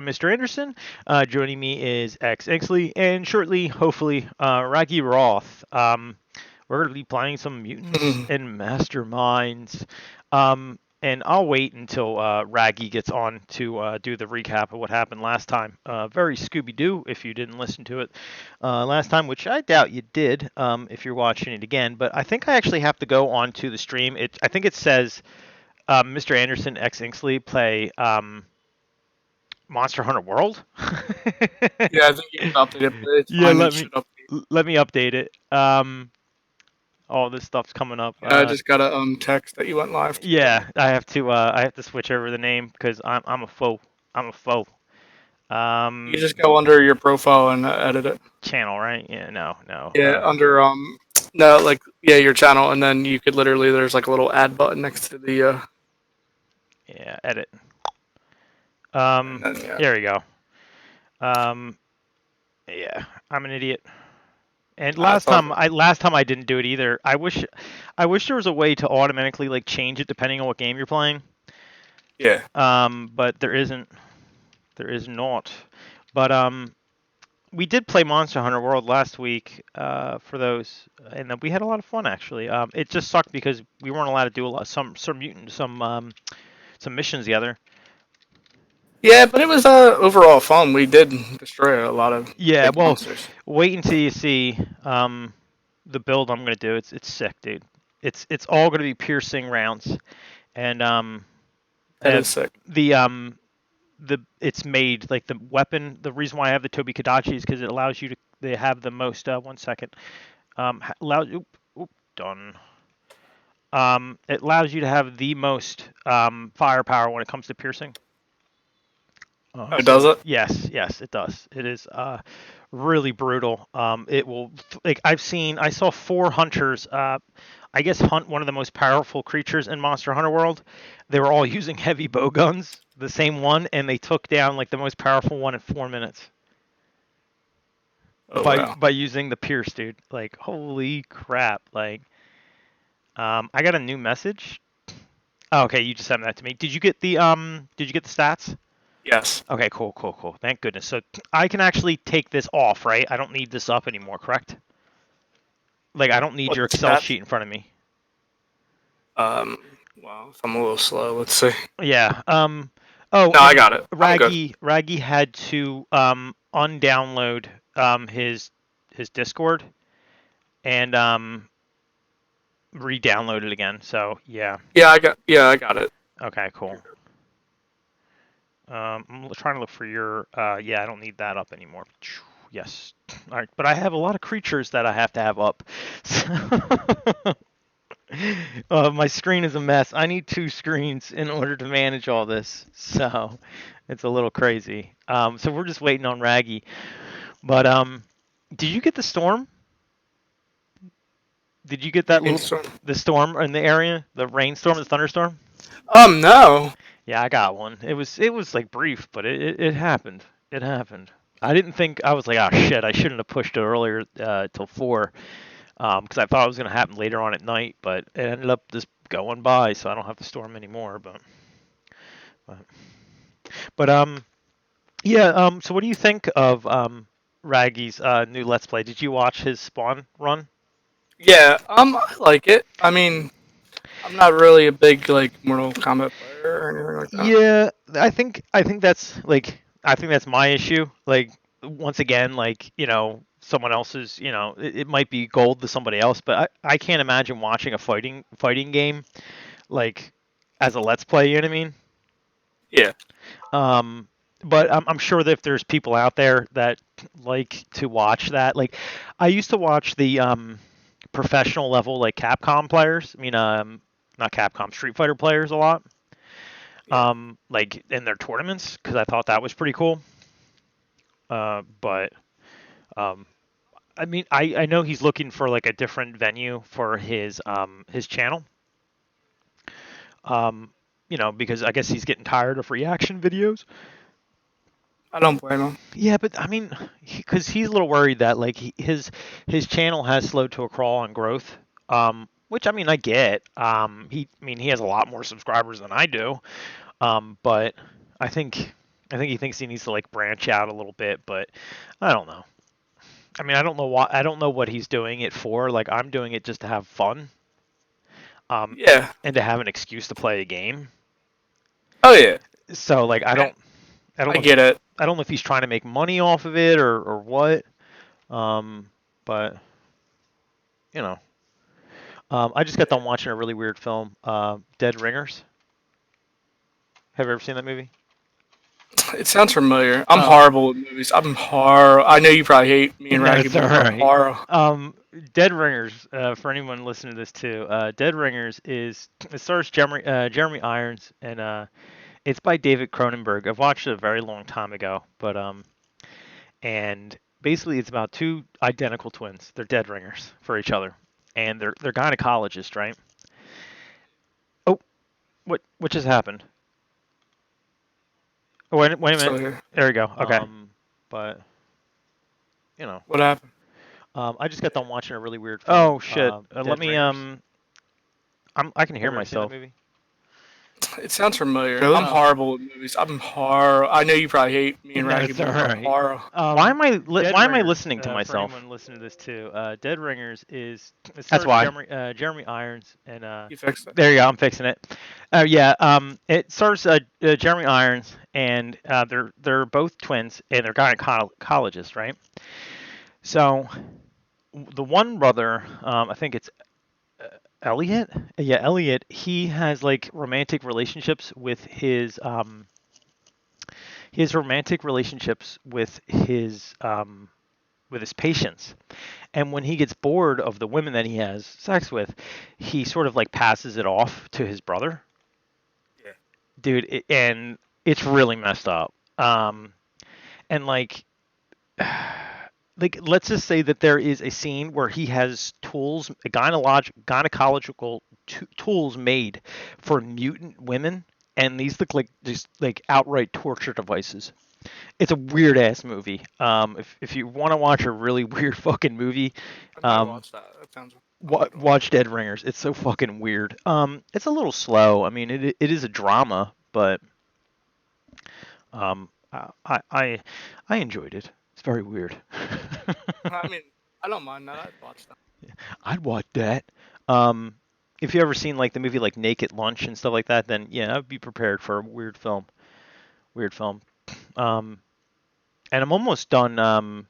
Mr. Anderson. Joining me is Xinksly, and shortly, hopefully, Ragiroth. We're going to be playing some Mutants Mhm. and Masterminds. And I'll wait until Raggy gets on to do the recap of what happened last time. Very Scooby Doo if you didn't listen to it last time, which I doubt you did if you're watching it again. But I think I actually have to go on to the stream. I think it says Mr. Anderson X Inksley play Monster Hunter World. Yeah, I think you have to update it, but it's Yeah, fine. It should update. let me update it. All this stuff's coming up. Yeah, I just got a text that you went live today. Yeah, I have to switch over the name because I'm a foe. I'm a foe. You Um, just go under your profile and edit it. channel, right? Yeah, no, no. Yeah, under no, like yeah, your channel, and then you could literally there's like a little add button next to the Yeah, edit. and then yeah. Here we go. Um, yeah, I'm an idiot. And Nah, it's all good. last time I didn't do it either. I wish there was a way to automatically like change it depending on what game you're playing. Yeah. But there isn't. There is not. But we did play Monster Hunter World last week for those, and we had a lot of fun actually. It just sucked because we weren't allowed to do a lot some mutant some missions together. Yeah, but it was overall fun. We did destroy a lot of Yeah, big well, monsters. wait until you see the build I'm gonna do. It's sick, dude. It's all gonna be piercing rounds, and That uh, is sick. the it's made like the weapon. The reason why I have the Tobi Kadachi is because it allows you to they have the most. 1 second. Allows done. It allows you to have the most firepower when it comes to piercing. Oh, So does it? yes, it does. It is really brutal. It will like I saw four hunters. I guess hunt one of the most powerful creatures in Monster Hunter World. They were all using heavy bow guns, the same one, and they took down like the most powerful one in 4 minutes Oh wow. by using the pierce, dude. Like holy crap! Like I got a new message. Oh, okay, you just sent that to me. Did you get the stats? Yes. Okay, cool. Thank goodness. So I can actually take this off, right? I don't need this up anymore, correct? Like I don't need What your the Excel stats? sheet in front of me. Well, if I'm a little slow, let's see. Yeah. Oh, No, I and got it. I'm good. Raggy had to undownload his Discord and re-download it again. So yeah. Yeah, I got it. Okay, cool. I'm trying to look for your. Yeah, I don't need that up anymore. Yes. All right, but I have a lot of creatures that I have to have up. So my screen is a mess. I need two screens in order to manage all this. So it's a little crazy. So we're just waiting on Raggy. But did you get the storm? Did you get that little Brainstorm. the storm in the area? The rainstorm, the thunderstorm? No. Yeah, I got one. It was like brief, but it happened. It happened. I didn't think I was like, oh shit, I shouldn't have pushed it earlier till 4, because I thought it was gonna happen later on at night, but it ended up just going by, so I don't have to storm anymore. But, but yeah. So what do you think of Raggy's new Let's Play? Did you watch his spawn run? Yeah, I like it. I mean, I'm not really a big like Mortal Kombat player or anything like that. Yeah, I think that's my issue. Like once again, like someone else's, it might be gold to somebody else, but I can't imagine watching a fighting game like as a let's play. You know what I mean? Yeah, But I'm sure that if there's people out there that like to watch that, like I used to watch the professional level like Capcom players. I mean, not Capcom, Street Fighter players a lot. yeah. Like in their tournaments because I thought that was pretty cool. But um, I mean, I know he's looking for like a different venue for his channel. Um, because I guess he's getting tired of reaction videos. I don't blame him. Yeah, but I mean, because he's a little worried that like his channel has slowed to a crawl on growth. Which I mean I get. He has a lot more subscribers than I do. But I think I think he thinks he needs to like branch out a little bit, but I don't know. I mean, I don't know why. I don't know what he's doing it for. Like, I'm doing it just to have fun, um, Yeah. and to have an excuse to play a game. Oh yeah. So, like, And I don't I know if get it. I don't know if he's trying to make money off of it or what. Um, but you know, I just got done watching a really weird film, Dead Ringers. Have you ever seen that movie? It sounds familiar. I'm Oh, horrible with movies. I'm horrible. I know you probably hate me and no, Raggy, it's but all we're right. horrible. Dead Ringers. For anyone listening to this too, Dead Ringers is it stars Jeremy Irons, and it's by David Cronenberg. I've watched it a very long time ago, but and basically it's about two identical twins. They're dead ringers for each other, and they're gynecologists, right? Oh, what just happened? Oh, wait I'm a minute. still here. There we go. Okay. But you know, What happened? I just got done watching a really weird oh Oh film. shit. Let Dead me Ringers. I can hear Have you ever seen that myself. movie? It sounds familiar. Really? I'm horrible with movies. I'm horrible. I know you probably hate me and No, Raggy, it's all but we're right. horrible. Dead Dead why am I Ringers. listening to For myself? anyone listening to this too, Dead Ringers is it that's stars why. Jeremy Irons and You fixed it. there you go. I'm fixing it. Yeah. It stars Jeremy Irons and they're both twins and they're gynecologists, right? So the one brother, I think it's Elliot. Yeah, Elliot. He has like romantic relationships with his romantic relationships with his patients. And when he gets bored of the women that he has sex with, he sort of like passes it off to his brother. Yeah. Dude, and it's really messed up. And like let's just say that there is a scene where he has tools, gynecological tools made for mutant women, and these look like just like outright torture devices. It's a weird ass movie. If you want to watch a really weird fucking movie, I might um, watch that. That sounds. I might watch watch Dead Ringers. It's so fucking weird. It's a little slow. I mean, it is a drama, but um, I enjoyed it. It's very weird. it. I mean, I don't mind that. I'd watch that. I'd watch that. Um, if you ever seen like the movie like Naked Lunch and stuff like that, then yeah, I'd be prepared for a weird film. Weird film. Um, and I'm almost done. I'm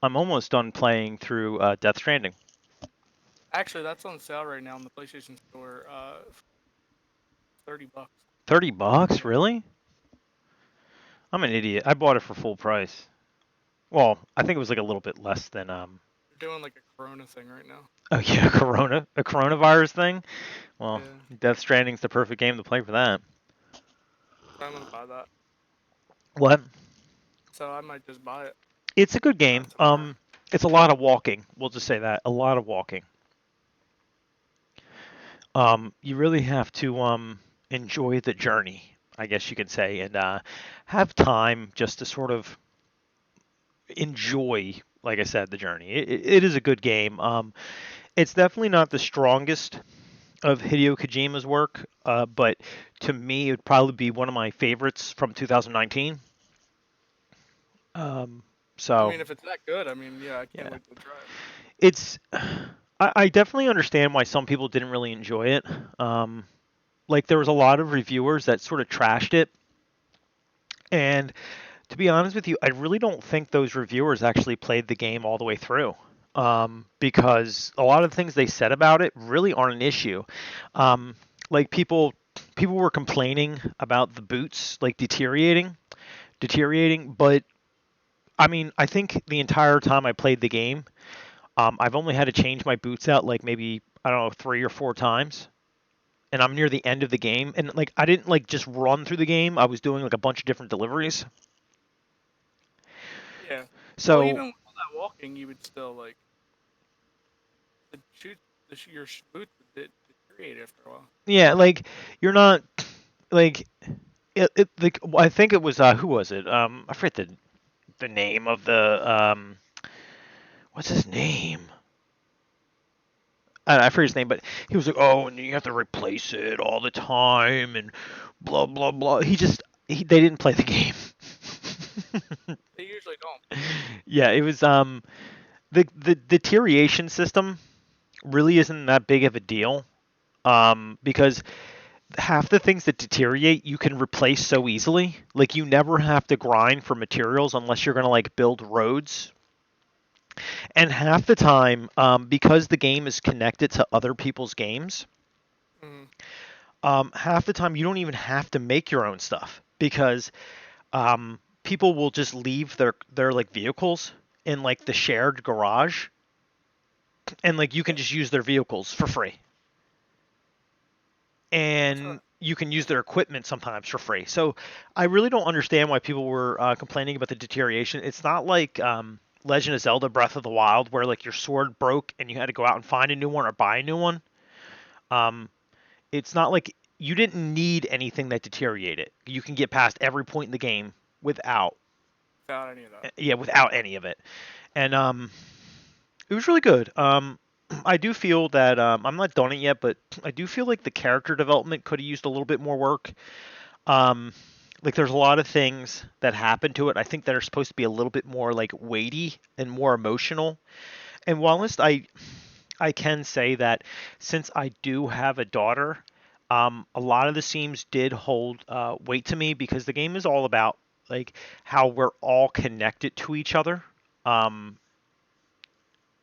almost done playing through Death Stranding. Actually, that's on sale right now in the PlayStation Store. $30. $30, really? I'm an idiot. I bought it for full price. Well, I think it was like a little bit less than They're doing like a Corona thing right now. Oh yeah, a coronavirus thing. Well, Yeah. Death Stranding's the perfect game to play for that. I'm gonna buy that. What? So I might just buy it It's a good game. tomorrow. It's a lot of walking. We'll just say that. A lot of walking. You really have to enjoy the journey, I guess you could say, and have time just to sort of enjoy, like I said, the journey. It is a good game. It's definitely not the strongest of Hideo Kojima's work, but to me, it would probably be one of my favorites from 2019. Um, I so mean, if it's that good, I mean, yeah, I can't yeah, wait to try it. it's. I definitely understand why some people didn't really enjoy it. Like there was a lot of reviewers that sort of trashed it, and to be honest with you, I really don't think those reviewers actually played the game all the way through. Because a lot of the things they said about it really aren't an issue. Like people were complaining about the boots like deteriorating, but I mean, I think the entire time I played the game, I've only had to change my boots out like maybe I don't know 3 or 4 times, and I'm near the end of the game, and like I didn't like just run through the game. I was doing like a bunch of different deliveries. Yeah. Well, So even with all that walking, you would still like the shoot your boots would deteriorate after a while. yeah, like you're not like like I think it was who was it? I forget the name of the what's his name? I forget his name, but he was like, "Oh, and you have to replace it all the time, and blah blah blah." They didn't play the game. They usually don't. Yeah, it was the deterioration system really isn't that big of a deal. Because half the things that deteriorate you can replace so easily. Like you never have to grind for materials unless you're gonna like build roads. And half the time, because the game is connected to other people's games, Mm, half the time you don't even have to make your own stuff because people will just leave their like vehicles in like the shared garage, and like you yeah. can just use their vehicles for free, That's and you can use their equipment sometimes for free. So I really don't understand why people were complaining about the deterioration. It's not like Legend of Zelda Breath of the Wild where like your sword broke and you had to go out and find a new one or buy a new one. Um, it's not like you didn't need anything that deteriorated. You can get past every point in the game without without any of that. yeah, without any of it. And it was really good. I do feel that I'm not done it yet, but I do feel like the character development could have used a little bit more work. Um, like there's a lot of things that happen to it. I think that are supposed to be a little bit more like weighty and more emotional. And whilst I can say that since I do have a daughter, a lot of the scenes did hold weight to me because the game is all about like how we're all connected to each other. Um,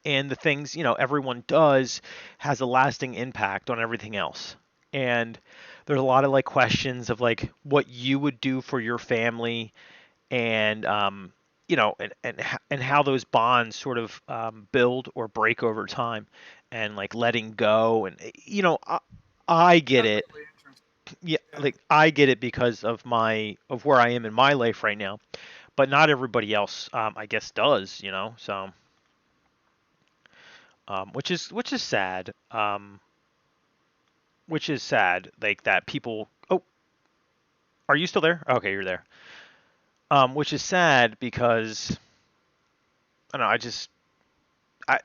and the things everyone does has a lasting impact on everything else. And there's a lot of like questions of like what you would do for your family, and and how those bonds sort of build or break over time, and like letting go. And I get Sounds it. really interesting. Yeah, Yeah. like I get it because of where I am in my life right now, but not everybody else, I guess, does. So which is sad. Which is sad, like that people. Oh, are you still there? Okay, you're there. Which is sad because I don't know.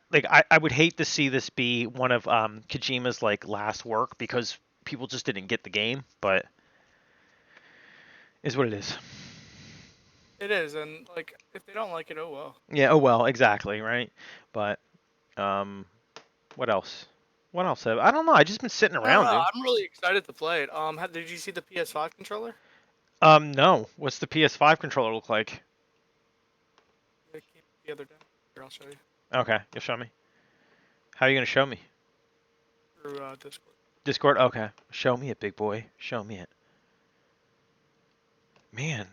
I would hate to see this be one of Kojima's like last work because people just didn't get the game, but is what it is. It is, and like if they don't like it, oh well. Yeah. Oh well. Exactly. Right. But um, what else? What else? I don't know. I just been sitting I don't around, know. dude. I'm really excited to play it. Did you see the PS5 controller? No. What's the PS5 controller look like? It came the other day. Here, I'll show you Okay, you'll show me. How are you gonna show me? through Discord. Discord. Okay. Show me it, big boy. Show me it. Man,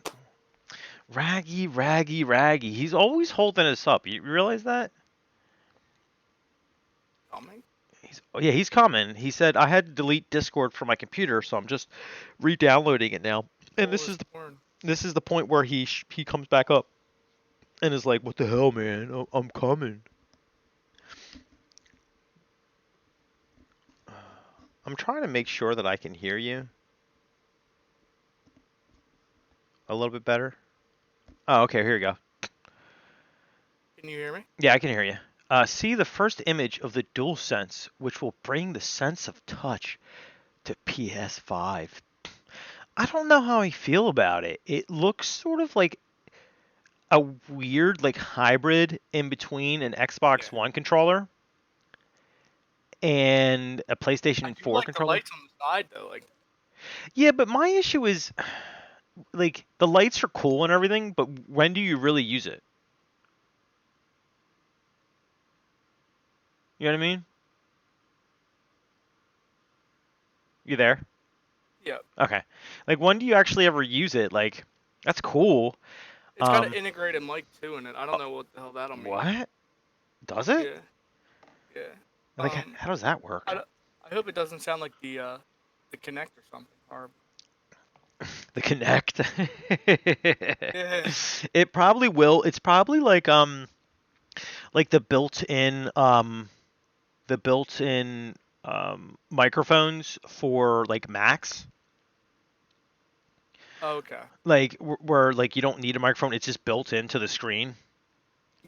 Raggy, Raggy, Raggy. He's always holding us up. You realize that? Coming. He's coming. He said I had to delete Discord from my computer, so I'm just re-downloading it now. And All this this is the porn. this is the point where he comes back up and is like, "What the hell, man? I'm coming." I'm trying to make sure that I can hear you a little bit better. Oh, okay. Here you go. Can you hear me? Yeah, I can hear you. See the first image of the DualSense, which will bring the sense of touch to PS5. I don't know how I feel about it. It looks sort of like a weird, like hybrid in between an Yeah. Xbox One controller and a I PlayStation do 4 like the controller. lights on the side though. Like, Yeah, but my issue is like the lights are cool and everything, but when do you really use it? You know what I mean? You there? yeah, Okay. Like when do you actually ever use it? Like that's cool. it's got an Um, integrated mic too in it. I uh, don't know what the hell that'll mean. what? Does it? Yeah. Yeah. Like how does that I, work? don't- I hope it doesn't sound like the Connect or something horrible. The Connect. Yeah. It probably will. It's probably like the built-in microphones for like Macs, Okay. like where like you don't need a microphone, it's just built into the screen.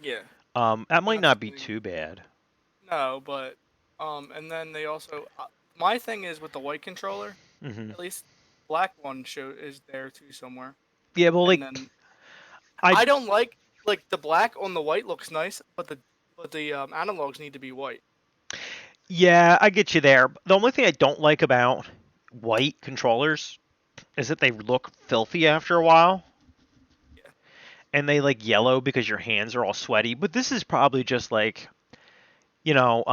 Yeah. That might That's not be the too bad. no, but and then they also my thing is with the white controller, Hmm. at least black one show is there too somewhere, Yeah, well, and like then I don't like the black on the white looks nice, but the analogs need to be white. Yeah, I get you there. The only thing I don't like about white controllers is that they look filthy after a while. Yeah. And they like yellow because your hands are all sweaty. But this is probably just like, you know,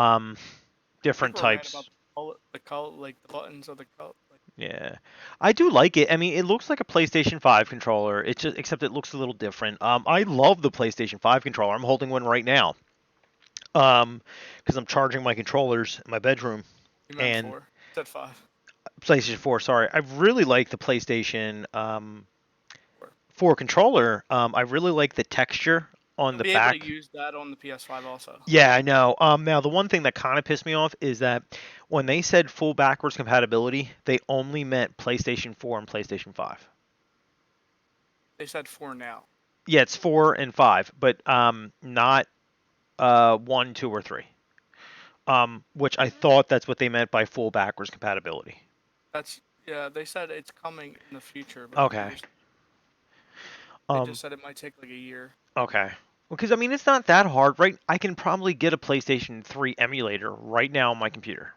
different People are mad about types. the color, like the buttons of the color. Yeah, I do like it. I mean, it looks like a PlayStation 5 controller. It's just except it looks a little different. I love the PlayStation 5 controller. I'm holding one right now. Because I'm charging my controllers in my bedroom You meant and 4. Said 5. PlayStation 4. Sorry, I really like the PlayStation 4. 4 controller. I really like the texture on You'll the be able to back. use that on the PS5 also. Yeah, I know. Now the one thing that kind of pissed me off is that when they said full backwards compatibility, they only meant PlayStation 4 and PlayStation 5. They said 4 now. Yeah, it's 4 and 5, but not 1, 2, or 3. Which I thought that's what they meant by full backwards compatibility. Yeah. They said it's coming in the future, but Okay. they Um. just said it might take like a year. Okay. Because I mean, it's not that hard, right? I can probably get a PlayStation 3 emulator right now on my computer.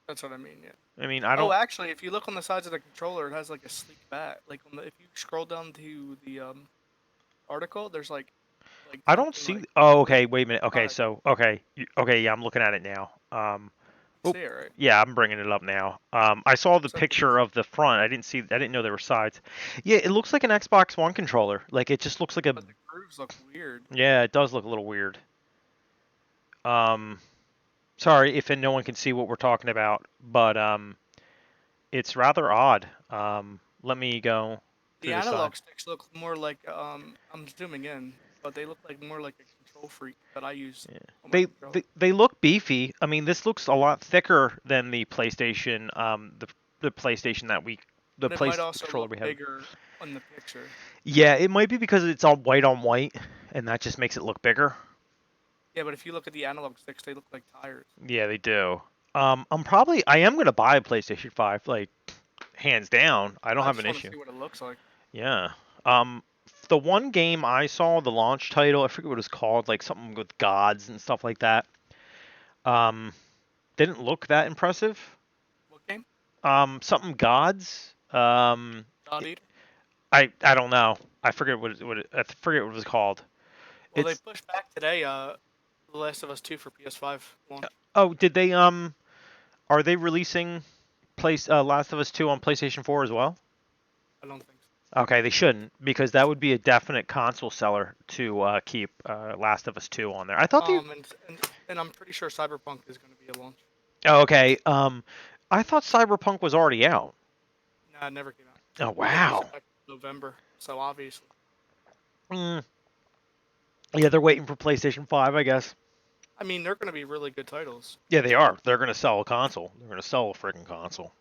That's what I mean. Yeah. I mean, I Oh, don't. actually, if you look on the sides of the controller, it has like a sleek back. Like if you scroll down to the article, there's I don't something see. like Oh, really okay. Wait a minute. Okay, side. so okay, okay. Yeah, I'm looking at it now. You Oh, see it, right? yeah, I'm bringing it up now. I saw the Looks like picture of the front. I didn't see. I didn't know there were sides. Yeah, it looks like an Xbox One controller. Like it just looks like a. but the grooves look weird. Yeah, it does look a little weird. Um, sorry if no one can see what we're talking about, but it's rather odd. Let me go The to the side. analog sticks look more like I'm zooming in, but they look like more like a control freak that I use Yeah. on my They, controller. they look beefy. I mean, this looks a lot thicker than the PlayStation. The PlayStation that we, But it might the also controller look we have. bigger on the picture. Yeah, it might be because it's all white on white, and that just makes it look bigger. Yeah, but if you look at the analog sticks, they look like tires. Yeah, they do. I am gonna buy a PlayStation 5, like hands down. I don't I have just an want to issue. see what it looks like. Yeah. Um, the one game I saw, the launch title, I forget what it's called, like something with gods and stuff like that. Um, didn't look that impressive. What game? Something gods. God Eater. I don't know. I forget I forget what it was called. Well, they It's pushed back today. The Last of Us 2 for PS5 launch. oh, did they are they releasing Last of Us 2 on PlayStation 4 as well? I don't think so. Okay, they shouldn't because that would be a definite console seller to keep Last of Us 2 on there. I thought they And I'm pretty sure Cyberpunk is going to be a launch. oh, okay. I thought Cyberpunk was already out. Nah, it never came out. Oh They pushed wow. it back to November, so obviously. Mm, yeah, they're waiting for PlayStation 5, I guess. I mean, they're going to be really good titles. Yeah, they are. They're gonna sell a console. They're gonna sell a freaking console.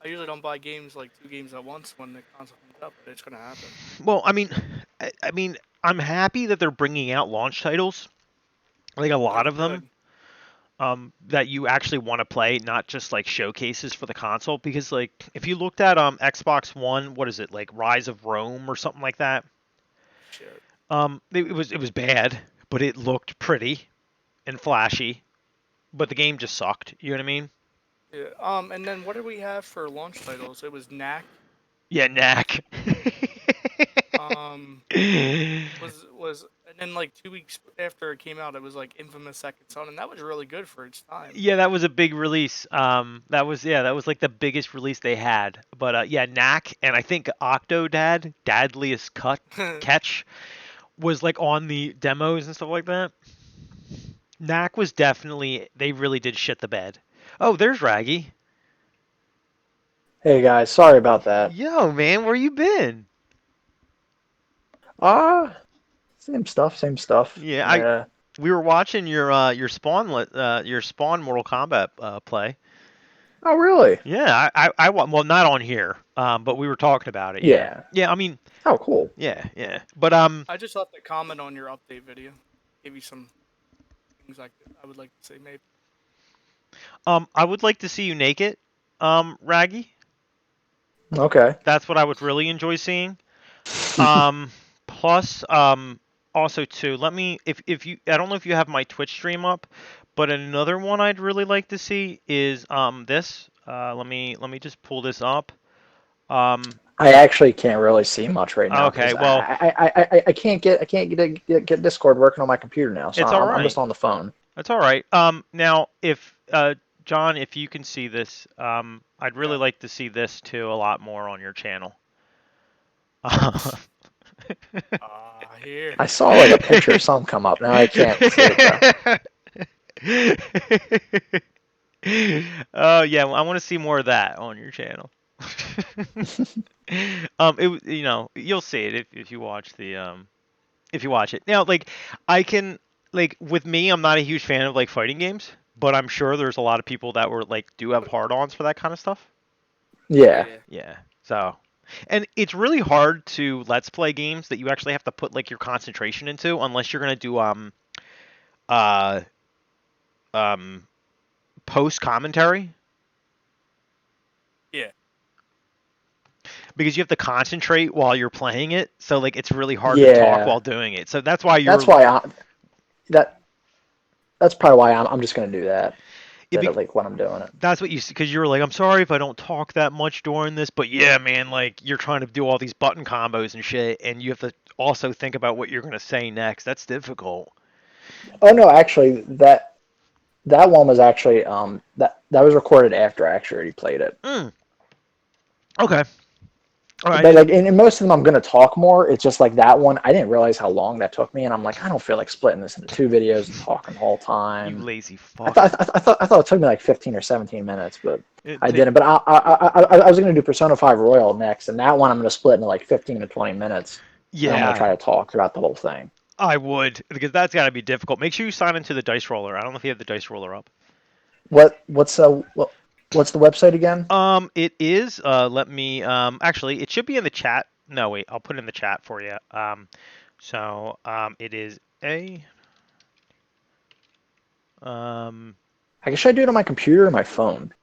I usually don't buy games like 2 games at once when the console comes out, but it's going to happen. Well, I mean, I'm happy that they're bringing out launch titles, like a They're lot of them, good. that you actually want to play, not just like showcases for the console. Because like, if you looked at Xbox One, what is it like, Rise of Rome or something like that? Shit. It was bad, but it looked pretty and flashy. But the game just sucked. You know what I mean? Yeah. And then what did we have for launch titles? It was Knack. Yeah, knack. Um, and then like 2 weeks after it came out, it was like Infamous Second Son, and that was really good for its time. Yeah, that was a big release. That was like the biggest release they had. But yeah, Knack and I think Octodad, Dadliest Cut Catch was like on the demos and stuff like that. Knack was definitely they really did shit the bed. Oh, there's Raggy. Hey guys, sorry about that. Yo, man, where you been? Ah, same stuff, same stuff. Yeah, I Yeah. we were watching your Spawn Mortal Kombat play. Oh, really? Yeah, well not on here, but we were talking about it. Yeah, Yeah. yeah. I mean, Oh, cool. yeah. But I just left a comment on your update video. Give you some things I would like to say maybe. I would like to see you naked, Raggy. Okay. That's what I would really enjoy seeing. Um, Plus, also too, let me if you I don't know if you have my Twitch stream up, but another one I'd really like to see is this. Let me just pull this up. I actually can't really see much right now Okay, because well, I can't get Discord working on my computer now, so it's all I'm just right. on the phone. That's all right. Now if John, if you can see this, I'd really Yeah. like to see this too a lot more on your channel. Here. I saw like a picture of something come up. Now I can't see it though. Oh yeah, well, I want to see more of that on your channel. You'll see it if you watch if you watch it. Now, like, I can with me, I'm not a huge fan of like fighting games, but I'm sure there's a lot of people that were like do have hard-ons for that kind of stuff. Oh Yeah. yeah. Yeah. So, and it's really hard to let's play games that you actually have to put like your concentration into, unless you're gonna do uh um post commentary, Yeah. because you have to concentrate while you're playing it. So like it's really hard to talk Yeah. while doing it. So that's why That's you're why that that's probably why I'm just gonna do that. it be, Like when I'm doing it. that's what you because you were like, I'm sorry if I don't talk that much during this, but yeah, man, like you're trying to do all these button combos and shit, and you have to also think about what you're gonna say next. That's difficult. Oh no, actually that one was actually that was recorded after I actually already played it. Mm, okay. All right. But like in most of them, I'm gonna talk more. It's just like that one. I didn't realize how long that took me, and I'm like, I don't feel like splitting this into two videos and talking the whole You time. lazy I fuck. thought I thought it took me like 15 or 17 minutes, but It I ta- didn't. But I was gonna do Persona 5 Royal next, and that one I'm gonna split into like 15 to 20 minutes, and I'm gonna yeah, try to talk throughout the whole thing. I would because that's got to be difficult. Make sure you sign into the dice roller. I don't know if you have the dice roller up. What's the website again? It is. Let me. Actually, it should be in the chat. No, wait. I'll put it in the chat for you. It is a. Um, Should I do it on my computer or my phone?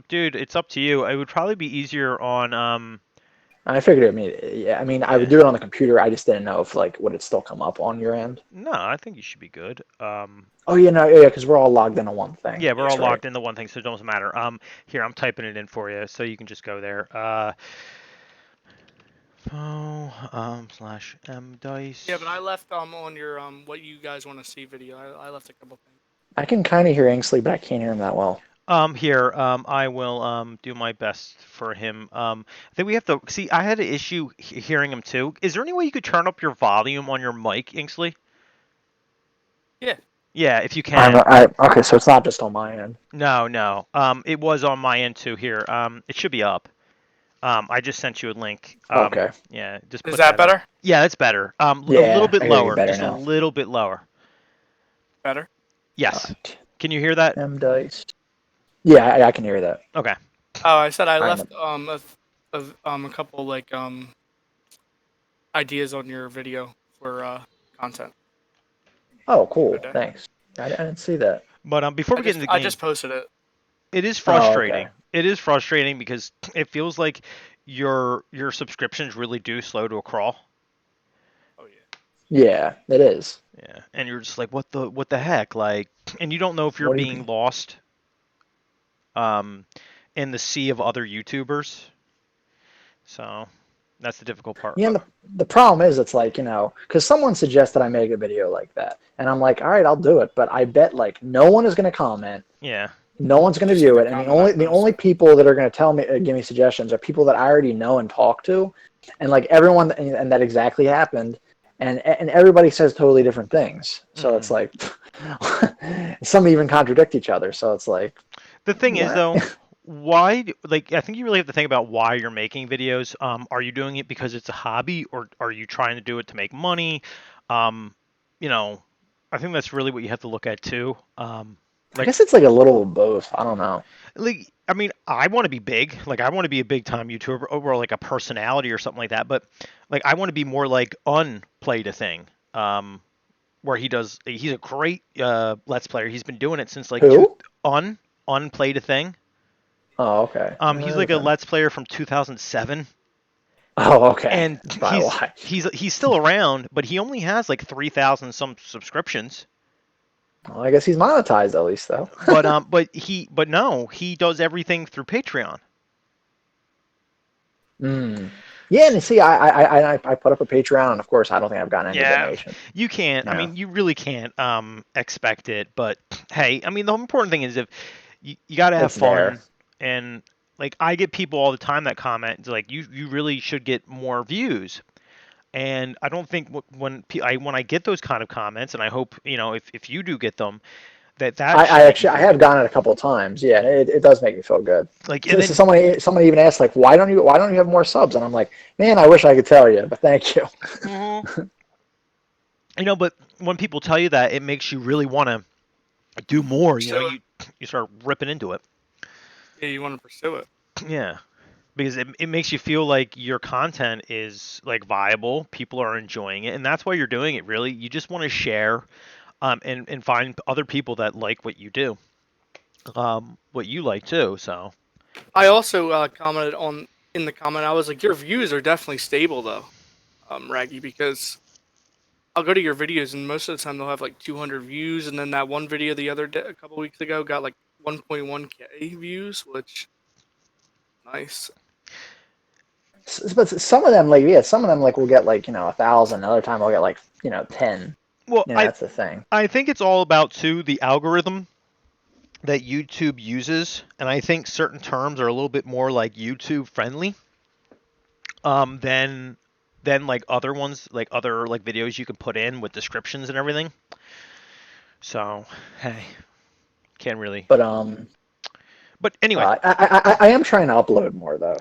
Dude, it's up to you. It would probably be easier on. I figured. I mean, yeah. I mean, I would Yeah. do it on the computer. I just didn't know if like would it still come up on your end. No, I think you should be good. Oh yeah, no, yeah, because we're all logged into one thing. Yeah, we're all Yeah. That's right. logged into one thing, so it doesn't matter. Here I'm typing it in for you, so you can just go there. Slash M dice. Yeah, but I left on your what you guys want to see video. I left a couple things. I can kind of hear Xinksly, but I can't hear him that well. Here, I will do my best for him. I think we have to see. I had an issue hearing him too. Is there any way you could turn up your volume on your mic, Xinksly? Yeah. Yeah, if you can. Okay, so it's not just on my end. No, no. It was on my end too. Here, it should be up. I just sent you a link. Okay. Yeah, just Is put that that up. better? Yeah, that's better. A little Yeah, bit I hear you lower. better Just a now. little bit lower. Better. Yes. Alright. Can you hear that? M dice. Yeah, I can hear that. Okay. Oh, I said I I'm- left a couple like ideas on your video for content. Oh, cool. Okay. Thanks. I didn't see that. But before we get into the I game, just posted it. it is Oh, okay. frustrating. It is frustrating because it feels like your subscriptions really do slow to a crawl. Oh yeah. Yeah, it is. Yeah, and you're just like, what the heck, like, and you don't know if you're What do you being think? lost, in the sea of other YouTubers. So that's the difficult part. Yeah, and the problem is, it's like, because someone suggested I make a video like that, and I'm like, all right, I'll do it, but I bet like no one is going to comment. Yeah. No one's going to Just view leave it, a and comment, the I only post people that are going to tell me, give me suggestions, are people that I already know and talk to, and like everyone, and that exactly happened, and everybody says totally different things. So it's like, some even contradict each other. So it's like, The thing is, what? though, why? Like, I think you really have to think about why you're making videos. Are you doing it because it's a hobby, or are you trying to do it to make money? Um, you know, I think that's really what you have to look at too. I guess it's like a little of both. I don't know. Like, I mean, I want to be big. Like, I want to be a big time YouTuber or like a personality or something like that. But like, I want to be more like Unplayed a Thing. Where he's a great Let's Player. He's been doing it since like Who? Unplayed a Thing. Oh, okay. He's Never heard like of a him. Let's Player from 2007. Oh, okay. And That's probably why. he's still around, but he only has like 3,000 some subscriptions. Well, I guess he's monetized at least, though. But no, he does everything through Patreon. Mm. Yeah, and see, I put up a Patreon, and of course, I don't think I've gotten any Yeah, donation. you can't. I No. mean, you really can't expect it. But hey, I mean, the important thing is if you got to have It's there. fun, and like I get people all the time that comment like you really should get more views. And I don't think when I get those kind of comments, and I hope if you do get them, that I should make you actually I feel have good. gotten it a couple of times. Yeah, it does make me feel good. Like, and So then somebody even asked like, why don't you have more subs? And I'm like, man, I wish I could tell you, but thank you. mhm. But when people tell you that, it makes you really want to do more. Pursue it. You start ripping into it. Yeah, you want to pursue it. Yeah, because it makes you feel like your content is like viable, people are enjoying it, and that's why you're doing it. Really, you just want to share, and find other people that like what you do, what you like too. So I also commented on in the comment. I was like, your views are definitely stable though, Raggy, because I'll go to your videos and most of the time they'll have like 200 views, and then that one video the other day, a couple weeks ago, got like 1.1k views, which nice. But some of them, like, yeah, some of them like will get like 1,000. Another time I'll get like 10. well, That's the thing. I think it's all about too the algorithm that YouTube uses, and I think certain terms are a little bit more like YouTube friendly, than like other ones, like other like videos you can put in with descriptions and everything. So hey, can't really. But But anyway, I am trying to upload more though.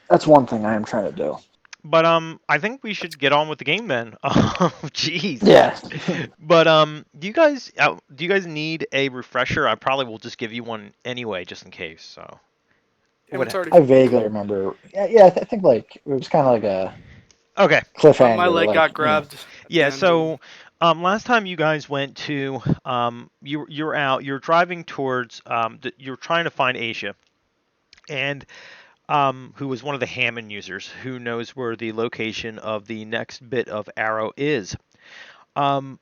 That's one thing I am trying to do. but I think we should get on with the game then. Oh, jeez. Yeah. But do you guys need a refresher? I probably will just give you one anyway, just in case. So Damn, it's already. I vaguely remember. Yeah, I think like it was kind of like a okay. My cliffhanger. leg got Like, grabbed at the Yeah, end. And so last time you guys went to you're out, you're driving towards you're trying to find Asia, and who was one of the Hammond users who knows where the location of the next bit of arrow is. Um,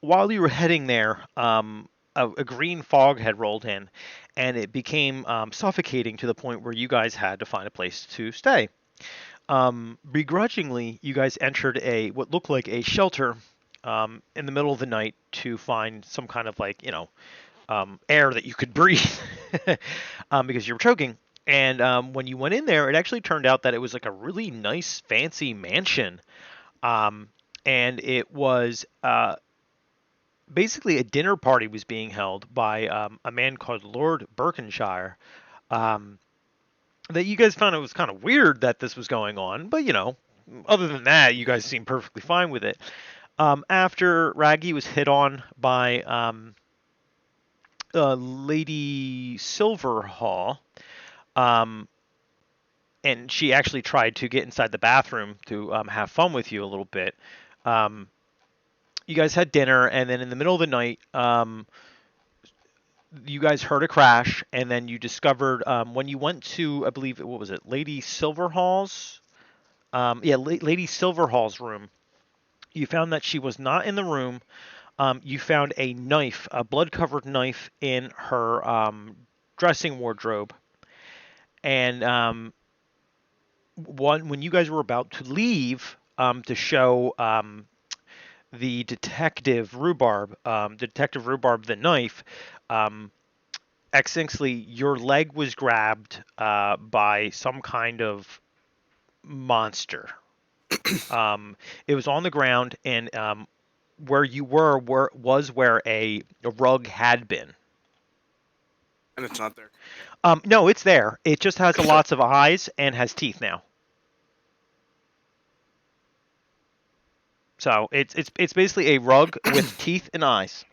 while you were heading there, a green fog had rolled in, and it became suffocating to the point where you guys had to find a place to stay. Begrudgingly, you guys entered what looked like a shelter in the middle of the night to find some kind of like air that you could breathe because you were choking. And when you went in there, it actually turned out that it was like a really nice, fancy mansion, and it was basically a dinner party was being held by a man called Lord Berkshire. Um, that you guys found it was kind of weird that this was going on, but other than that, you guys seemed perfectly fine with it. After Raggy was hit on by Lady Silverhaw, um, and she actually tried to get inside the bathroom to have fun with you a little bit. Um, you guys had dinner, and then in the middle of the night, you guys heard a crash, and then you discovered when you went to, I believe, what was it, Lady Silverhall's? Yeah, Lady Silverhall's room. You found that she was not in the room. You found a knife, a blood-covered knife, in her dressing wardrobe. And when you guys were about to leave to show the Detective Rhubarb the knife, Xinksly, your leg was grabbed by some kind of monster. It was on the ground, and where you was where a rug had been. and it's not there. No, it's there. It just has lots of eyes and has teeth now. So it's basically a rug with teeth and eyes.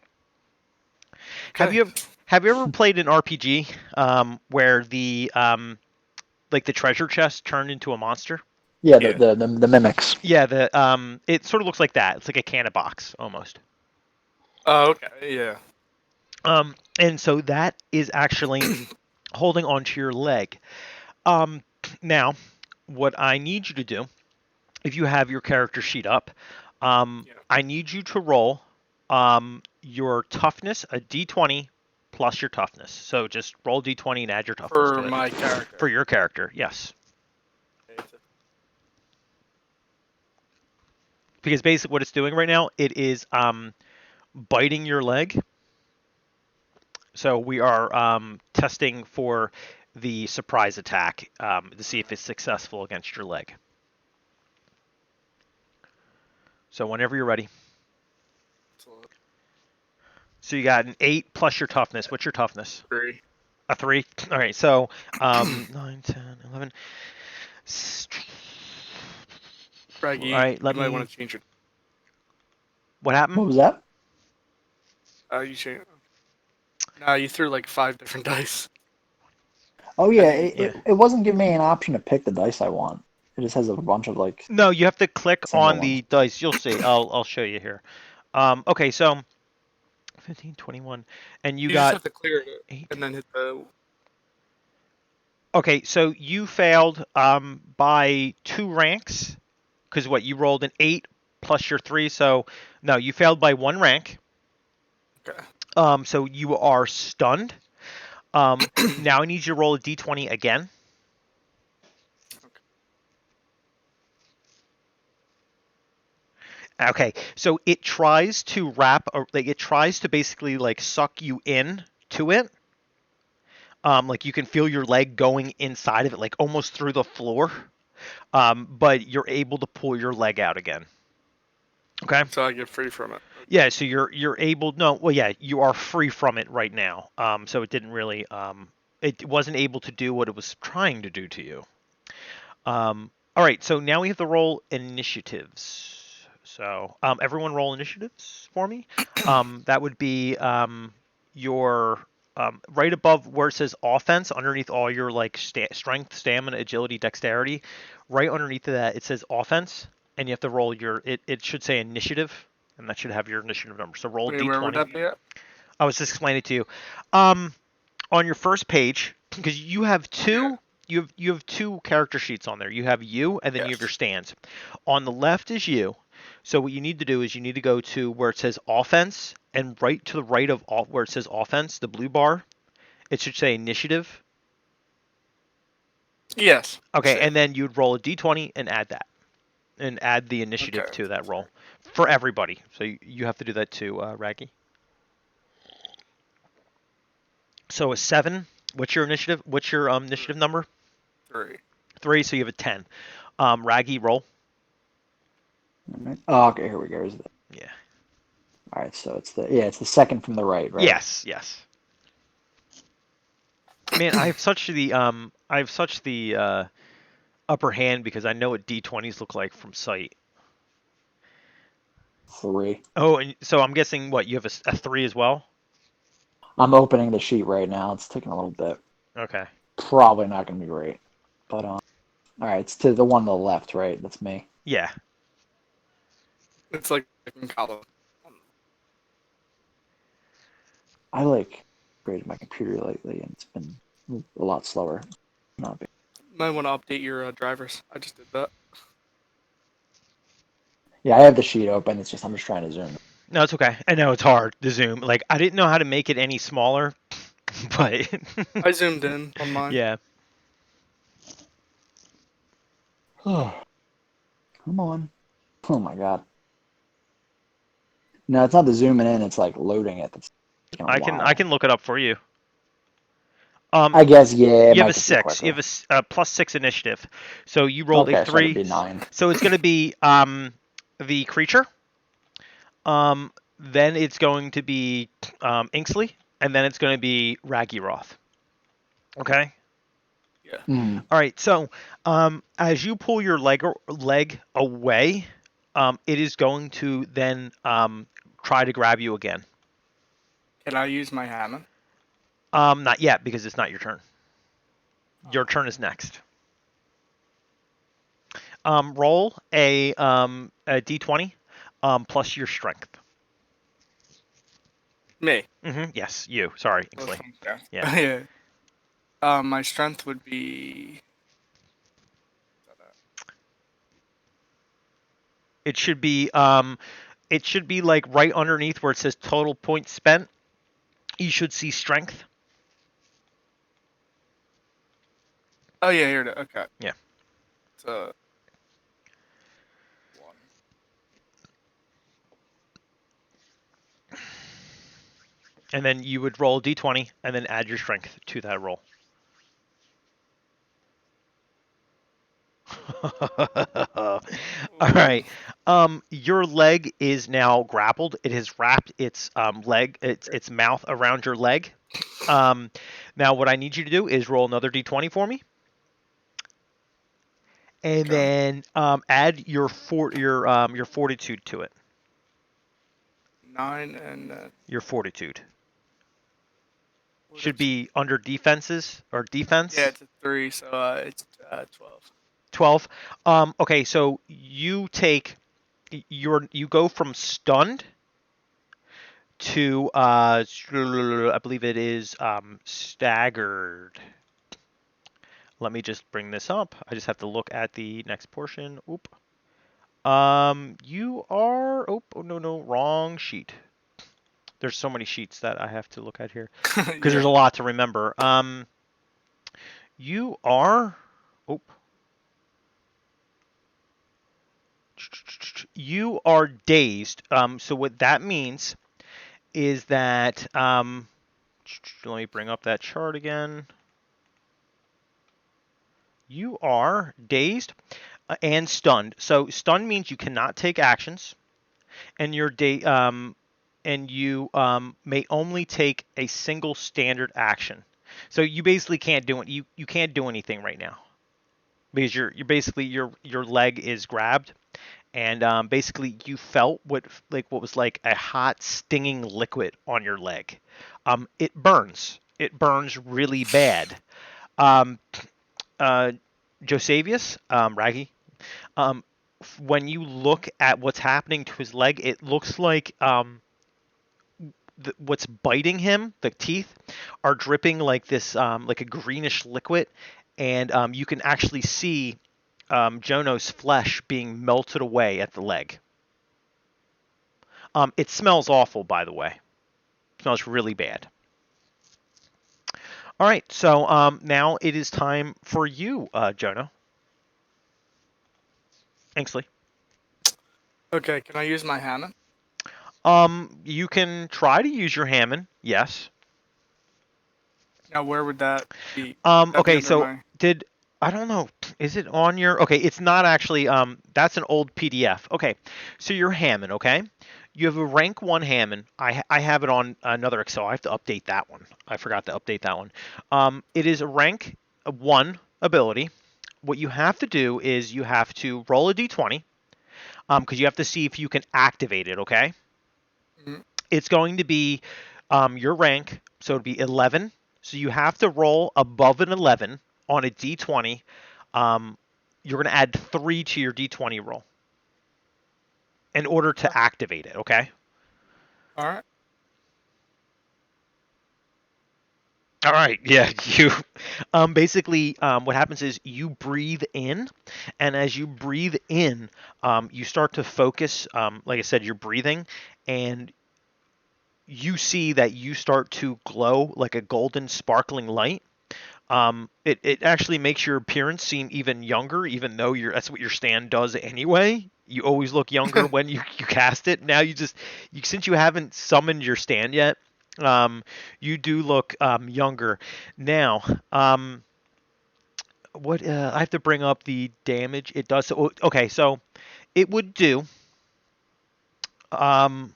Okay. Have you ever played an RPG where the like the treasure chest turned into a monster? Yeah, Yeah. the mimics. Yeah, it sort of looks like that. It's like a cannon box almost. Oh, okay. Yeah. And so that is actually holding onto your leg. Now, what I need you to do, if you have your character sheet up, Yeah. I need you to roll your toughness, a d20 plus your toughness. So just roll d20 and add your toughness For to it. my character. For your character, yes. Because basically what it's doing right now, it is biting your leg. So we are testing for the surprise attack to see if it's successful against your leg. So whenever you're ready. So you got an 8 plus your toughness. What's your toughness? 3. A 3? All right, so 9, 10, 11. Raggy, All right, you might want to change it. What happened? What was that? You change. Nah, you threw like 5 different dice. Oh yeah, Yeah. it wasn't giving me an option to pick the dice I want. It just has a bunch of like. No, you have to click Single on the ones. dice. You'll see. I'll show you here. Okay, so 15, 21, and you You just got have to clear it 8. and then hit the. Okay, so you failed by 2 ranks, because what, you rolled an 8 plus your 3, so no, you failed by 1 rank. Okay. So you are stunned. Now I need you to roll a d20 again. Okay, so it tries to it tries to basically like suck you in to it. Like you can feel your leg going inside of it, like almost through the floor. But you're able to pull your leg out again. Okay. So I get free from it. Yeah. So you're able. No. Well, yeah. You are free from it right now. So it didn't really. It wasn't able to do what it was trying to do to you. All right. So now we have to roll initiatives. So everyone roll initiatives for me. That would be your right above where it says offense, underneath all your like strength, stamina, agility, dexterity. Right underneath of that, it says offense, and you have to roll your. It should say initiative, and that should have your initiative number. So roll Where would d20. that be at? I was just explaining it to you. On your first page, because you have two. You have 2 character sheets on there. You have you, and then you have your stands. On the left is you. So what you need to do is you need to go to where it says offense, and right to the right of where it says offense, the blue bar, it should say initiative. Yes. Okay, and then you'd roll a d20 and add that, and add the initiative to that roll for everybody. So you have to do that too, Raggy. So a 7. What's your initiative? What's your initiative number? 3. 3. So you have a 10. Raggy, roll. Oh, okay, here we go. Yeah. All right, so it's the second from the right, right? Yes. Man, I have such the upper hand because I know what d20s look like from sight. 3. Oh, and so I'm guessing what you have a 3 as well. I'm opening the sheet right now. It's taking a little bit. Okay. Probably not going to be great, but all right, it's to the one on the left, right? That's me. Yeah. It's like in column. I like upgraded my computer lately, and it's been a lot slower. Not big. Might want to update your drivers. I just did that. Yeah, I have the sheet open. It's just I'm just trying to zoom. No, it's okay. I know it's hard to zoom. Like I didn't know how to make it any smaller, but I zoomed in on mine. yeah. Oh, come on! Oh my god! No, it's not the zooming in. It's like loading it. That's I can look it up for you. I guess yeah. It You have might a just be 6. You quicker. have a +6 initiative. So you rolled a Okay, so 3. it'd be 9. So it's going to be the creature. Then it's going to be Xinksly, and then it's going to be Ragiroth. Okay. Yeah. Mm. All right. So as you pull your leg away, it is going to then try to grab you again. Can I use my hammer? Not yet, because it's not your turn. Your turn is next. Roll a d20 plus your strength. Me. Yes, you. Sorry, Xinksly. Yeah. My strength would be It should be like right underneath where it says total points spent. You should see strength. Oh yeah, here it is. Okay. Yeah. So 1. And then you would roll a d20 and then add your strength to that roll. All right. Your leg is now grappled. It has wrapped its its mouth around your leg. Now what I need you to do is roll another d20 for me, and Okay. then add your fortitude to it. 9 and Your fortitude should 42. be under defenses or defense. Yeah, it's a 3, so it's 12. 12. Okay, so you go from stunned to I believe it is staggered. Let me just bring this up. I just have to look at the next portion. Oop. You are oh no, wrong sheet. There's so many sheets that I have to look at here because there's a lot to remember. You are oop. You are dazed. So what that means is that let me bring up that chart again. You are dazed and stunned. So stunned means you cannot take actions, and you may only take a single standard action. So you basically can't do it. You can't do anything right now because you're basically your leg is grabbed, and basically you felt what was like a hot stinging liquid on your leg. It burns. It burns really bad. Um, Josavius, Raggy, when you look at what's happening to his leg, it looks like what's biting him, the teeth, are dripping like this, like a greenish liquid, and you can actually see Jono's flesh being melted away at the leg. It smells awful, by the way. It smells really bad. All right, so now it is time for you, Jono. Xinksly. Okay, can I use my Hammond? You can try to use your Hammond, yes. Now, where would that be? Would that be Okay, under so my... I don't know, is it on your, okay, it's not actually, that's an old PDF. Okay, so your Hammond, okay? You have a rank 1 Hammond. I have it on another Excel. I have to update that one. I forgot to update that one. It is a rank 1 ability. What you have to do is you have to roll a d20, because you have to see if you can activate it, okay? Mhm. It's going to be your rank, so it'd be 11. So you have to roll above an 11 on a d20. You're going to add 3 to your d20 roll in order to activate it, okay? All right. All right, yeah, you basically what happens is you breathe in, and as you breathe in, you start to focus. Like I said, you're breathing, and you see that you start to glow like a golden sparkling light. It actually makes your appearance seem even younger, even though that's what your stand does anyway. You always look younger when you cast it. Now since you haven't summoned your stand yet, you do look younger. Now, what I have to bring up the damage it does. So, okay, so it would do. Um,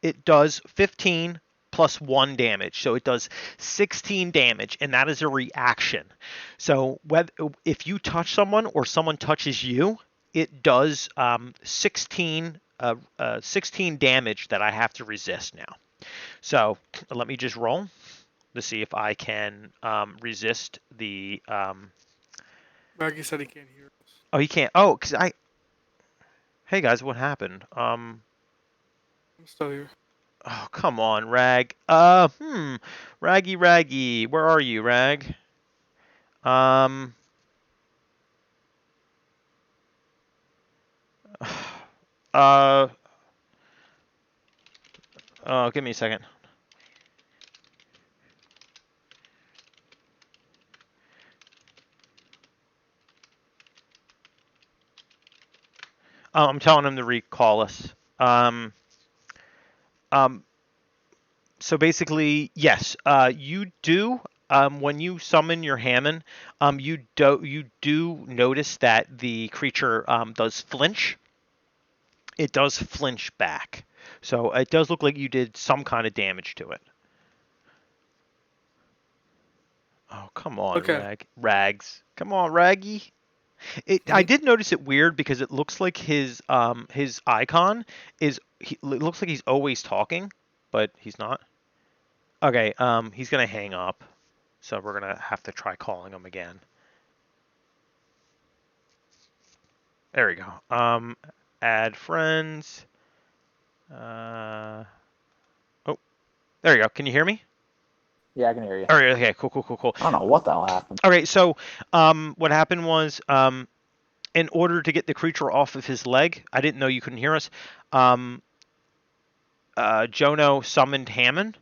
it does 15 plus 1 damage. So it does 16 damage, and that is a reaction. So if you touch someone or someone touches you, it does 16 damage that I have to resist now. So let me just roll to see if I can resist the... Maggie said he can't hear us. Oh, he can't. Oh, because Hey, guys, what happened? I'm still here. Oh, come on, Rag. Raggy. Where are you, Rag? Uh, give me a second. I'm telling him to recall us. Um, um, so basically, yes, you do. When you summon your Hammond, you do notice that the creature does flinch. It does flinch back. So it does look like you did some kind of damage to it. Oh, come on, Okay. Rags. Come on, Raggy. I did notice it weird because it looks like his icon it looks like he's always talking, but he's not. Okay, he's gonna hang up, so we're gonna have to try calling him again. There we go. Add friends. Oh, there you go. Can you hear me? Yeah, I can hear you. All right. Okay. Cool. I don't know what the hell happened. All right. So, what happened was, in order to get the creature off of his leg, I didn't know you couldn't hear us. Jono summoned Hammond,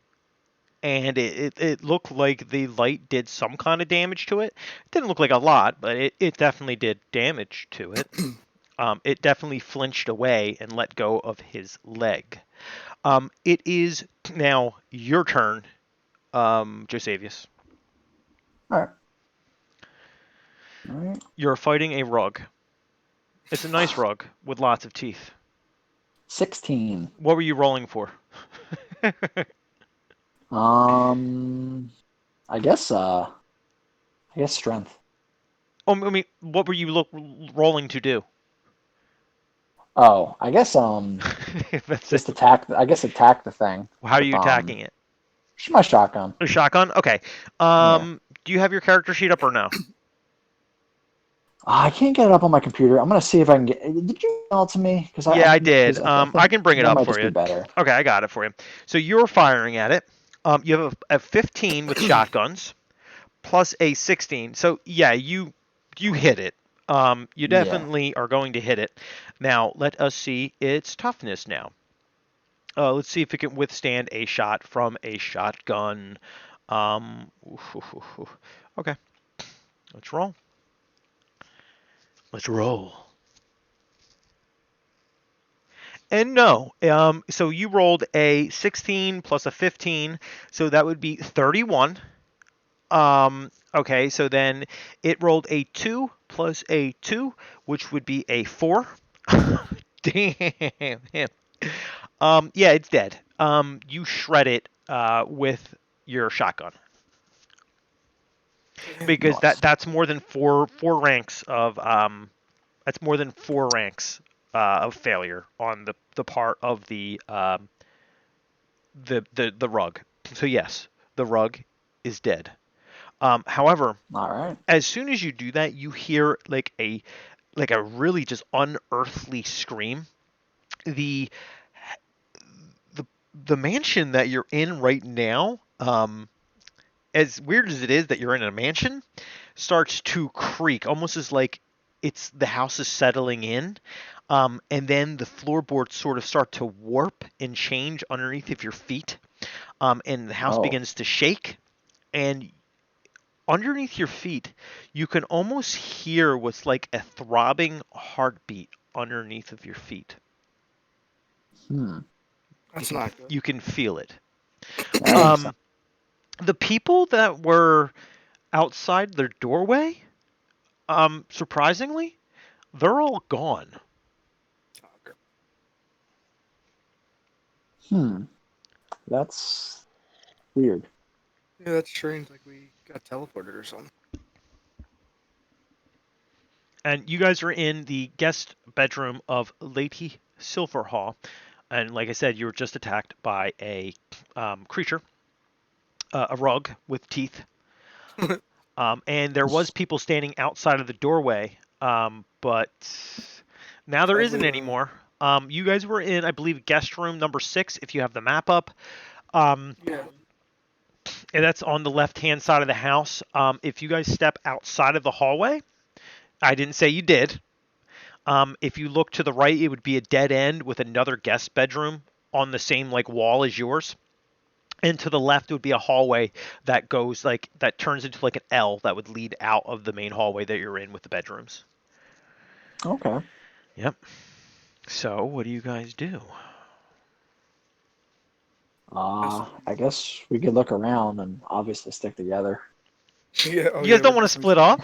and it looked like the light did some kind of damage to it. It didn't look like a lot, but it definitely did damage to it. It definitely flinched away and let go of his leg. It is now your turn, Josevius. All right. All right. You're fighting a rug. It's a nice rug with lots of teeth. 16. What were you rolling for? I guess strength. Oh, I mean, what were you rolling to do? Oh, I guess That's just it. attack. I guess attack the thing How are with you attacking it? my shotgun. A shotgun? Okay. Yeah. Do you have your character sheet up or no? I can't get it up on my computer. I'm gonna see if I can get. Did you email it to me? Because Yeah, I did. I I think can bring it that up might for just be you. better. Okay, I got it for you. So you're firing at it. You have a 15 with shotguns plus a 16. So yeah, you hit it. You Yeah. definitely are going to hit it. Now let us see its toughness now. Let's see if it can withstand a shot from a shotgun. Um, okay, let's roll. Let's roll. And no, so you rolled a 16 plus a 15, so that would be 31. Okay, so then it rolled a 2 plus a 2, which would be a 4. Damn. Yeah, it's dead. You shred it with your shotgun because Nice. that's more than four ranks of that's more than 4 ranks of failure on the part of the rug. So yes, the rug is dead. However, All right. as soon as you do that, you hear like a really just unearthly scream. The the the mansion that you're in right now, as weird as it is that you're in a mansion, starts to creak, almost as like it's the house is settling in. And then the floorboards sort of start to warp and change underneath of your feet. And the house Oh. begins to shake. And underneath your feet, you can almost hear what's like a throbbing heartbeat underneath of your feet. Hmm. That's not good. You can feel it. That doesn't sound. The people that were outside their doorway, surprisingly, they're all gone. Hmm. That's weird. Yeah, that's strange. Like we got teleported or something. And you guys are in the guest bedroom of Lady Silverhaw. And like I said, you were just attacked by a creature, a rug with teeth. And there was people standing outside of the doorway, but now there isn't Sadly, anymore. You guys were in, I believe, guest room number 6, if you have the map up. And yeah. that's on the left-hand side of the house. If you guys step outside of the hallway, I didn't say you did. If you look to the right, it would be a dead end with another guest bedroom on the same like wall as yours. And to the left would be a hallway that goes like that turns into like an L that would lead out of the main hallway that you're in with the bedrooms. Okay. Yep. So what do you guys do? I guess we could look around and obviously stick together. Yeah. Oh, You guys yeah. don't We're want to definitely split up?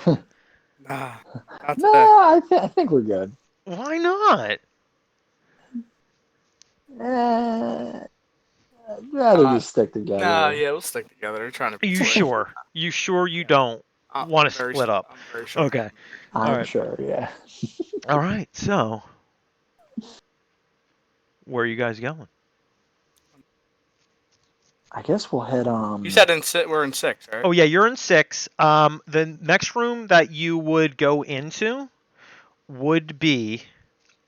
Nah, not No, today. I think we're good. Why not? I'd rather Uh, just stick together. nah. Yeah, we'll stick together. We're trying to Are be you slick. sure? You sure you Yeah. don't want to split up? I'm very sure. Okay. All I'm right. sure, yeah. All right. So where are you guys going? I guess we'll head You said we're in 6, right? Oh yeah, you're in 6. The next room that you would go into would be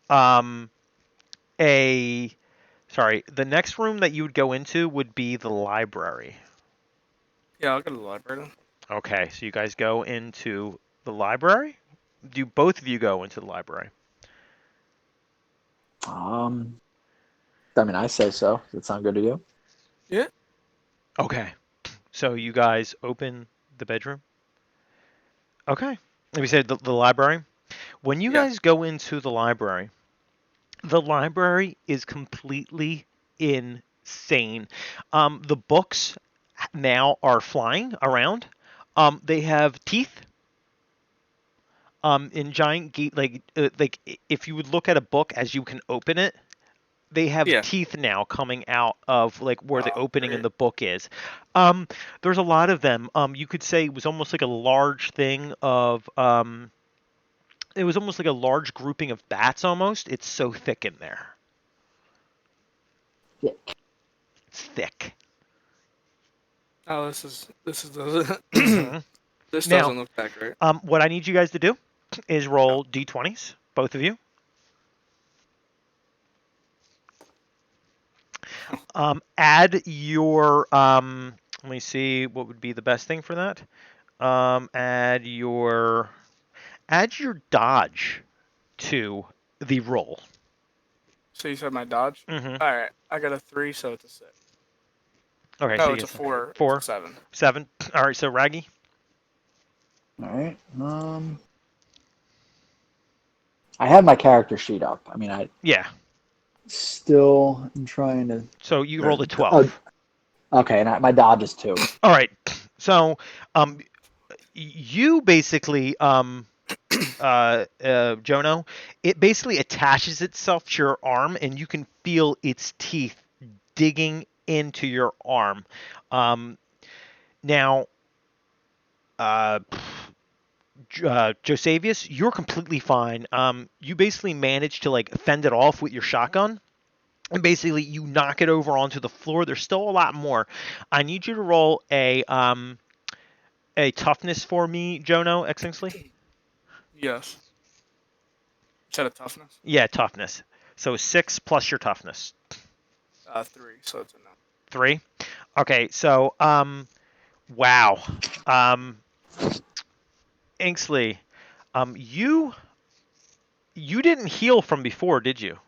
um a sorry, the next room that you would go into would be the library. Yeah, I'll go to the library then. Okay, so you guys go into the library? Do both of you go into the library? I mean, I say so. Does it sound good to you? Yeah. Okay. So you guys open the bedroom? Okay. Let me say the library. When you Yeah. guys go into the library is completely insane. The books now are flying around. They have teeth. In giant gate, like if you would look at a book as you can open it, they have Yeah. teeth now coming out of like where the opening in Great. the book is. Um, there's a lot of them. You could say it was almost like a large thing of it was almost like a large grouping of bats almost. It's so thick in there. Yeah. It's thick. Oh, this doesn't Hmm. this Now, doesn't look that great. what I need you guys to do is roll d20s, both of you. Add your let me see what would be the best thing for that. Add your dodge to the roll. So you said my dodge? Hmm. All right. I got a 3, so it's a 6. Okay, so No, you it's a get 4. It's a 4, 7. 7. All right, so Raggy. All right. I have my character sheet up. I mean, I Yeah. still am trying to. So you rolled a Oh, 12. okay, and my dodge is 2. All right. So um, you basically Jono, it basically attaches itself to your arm, and you can feel its teeth digging into your arm. Um, now, uh, Josavius, you're completely fine. You basically managed to like fend it off with your shotgun, and basically you knock it over onto the floor. There's still a lot more. I need you to roll a toughness for me, Jono Xingsley. Yes. Is that a toughness? Yeah, toughness. So 6 plus your toughness. 3, so it's a no. 3. Okay, so wow. Inksley, you didn't heal from before, did you?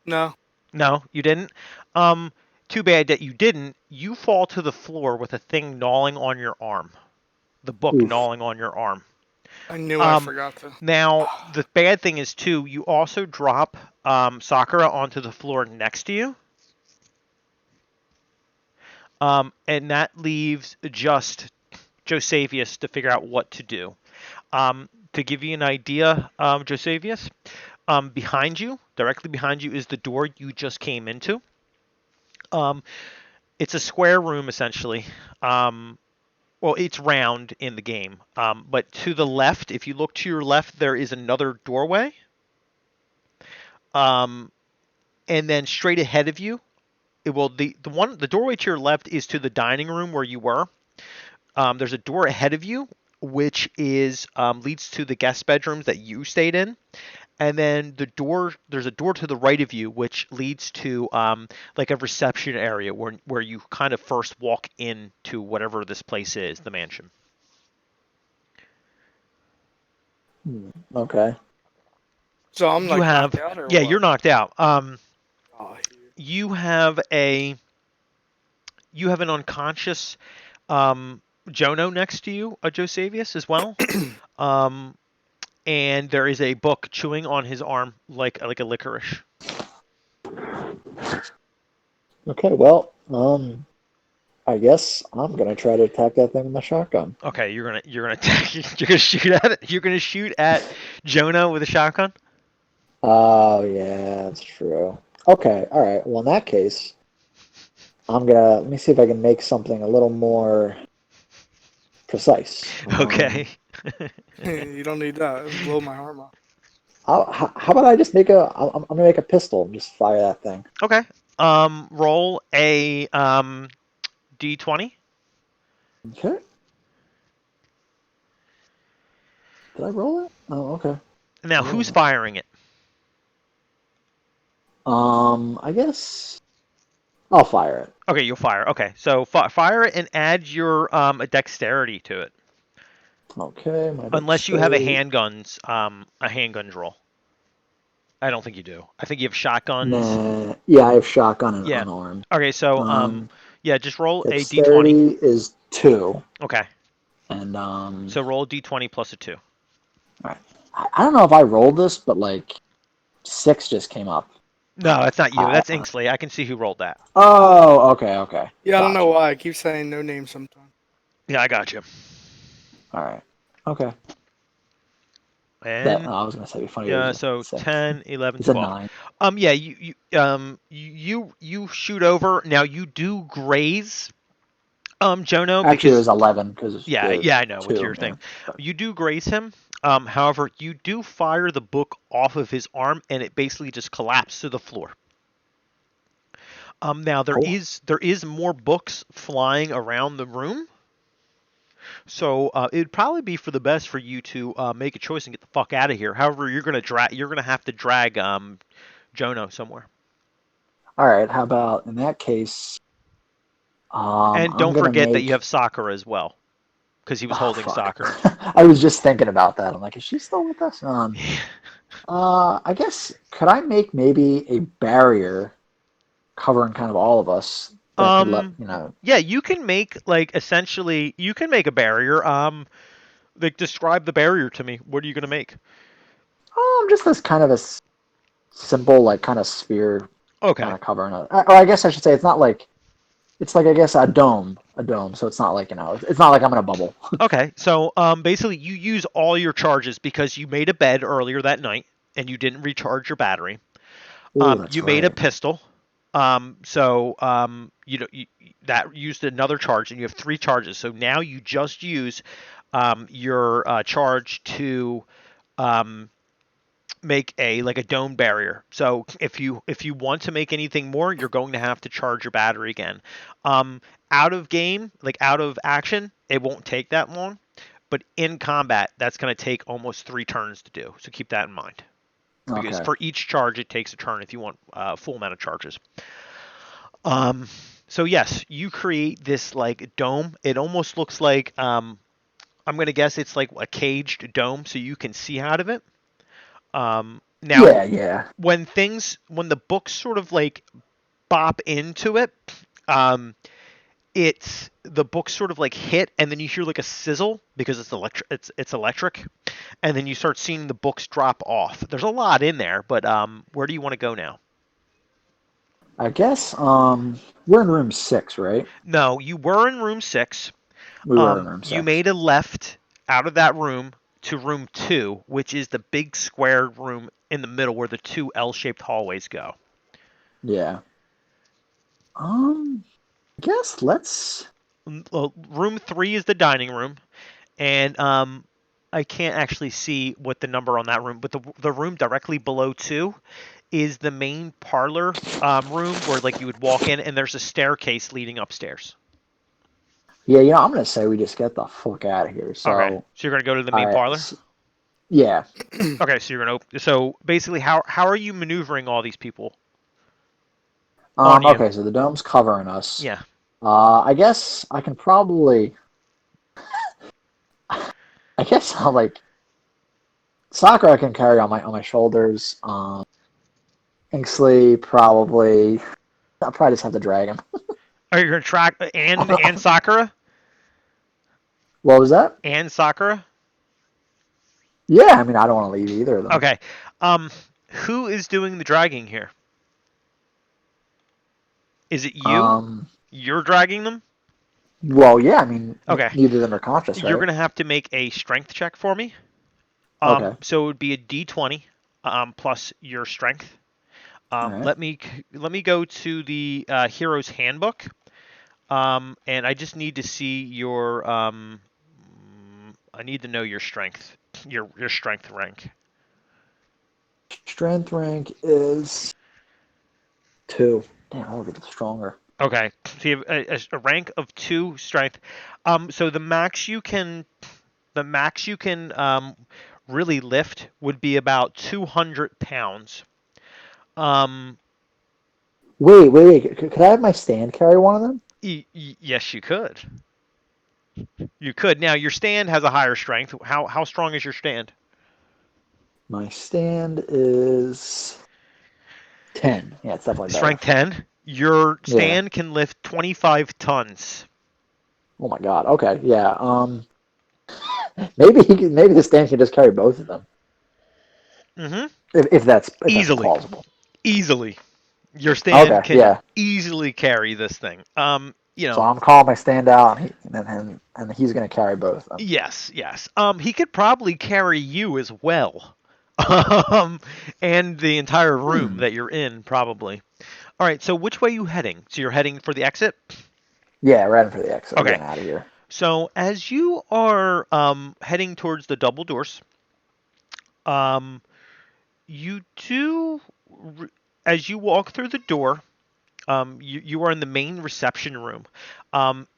No. No, you didn't. Um, Too bad that you didn't. You fall to the floor with a thing gnawing on your arm. The book Oof. gnawing on your arm. I knew I Um, forgot to. Now the bad thing is too, you also drop Sakura onto the floor next to you. And that leaves just Josavius to figure out what to do. To give you an idea, Josavius, behind you, directly behind you, is the door you just came into. Um, it's a square room essentially. Well, it's round in the game, but to the left, if you look to your left, there is another doorway. Um, and then straight ahead of you, the doorway to your left is to the dining room where you were. There's a door ahead of you, which is leads to the guest bedrooms that you stayed in, and then there's a door to the right of you, which leads to like a reception area where you kind of first walk into whatever this place is, the mansion. Okay. So I'm You like have knocked out or yeah, what? you're knocked out. Oh, You have an unconscious Jono next to you, Josevius as well. Um, and there is a book chewing on his arm like a licorice. Okay. Well, I guess I'm gonna try to attack that thing with my shotgun. Mm-hmm. Okay, you're gonna attack, you're gonna shoot at it. You're gonna shoot at Jono with a shotgun. Oh yeah, that's true. Okay. All right. Well, in that case, let me see if I can make something a little more precise. Okay. You don't need that. It'll blow my arm off. How about I just I'm gonna make a pistol and just fire that thing. Okay. Roll a d20. Okay. Did I roll it? Oh, okay. Now, who's firing it? I guess I'll fire it. Okay, you'll fire. Okay, so fire it and add your a dexterity to it. Okay, my Unless you have a dexterity. handguns roll. I don't think you do. I think you have shotguns. Nah, yeah, I have shotgun and Yeah. unarmed. Okay, so Um, yeah, just roll a d20. Dexterity is 2, Okay. and So roll a d20 plus a 2. all right. I don't know if I rolled this, but like 6 just came up. No, that's not you. I, That's Xinksly. I can see who rolled that. oh, okay. Yeah, I don't know Gotcha. why. I keep saying no name sometimes. Yeah, I got you. All right. Okay. That And I was gonna say it'd be funny. It yeah, was a so 6. 10, 11, It's a 12. 9. Yeah, you shoot over. Now you do graze Jono Actually, it because was 11 because the yeah, I know with 2. your Yeah. thing. You do graze him. However, you do fire the book off of his arm and it basically just collapsed to the floor. Now Cool. there is more books flying around the room. So it'd probably be for the best for you to make a choice and get the fuck out of here. However, you're gonna have to drag Jono somewhere. All right. How about in that case? And I'm don't gonna forget that you make. have Sakura as well, because he was Oh holding fuck! Sakura. I was just thinking about that. I'm like, is she still with us? I guess could I make maybe a barrier covering kind of all of us that could let um, you know? yeah, you can make like essentially you can make a barrier. Like describe the barrier to me. What are you gonna make? Just this kind of simple like kind of sphere kind Okay. of covering it. Or I guess I should say it's not like it's like I guess a dome. So it's not like it's not like I'm in a bubble. Okay. So basically you use all your charges because you made a bed earlier that night and you didn't recharge your battery. Oh, that's You made a right. pistol. You know that used another charge, and you have 3 charges. So now you just use your charge to um, make a dome barrier. So if you want to make anything more, you're going to have to charge your battery again. Out of game, like out of action, it won't take that long. But in combat, that's going to take almost 3 turns to do. So keep that in mind because Okay. for each charge it takes a turn if you want full amount of charges. Um, so yes, you create this like dome. It almost looks like I'm gonna guess it's like a caged dome, so you can see out of it. Now, Yeah. when the books sort of like bop into it, um, it's the books sort of like hit, and then you hear like a sizzle because it's electric, and then you start seeing the books drop off. There's a lot in there, but where do you want to go now? I guess we're in room 6, right? No, you were in room 6. We were in room You 6. made a left out of that room to room 2, which is the big square room in the middle where the 2 L-shaped hallways go. Yeah. I guess let's. Room 3 is the dining room, and I can't actually see what the number on that room, but the room directly below 2 is the main parlor room where like you would walk in, and there's a staircase leading upstairs. Yeah, I'm gonna say we just get the fuck out of here. Okay, So, so you're gonna go to the all main right. parlor. Yeah. Okay, so you're gonna. So basically, how are you maneuvering all these people on you? Okay, so the dome's covering us. Yeah. I guess I can probably. I guess I'll like. Soccer I can carry on my shoulders. Xinksly probably. I'll probably just have to drag him. Are you gonna track and Sakura What was that? and Sakura? Yeah, I mean I don't want to leave either of them. Okay. Um, who is doing the dragging here? Is it you? Um, You're dragging them? well, yeah, I mean Okay. neither of them are conscious, You're right? gonna have to make a strength check for me. Okay. So it would be a D20 plus your strength. All right. Let me go to the hero's handbook. And I just need to see your I need to know your strength, your strength rank. Strength rank is 2. Damn, I'll get stronger. Okay, so you have a rank of 2 strength. So the max you can really lift would be about 200 pounds. Wait. Could I have my stand carry one of them? Yes, you could. You could. Now your stand has a higher strength. How strong is your stand? My stand is 10. Yeah, it's definitely better. Strength 10. Your Yeah. stand can lift 25 tons. Oh my god. Okay. Yeah. Maybe the stand can just carry both of them. Mm-hmm. If that's Easily. plausible. Easily. Your stand Okay. can Yeah. easily carry this thing. So I'm calling my stand out, and he's gonna carry both of them. Yes. He could probably carry you as well. And the entire room that you're in, probably. All right, so which way are you heading? So you're heading for the exit? Yeah, right for the exit. I'm Okay. getting out of here. So as you are heading towards the double doors, you do, as you walk through the door, you are in the main reception room.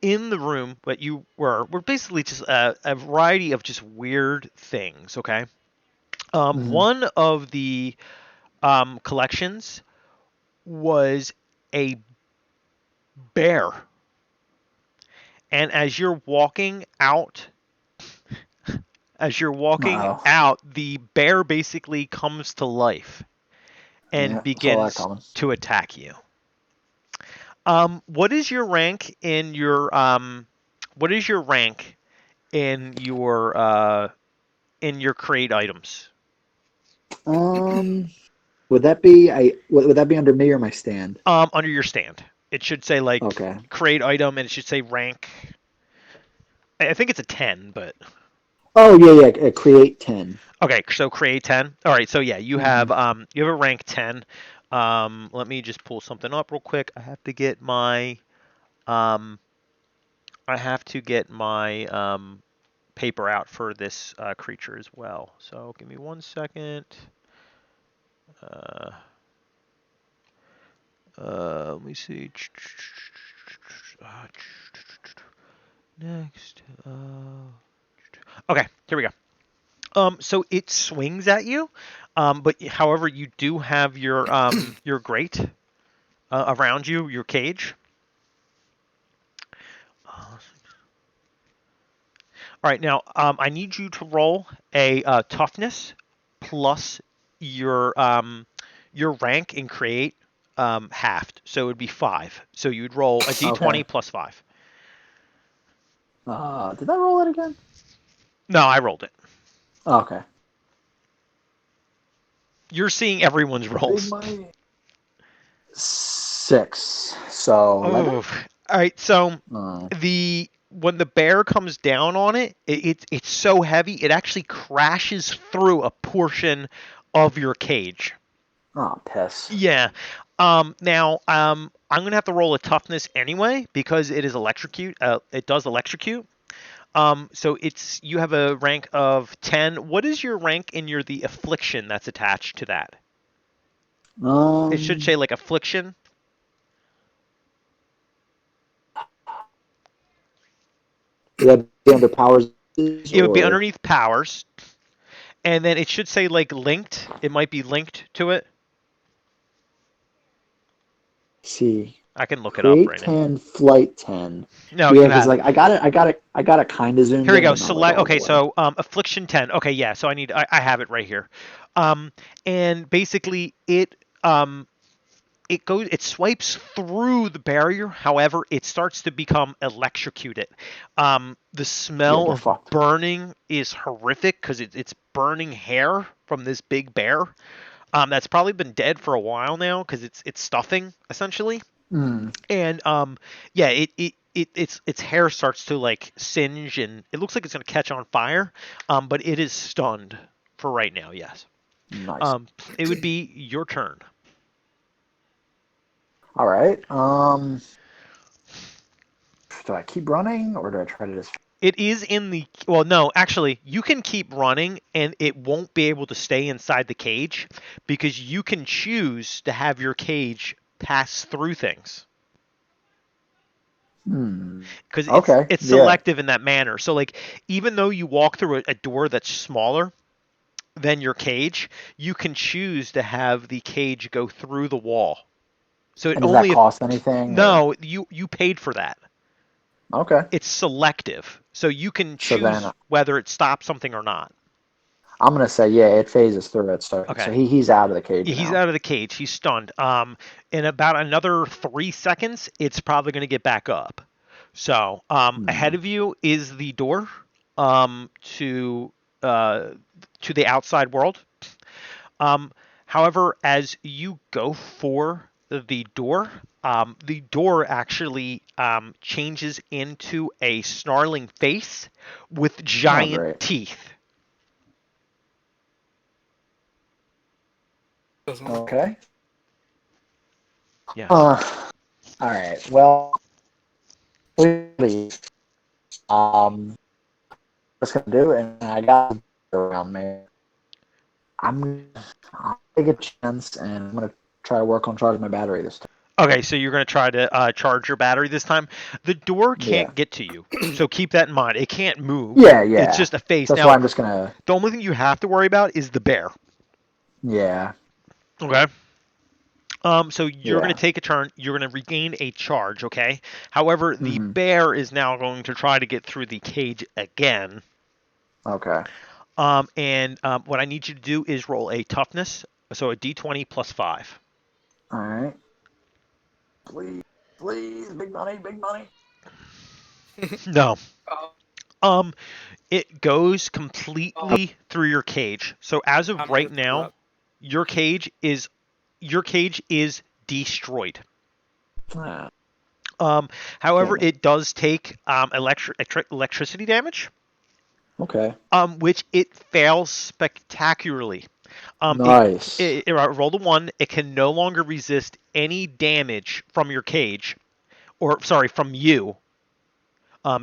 In the room, what you were basically just a variety of just weird things. Okay. One of the collections was a bear, and Uh-oh. the bear basically comes to life and Yeah, saw that begins coming. to attack you. What is your rank in your crate items? Would that be would that be under me or my stand? Under your stand. It should say like Okay. crate item, and it should say rank. I think it's a 10, but Oh yeah. Create 10. okay. So create 10. All right. So yeah, you have a rank 10. Let me just pull something up real quick. Um, I have to get my paper out for this creature as well. So give me 1 second. Let me see. Next. Okay, here we go. So it swings at you, but however, you do have your grate around you, your cage. All right, now I need you to roll a toughness plus your rank and create halved, so it would be 5. So you'd roll a d20 Okay. plus 5. Did I roll it again? No, I rolled it. Okay. You're seeing everyone's rolls. 6. So 11. Oh, all right. So Oh, when the bear comes down on it's so heavy it actually crashes through a portion of your cage. piss. Yeah. Now I'm gonna have to roll a toughness anyway because it is electrocute. It does electrocute. So you have a rank of 10. What is your rank in the affliction that's attached to that? It should say like affliction. Would that be under powers? It would be underneath powers, and then it should say like linked. It might be linked to it. See. I can look it up Create right now. 10, flight 10. No, Yeah, you because have like it. I got it kind of zoomed Here we in, go. but not like Select. all the Okay, way. so Affliction 10. Okay, yeah. So I have it right here. Um, and basically it swipes through the barrier. However, it starts to become electrocuted. The Yeah, smell get of fucked. burning is horrific because it's burning hair from this big bear. That's probably been dead for a while now because it's stuffing essentially. Mm. And yeah, its hair starts to like singe and it looks like it's gonna catch on fire. But it is stunned for right now. Yes. Nice. Um, it would be your turn. All right. Do I keep running or do I try to just? It is in the well, no, actually, you can keep running and it won't be able to stay inside the cage because you can choose to have your cage pass through things. Hmm. Because Okay. it's Yeah. selective in that manner. So like even though you walk through a door that's smaller than your cage, you can choose to have the cage go through the wall. So it And does that only if cost anything or? no, you paid for that. Okay. It's selective. So you can So then choose whether it stops something or not. I'm gonna say yeah, it phases through it. So Okay. he's out of the cage He's now. out of the cage. He's stunned. In about another 3 seconds, it's probably going to get back up. So ahead Hmm. of you is the door to the outside world. Um, however, as you go for the door actually changes into a snarling face with Oh giant great. teeth. Okay. Yes. Uh. All right. Well, please. What's gonna do, and I got around me. I'll take a chance, and I'm gonna try to work on charging my battery this time. Okay, so you're going to try to charge your battery this time. The door Yeah. can't get to you, so keep that in mind. It can't move. Yeah. It's Yeah. just a face. That's why Now, I'm just gonna. the only thing you have to worry about is the bear. Yeah. Okay. So you're going to Yeah. take a turn. You're going to regain a charge. Okay. However, the Hmm. bear is now going to try to get through the cage again. Okay. And what I need you to do is roll a toughness, so a d20 plus 5. All right. Please, please, big money, big money. No. Oh, Um, it goes oh, completely through your cage. So as of I'm gonna right throw now, up. your cage is your cage is destroyed. Ah, Um, however, damn it. it does take electricity damage, Okay. which it fails spectacularly. Nice. It rolled a 1. It can no longer resist any damage from your cage, or sorry, from you.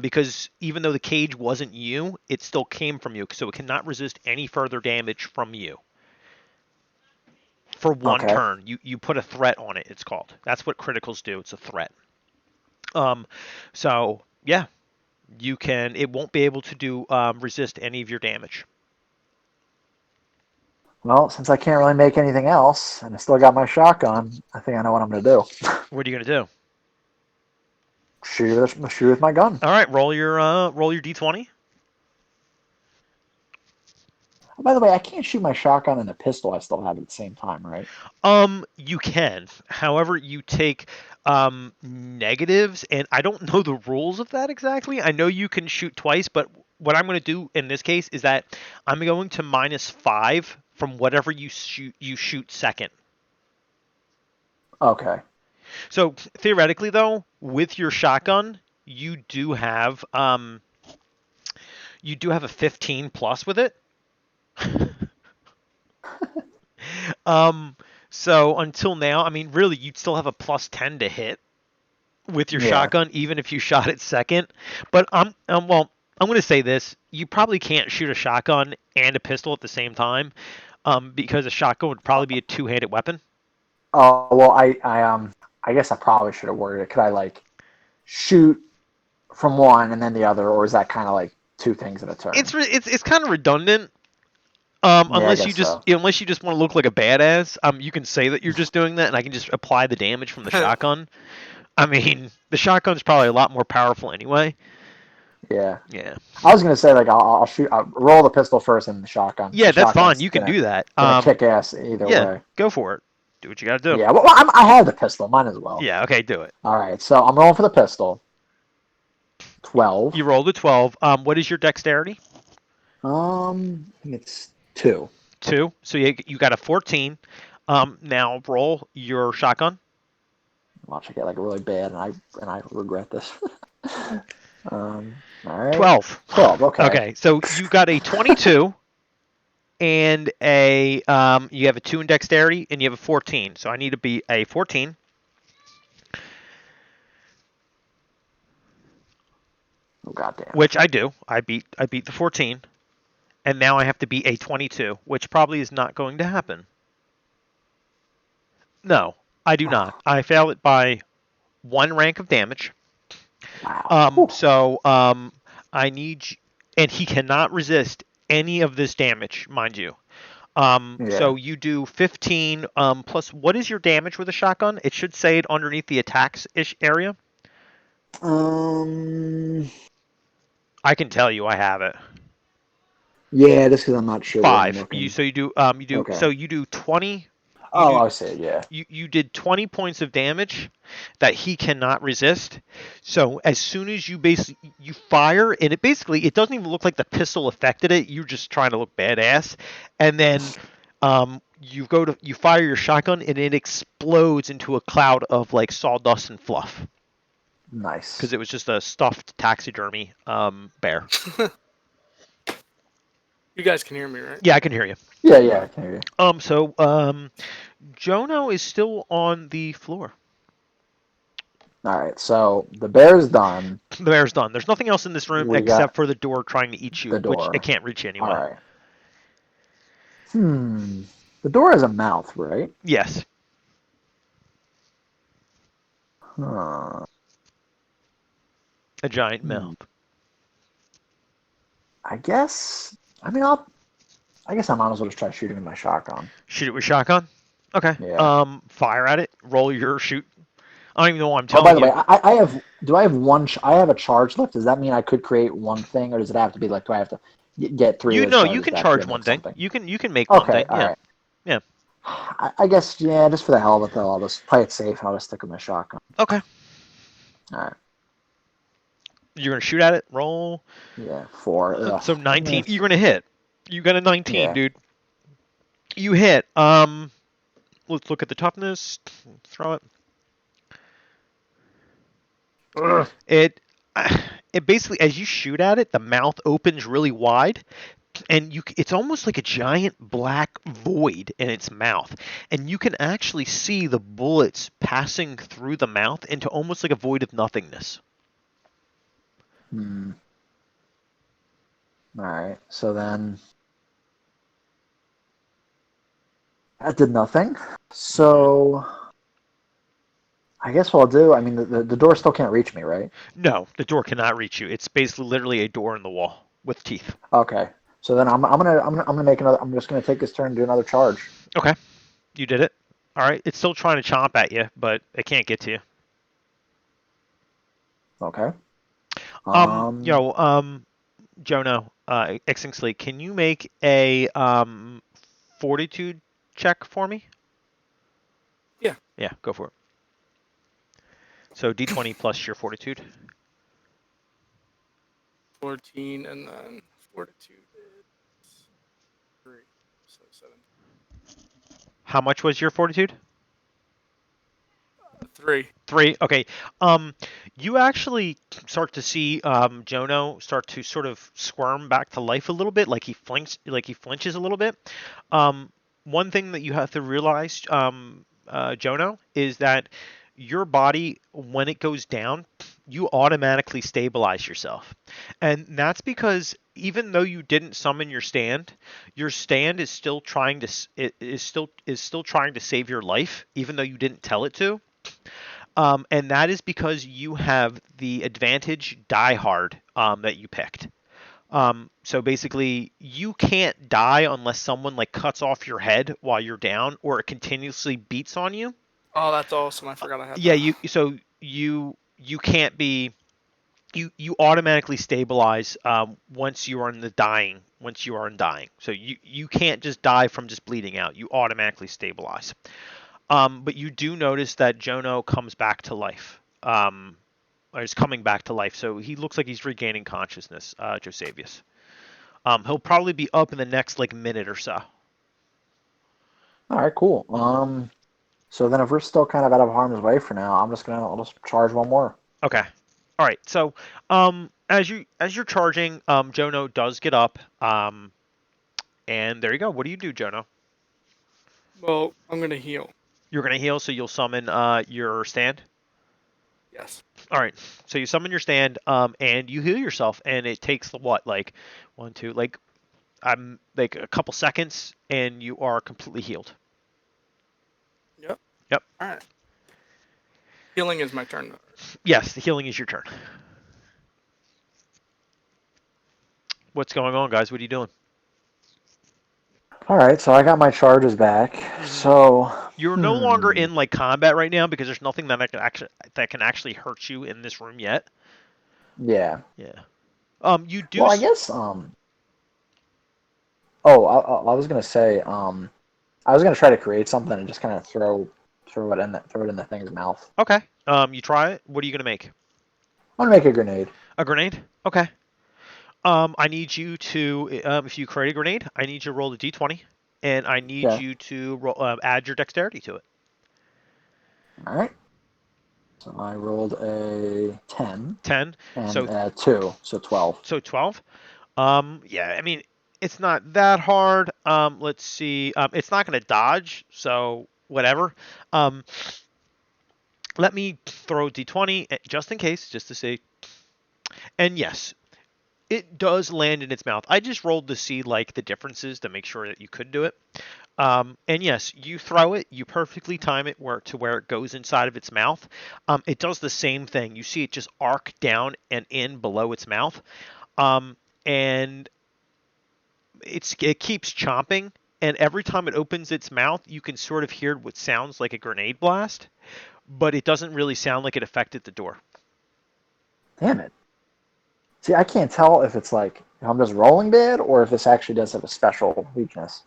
Because even though the cage wasn't you, it still came from you, so it cannot resist any further damage from you. For one Okay. turn. You put a threat on it. It's called. That's what criticals do. It's a threat. Um, so yeah, you can. It won't be able to do resist any of your damage. Well, since I can't really make anything else, and I still got my shotgun, I think I know what I'm gonna do. What are you gonna do? Shoot with my gun. All right, roll your d20. By the way, I can't shoot my shotgun and a pistol I still have at the same time, right? You can. However, you take negatives, and I don't know the rules of that exactly. I know you can shoot twice, but what I'm going to do in this case is that I'm going to -5 from whatever you shoot second. Okay. So theoretically, though, with your shotgun, you do have a 15 plus with it. um, so until now, I mean, really, you'd still have a +10 to hit with your Yeah. shotgun, even if you shot it second. But well, I'm going to say this: you probably can't shoot a shotgun and a pistol at the same time, because a shotgun would probably be a two-handed weapon. Oh well, I guess I probably should have worded it. Could I like shoot from one and then the other, or is that kind of like two things at a turn? It's kind of redundant. Yeah, I guess so. Unless you just want to look like a badass, you can say that you're just doing that, and I can just apply the damage from the shotgun. I mean, the shotgun's probably a lot more powerful anyway. Yeah. Yeah. I was gonna say like I'll roll the pistol first and the shotgun. Yeah, The that's fine. shotgun's You can do that. gonna kick ass either Yeah, way. go for it. Do what you got to do. Yeah. Well, I have the pistol. Mine as well. Yeah, okay, do it. All right. So I'm rolling for the pistol. 12. You rolled a 12. What is your dexterity? I think it's 2. 2. So you got a 14. Now roll your shotgun. Watch I get like really bad, and I regret this. All right. 12. 12. Okay. Okay, so you got a 22 and you have a 2 in dexterity and you have a 14. So I need to be a 14. Oh goddamn. Which I do. I beat the 14. And now I have to be a 22, which probably is not going to happen. No, I do not. I fail it by 1 rank of damage. Wow. I need, and he cannot resist any of this damage, mind you. So you do 15 plus. What is your damage with a shotgun? It should say it underneath the attacks-ish area. I can tell you, I have it. Yeah, just because I'm not sure. 5. You do Okay. so you do 20. I see. Yeah. You did 20 points of damage that he cannot resist. So as soon as you fire, and it doesn't even look like the pistol affected it. You're just trying to look badass, and then you fire your shotgun and it explodes into a cloud of like sawdust and fluff. Nice. Because it was just a stuffed taxidermy bear. You guys can hear me, right? Yeah, I can hear you. Yeah, I can hear you. So Jono is still on the floor. All right, so the bear's done. The bear's done. There's nothing else in this room except for the door trying to eat you, which it can't reach you anyway. All right. The door has a mouth, right? Yes. Huh. A giant mouth. I guess I might as well just try shooting with my shotgun. Shoot it with shotgun? Okay. Yeah. Fire at it. Roll your shoot. I don't even know what I'm telling you. By the way, I have one. I have a charge left. Does that mean I could create one thing, or does it have to be like? Do I have to get 3? You can charge one thing. You can make one thing. All right. Yeah. I guess just for the hell of it, though, I'll just play it safe. I'll just stick with my shotgun. Okay. All right. You're gonna shoot at it. Roll. Yeah, 4. Ugh. So 19. You're gonna hit. You got a 19, dude. You hit. Let's look at the toughness. Throw it. It basically, as you shoot at it, the mouth opens really wide, and it's almost like a giant black void in its mouth, and you can actually see the bullets passing through the mouth into almost like a void of nothingness. All right. So then that did nothing. So I guess what I'll do. I mean, the door still can't reach me, right? No, the door cannot reach you. It's basically literally a door in the wall with teeth. Okay. So then I'm gonna make another. I'm just gonna take this turn and do another charge. Okay, you did it. All right, it's still trying to chomp at you, but it can't get to you. Okay. Jono, Xinksly, can you make a fortitude check for me? Yeah. Yeah, go for it. So D20 plus your fortitude. 14 and then fortitude is 3, so 7. How much was your fortitude? 3. 3. Okay. You actually start to see Jono start to sort of squirm back to life a little bit, like he flinches a little bit. One thing that you have to realize, Jono, is that your body, when it goes down, you automatically stabilize yourself, and that's because even though you didn't summon your stand is still trying to save your life, even though you didn't tell it to. And that is because you have the advantage die hard that you picked. So basically, you can't die unless someone like cuts off your head while you're down, or it continuously beats on you. Oh, that's awesome! I forgot I had. Yeah, so you can't be you automatically stabilize once you are in dying. So you can't just die from just bleeding out. You automatically stabilize. But you do notice that Jono comes back to life. Or is coming back to life. So he looks like he's regaining consciousness, Josevius. He'll probably be up in the next like minute or so. All right, cool. So then if we're still kind of out of harm's way for now, I'll just charge one more. Okay. All right. So, as you're charging, Jono does get up. And there you go. What do you do, Jono? Well, I'm gonna heal. You're gonna heal, so you'll summon your stand. Yes. All right. So you summon your stand, and you heal yourself, and it takes what, like, one, two, like a couple seconds, and you are completely healed. Yep. Yep. All right. Healing is my turn. Yes, the healing is your turn. What's going on, guys? What are you doing? All right, so I got my charges back. So you're no longer in like combat right now because there's nothing that can actually hurt you in this room yet. Yeah. Yeah. You do. Well, I guess. Oh, I was gonna say. I was gonna try to create something and just kind of throw it in the thing's mouth. Okay. You try it. What are you gonna make? I'm gonna make a grenade. A grenade? Okay. I need you to, if you create a grenade, I need you to roll a d20, and I need you to add your dexterity to it. All right. So I rolled a 10. 10. And 2, so 12. So 12. Yeah, I mean, it's not that hard. Let's see. It's not going to dodge, so whatever. Let me throw a d20 just in case, just to see. And yes, it does land in its mouth. I just rolled to see like the differences to make sure that you could do it. And yes, you throw it, you perfectly time it to where it goes inside of its mouth. It does the same thing. You see it just arc down and in below its mouth. And it keeps chomping. And every time it opens its mouth, you can sort of hear what sounds like a grenade blast. But it doesn't really sound like it affected the door. Damn it. See, I can't tell if it's like if I'm just rolling bad or if this actually does have a special weakness.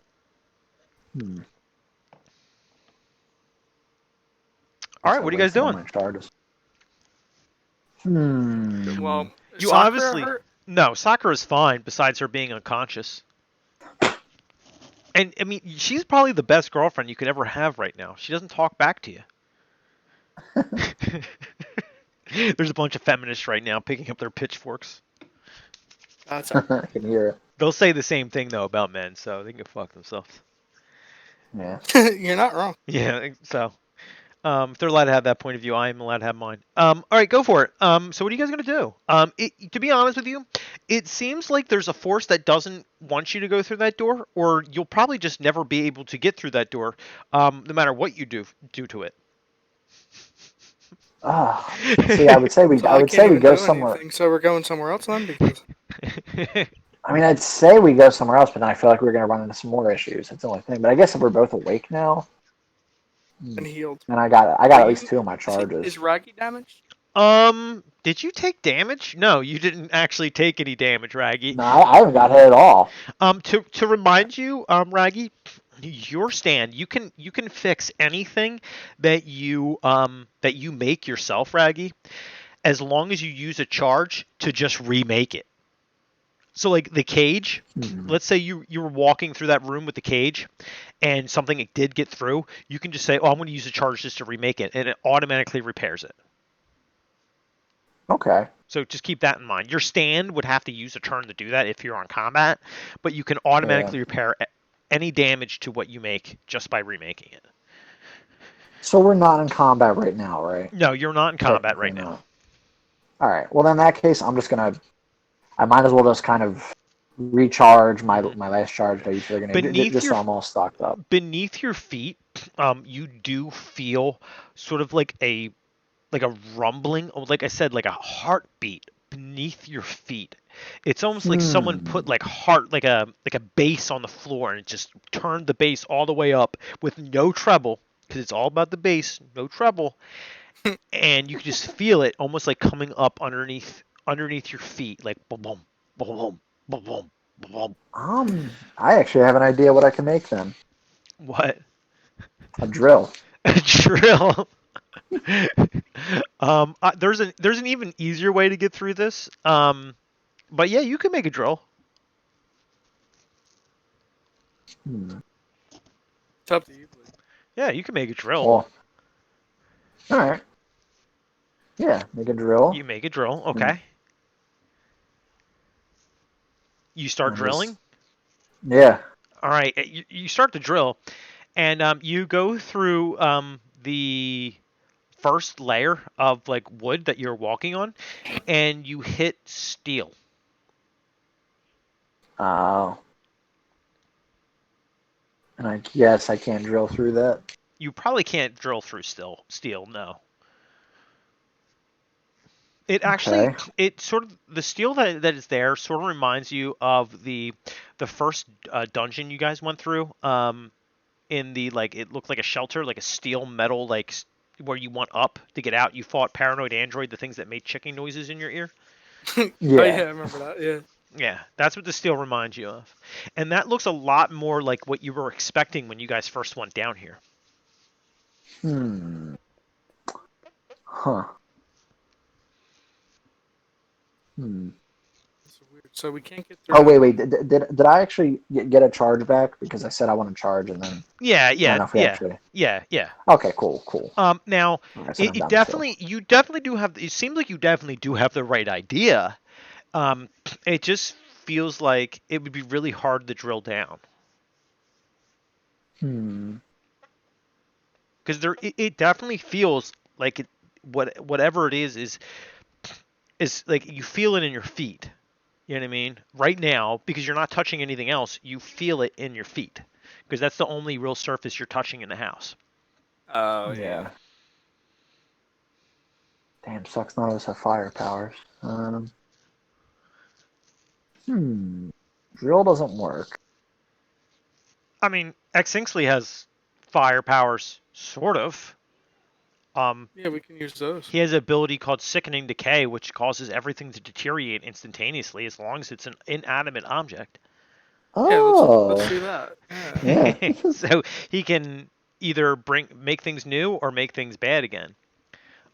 All right, what are you guys doing? Well, you obviously no. Sakura's fine. Besides her being unconscious, and I mean, she's probably the best girlfriend you could ever have right now. She doesn't talk back to you. There's a bunch of feminists right now picking up their pitchforks. I can hear it. They'll say the same thing though about men, so they can go fuck themselves. Yeah, you're not wrong. Yeah, so if they're allowed to have that point of view, I am allowed to have mine. All right, go for it. So what are you guys gonna do? To be honest with you, it seems like there's a force that doesn't want you to go through that door, or you'll probably just never be able to get through that door, no matter what you do to it. See, I would say we go somewhere. Anything, so we're going somewhere else then, because. I mean, I'd say we go somewhere else, but then I feel like we're gonna run into some more issues. That's the only thing. But I guess if we're both awake now, and healed, and I got at least 2 of my charges. Is Raggy damaged? Did you take damage? No, you didn't actually take any damage, Raggy. No, I haven't got hit at all. To remind you, Raggy, your stand, you can fix anything that you make yourself, Raggy, as long as you use a charge to just remake it. So like the cage, let's say you were walking through that room with the cage and something did get through, you can just say, oh, I'm going to use a charge just to remake it, and it automatically repairs it. Okay. So just keep that in mind. Your stand would have to use a turn to do that if you're on combat, but you can automatically repair any damage to what you make just by remaking it. So we're not in combat right now, right? No, you're not in combat right now. All right. Well, in that case, I might as well just kind of recharge my last charge that I used for the grenade, just so I'm all stocked up. Beneath your feet, you do feel sort of like a rumbling, like I said, like a heartbeat beneath your feet. It's almost like someone put like a bass on the floor and it just turned the bass all the way up with no treble, because it's all about the bass, no treble, and you can just feel it almost like coming up underneath your feet, like boom, boom, boom, boom, boom, boom, boom. I actually have an idea what I can make then. What? A drill. A drill. There's an even easier way to get through this. But yeah, you can make a drill. It's up to you. Blake. Yeah, you can make a drill. Well, all right. Yeah, make a drill. You make a drill, okay. You start drilling? Yeah. All right, you start to drill, and you go through the first layer of like wood that you're walking on, and you hit steel. Oh. And I guess I can't drill through that. You probably can't drill through steel, no. It actually, Okay. it sort of, the steel that is there sort of reminds you of the first dungeon you guys went through. In the, like, it looked like a shelter, like a steel metal, like where you went up to get out. You fought Paranoid Android, the things that made chicken noises in your ear. Oh Yeah. yeah, I remember that. Yeah. Yeah, that's what the steel reminds you of, and that looks a lot more like what you were expecting when you guys first went down here. Huh. It's weird. So we can't get through. Oh wait. Did I actually get a charge back because I said I want to charge and then Yeah, I don't know if we actually. yeah. Okay, cool. Now Okay, so I'm it down definitely, you definitely do have. It seems like you definitely do have the right idea. It just feels like it would be really hard to drill down. Because it definitely feels like it, whatever it is like you feel it in your feet. You know what I mean? Right now, because you're not touching anything else, you feel it in your feet. Because that's the only real surface you're touching in the house. Oh Yeah. Damn, sucks none of us have fire powers. Drill doesn't work. I mean, Xinksly has fire powers, sort of. Yeah, we can use those. He has an ability called Sickening Decay, which causes everything to deteriorate instantaneously as long as it's an inanimate object. Yeah, Oh. let's do that. Yeah. Yeah. So he can either make things new or make things bad again.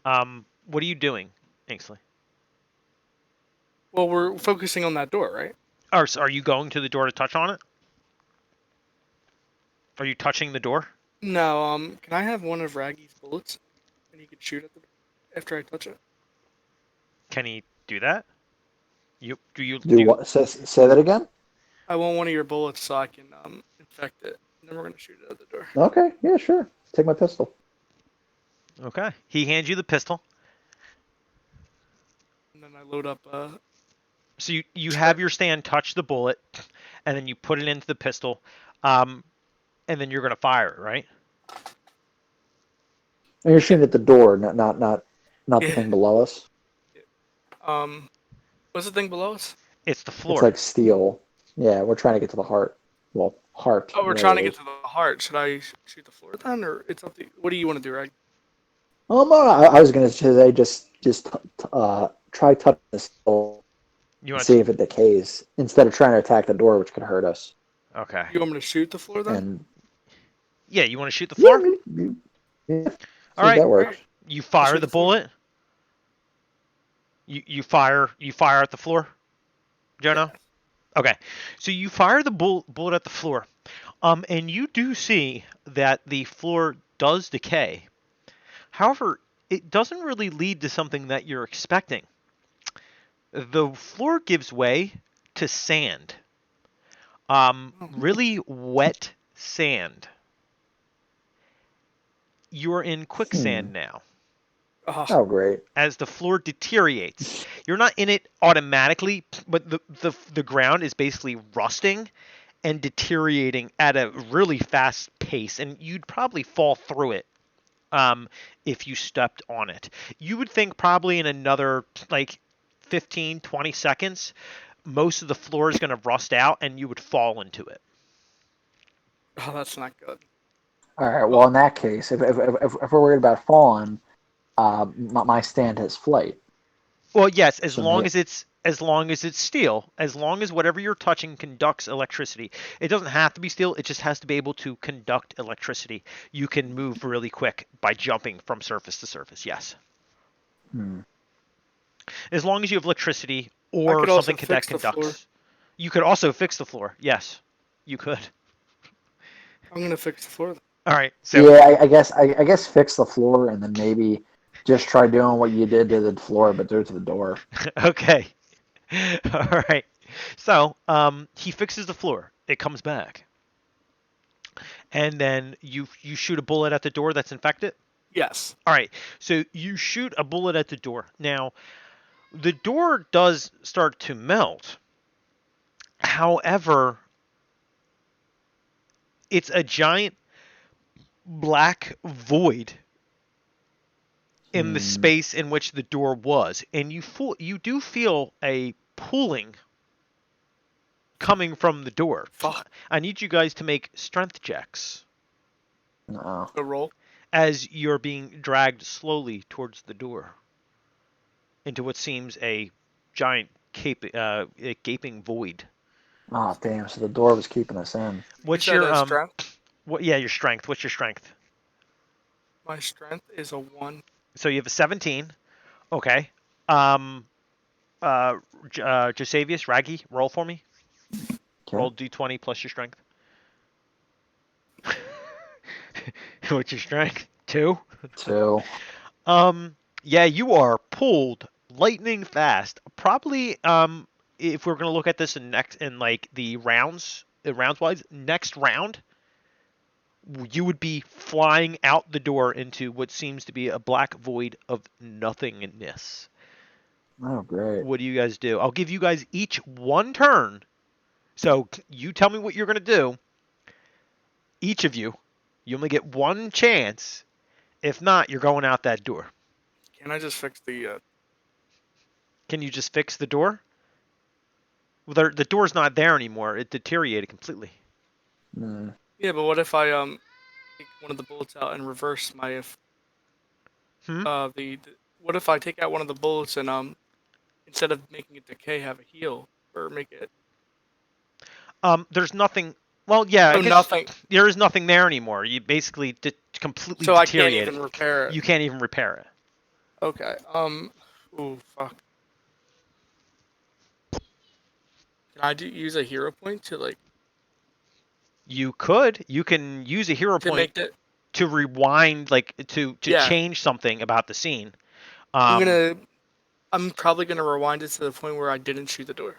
What are you doing, Xinksly? Well, we're focusing on that door, right? Or are you going to the door to touch on it? Are you touching the door? No. Can I have one of Raggy's bullets, and he could shoot at the after I touch it? Can he do that? Do What? Say that again? I want one of your bullets so I can infect it, and then we're gonna shoot it at the door. Okay, yeah, sure. Take my pistol. Okay. He hands you the pistol. And then I load up. So you have your stand touch the bullet, and then you put it into the pistol, and then you're gonna fire it, right? And you're shooting at the door, not the Yeah. thing below us. What's the thing below us? It's the floor. It's like steel. Yeah, we're trying to get to the heart. Well, heart. Oh, we're trying to get to the heart. Should I shoot the floor then, or it's up to you? What do you want to do, Raggy? I was gonna say just try touching the steel You and want see if it decays instead of trying to attack the door, which could hurt us. Okay. You want me to shoot the floor then? And yeah, you want to shoot the floor? Yeah. All right. That works. You fire the bullet. You fire at the floor, Jono? Okay. So you fire the bullet at the floor. And you do see that the floor does decay. However, it doesn't really lead to something that you're expecting. The floor gives way to sand. Really wet sand. You're in quicksand now. Oh, great. As the floor deteriorates. You're not in it automatically, but the ground is basically rusting and deteriorating at a really fast pace, and you'd probably fall through it if you stepped on it. You would think probably in another, like, 15, 20 seconds, most of the floor is going to rust out, and you would fall into it. Oh, that's not good. All right. Well, in that case, if we're worried about falling, my stand has flight. Well, yes, as So long as it's steel, as long as whatever you're touching conducts electricity. It doesn't have to be steel, it just has to be able to conduct electricity. You can move really quick by jumping from surface to surface, yes. As long as you have electricity I or could also something that fix the floor. conducts. You could also fix the floor. Yes, you could. I'm gonna fix the floor. All right. So Yeah, I guess fix the floor and then maybe just try doing what you did to the floor, but do it to the door. okay. All right. So he fixes the floor. It comes back, and then you shoot a bullet at the door that's infected. Yes. All right. So you shoot a bullet at the door. Now, the door does start to melt. However, it's a giant black void in the space in which the door was, and you do feel a pulling coming from the door. Fuck. I need you guys to make strength checks No. The roll. as you're being dragged slowly towards the door into what seems a giant gaping void. Oh, damn. So the door was keeping us in. What's You said, your strength? your strength? What's your strength? My strength is a 1. So you have a 17. Okay. Josavius, Raggy, roll for me. Okay. Roll d20 plus your strength. What's your strength? 2? 2. Yeah, you are pulled lightning fast. Probably, if we're gonna look at this in like the rounds wise, next round, you would be flying out the door into what seems to be a black void of nothingness. Oh, great. What do you guys do? I'll give you guys each one turn. So you tell me what you're gonna do. Each of you, you only get one chance. If not, you're going out that door. Can I just fix the? Can you just fix the door? Well, the door's not there anymore. It deteriorated completely. Yeah, but what if I take one of the bullets out and reverse my what if I take out one of the bullets and instead of making it decay, have a heal or make it? There's nothing. Well, yeah, I guess nothing. There is nothing there anymore. You basically completely So I deteriorated. can't even repair it. You can't even repair it. Okay. Ooh, fuck. Can I use a hero point to like? You could. You can use a hero To point make that. to rewind, like to Yeah. change something about the scene. I'm probably gonna rewind it to the point where I didn't shoot the door.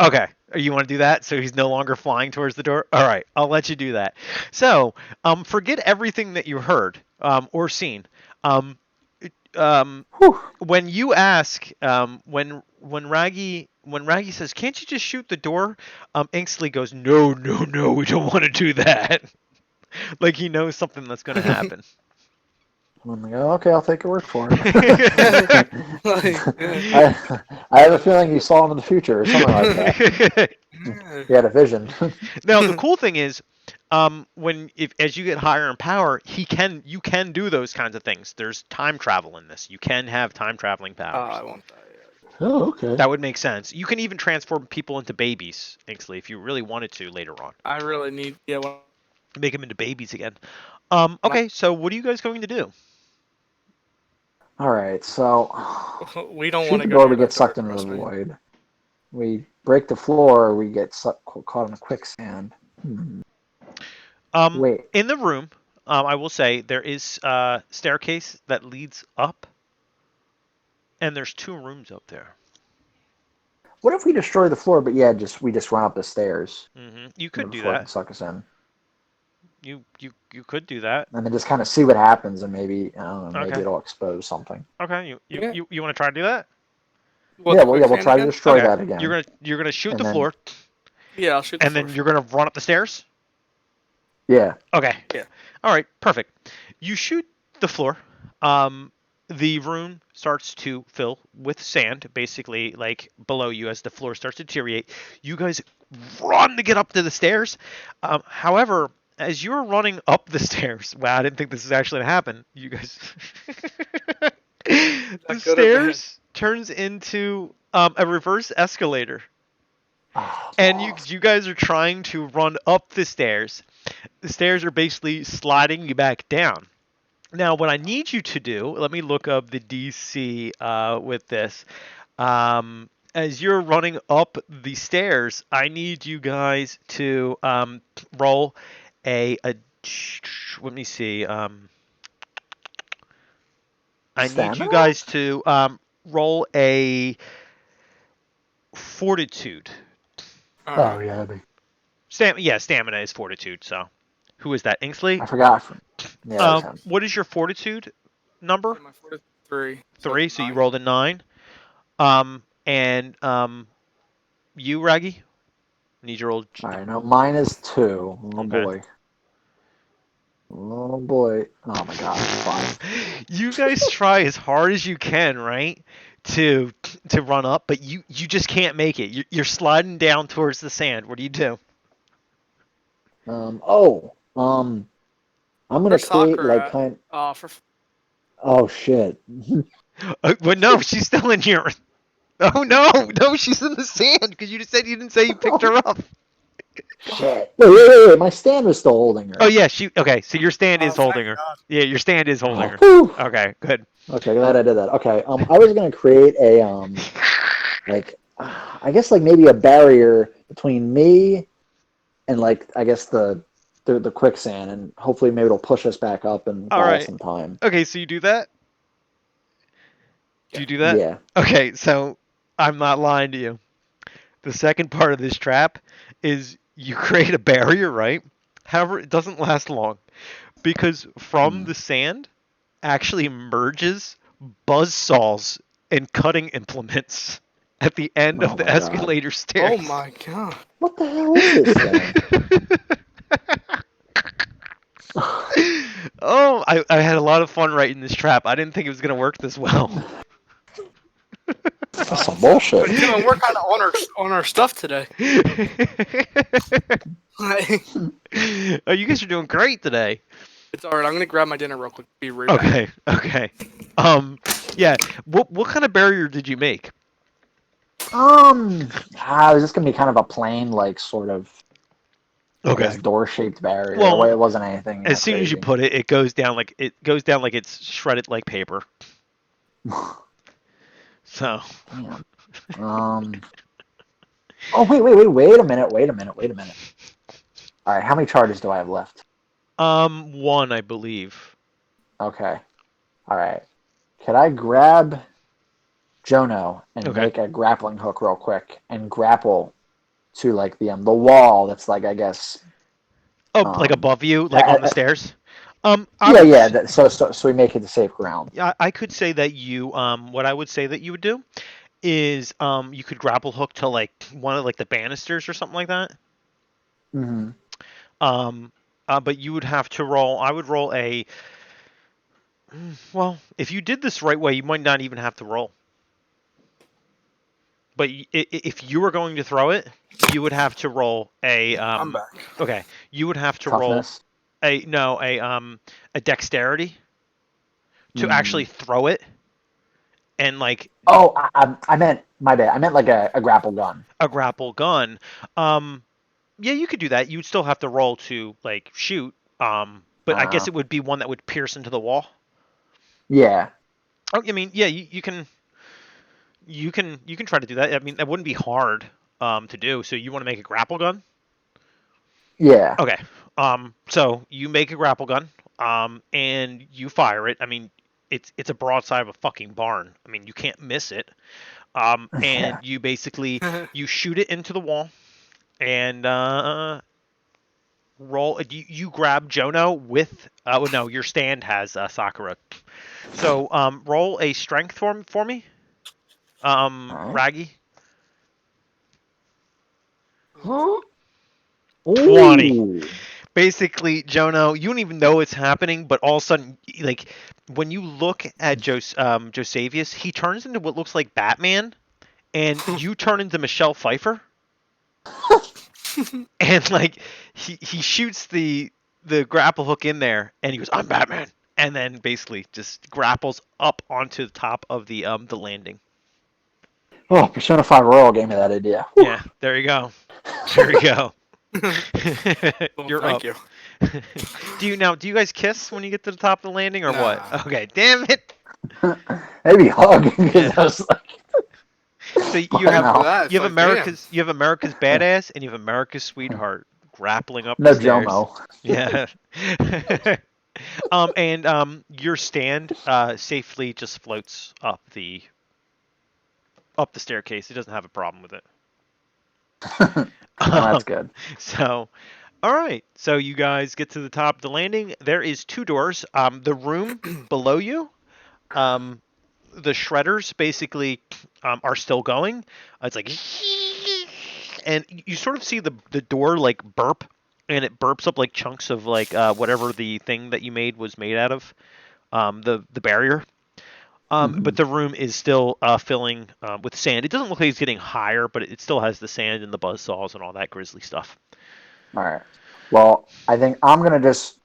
Okay. You want to do that so he's no longer flying towards the door? All right. I'll let you do that. So, forget everything that you heard or seen. When you ask, when Raggy says, "Can't you just shoot the door?" Xinksly goes, "No, we don't want to do that." Like he knows something that's going to happen. I'm like, oh, okay, I'll take your word for it. Like, I have a feeling you saw into the future or something like that. You had a vision. Now the cool thing is, as you get higher in power, you can do those kinds of things. There's time travel in this. You can have time traveling powers. I want that. Yeah. Oh, okay. That would make sense. You can even transform people into babies, Xinksly, if you really wanted to later on. I really need. Yeah. Well, Make them into babies again. Okay, so what are you guys going to do? All right, so we don't shoot want the to door, go. we get sucked into the void. We break the floor, we get caught in a quicksand. Wait. In the room, I will say there is a staircase that leads up, and there's 2 rooms up there. What if we destroy the floor, but yeah, we just run up the stairs? You could do before it that. can suck us in. You could do that. And then just kind of see what happens, and maybe I don't know, maybe Okay. it'll expose something. Okay, you want to try to do that? We'll try to destroy that again. You're gonna shoot And the then- floor, Yeah, I'll shoot. and then you're gonna run up the stairs. Yeah. Okay. Yeah. All right. Perfect. You shoot the floor. The room starts to fill with sand, basically, like below you as the floor starts to deteriorate. You guys run to get up to the stairs. However, as you're running up the stairs, wow, I didn't think this was actually going to happen. You guys, The that good or bad? stairs turns into a reverse escalator. Oh, And balls. you guys are trying to run up the stairs. The stairs are basically sliding you back down. Now, what I need you to do, let me look up the DC with this. As you're running up the stairs, I need you guys to roll a. Let me see. I need you Stamina? guys to roll a fortitude. All Oh right. yeah, Stamina is fortitude. So, who is that? Inksley. I forgot. Yeah, that was him. What is your fortitude number? My 43. So 3. So you 9. rolled a 9. And you, Raggy, need your old. All right, no, mine is 2. Oh Okay. boy. Oh boy. Oh my God. 5. You guys try as hard as you can, right, to run up, but you just can't make it. You're sliding down towards the sand. What do you do? Oh. I'm gonna Where's create like Sakura kind. at? For Oh shit. Well, no, she's still in here. Oh no, she's in the sand because you just said you didn't say you picked her up. Shit. Wait. My stand was still holding her. Oh yeah, she. Okay, so your stand is thank holding her. God. Yeah, your stand is holding her. Whew. Okay, good. Okay, glad I did that. Okay. I was gonna create a like I guess like maybe a barrier between me and like I guess the quicksand, and hopefully maybe it'll push us back up and All buy us right. some time. Okay, so you do that. Do you do that? Yeah. Okay, so I'm not lying to you. The second part of this trap is you create a barrier, right? However, it doesn't last long because from Hmm. the sand actually emerges buzzsaws and cutting implements at the end of Oh the my God. escalator stairs. Oh my God. What the hell is this thing? Oh, I had a lot of fun writing this trap. I didn't think it was going to work this well. That's some bullshit. But Dylan, we're kind of on our stuff today. Oh, you guys are doing great today. It's all right. I'm gonna grab my dinner real quick. Be right back. Okay. Yeah. What kind of barrier did you make? It was just gonna be kind of a plain, like sort of, I guess, door-shaped barrier. Well, It wasn't anything. as soon as you put it, it goes down like it's shredded like paper. So. Damn. Oh wait a minute. All right, how many charges do I have left? 1, I believe. Okay. All right. Could I grab Jono and make a grappling hook real quick and grapple to like the wall that's like I guess. Oh, like above you, like on the stairs. So we make it to safe ground. Yeah, I could say that you. What I would say that you would do is you could grapple hook to like one of like the banisters or something like that. Mm-hmm. But you would have to roll. I would roll a. Well, if you did this right way, you might not even have to roll. But if you were going to throw it, you would have to roll a. I'm back. Okay, you would have to Toughness. roll a dexterity to actually throw it, and like. Oh, I meant my bad. I meant like a grapple gun. A grapple gun. Yeah, you could do that. You'd still have to roll to like shoot. But I guess it would be one that would pierce into the wall. Yeah. Oh, I mean, yeah, you can try to do that. I mean, that wouldn't be hard to do. So you want to make a grapple gun? Yeah. Okay. So you make a grapple gun, and you fire it. I mean, it's a broadside of a fucking barn. I mean, you can't miss it. And you basically you shoot it into the wall, and roll. You grab Jono with. No, your stand has Sakura. So roll a strength for me. Raggy. 20. Basically, Jono, you don't even know it's happening, but all of a sudden, like when you look at Josavius, he turns into what looks like Batman, and you turn into Michelle Pfeiffer. And like he shoots the grapple hook in there, and he goes, "I'm Batman," and then basically just grapples up onto the top of the landing. Oh, Persona 5 Royal gave me that idea. Whew. Yeah, there you go. There you go. Well, You're thank up. you. Do you guys kiss when you get to the top of the landing or what? Nah. Okay, damn it. Maybe hug because I was like, So you Well, have no. That, it's you have like, damn. America's badass and you have America's sweetheart grappling up no the stairs. Jomo. Yeah. Your stand safely just floats up the staircase. It doesn't have a problem with it. Oh, that's good. So, all right. So you guys get to the top of the landing. There is 2 doors. The room below you, the shredders basically are still going. It's like, and you sort of see the door like burp, and it burps up like chunks of like whatever the thing that you made was made out of, the barrier. But the room is still filling with sand. It doesn't look like it's getting higher, but it still has the sand and the buzzsaws and all that grisly stuff. All right. Well, I think I'm gonna just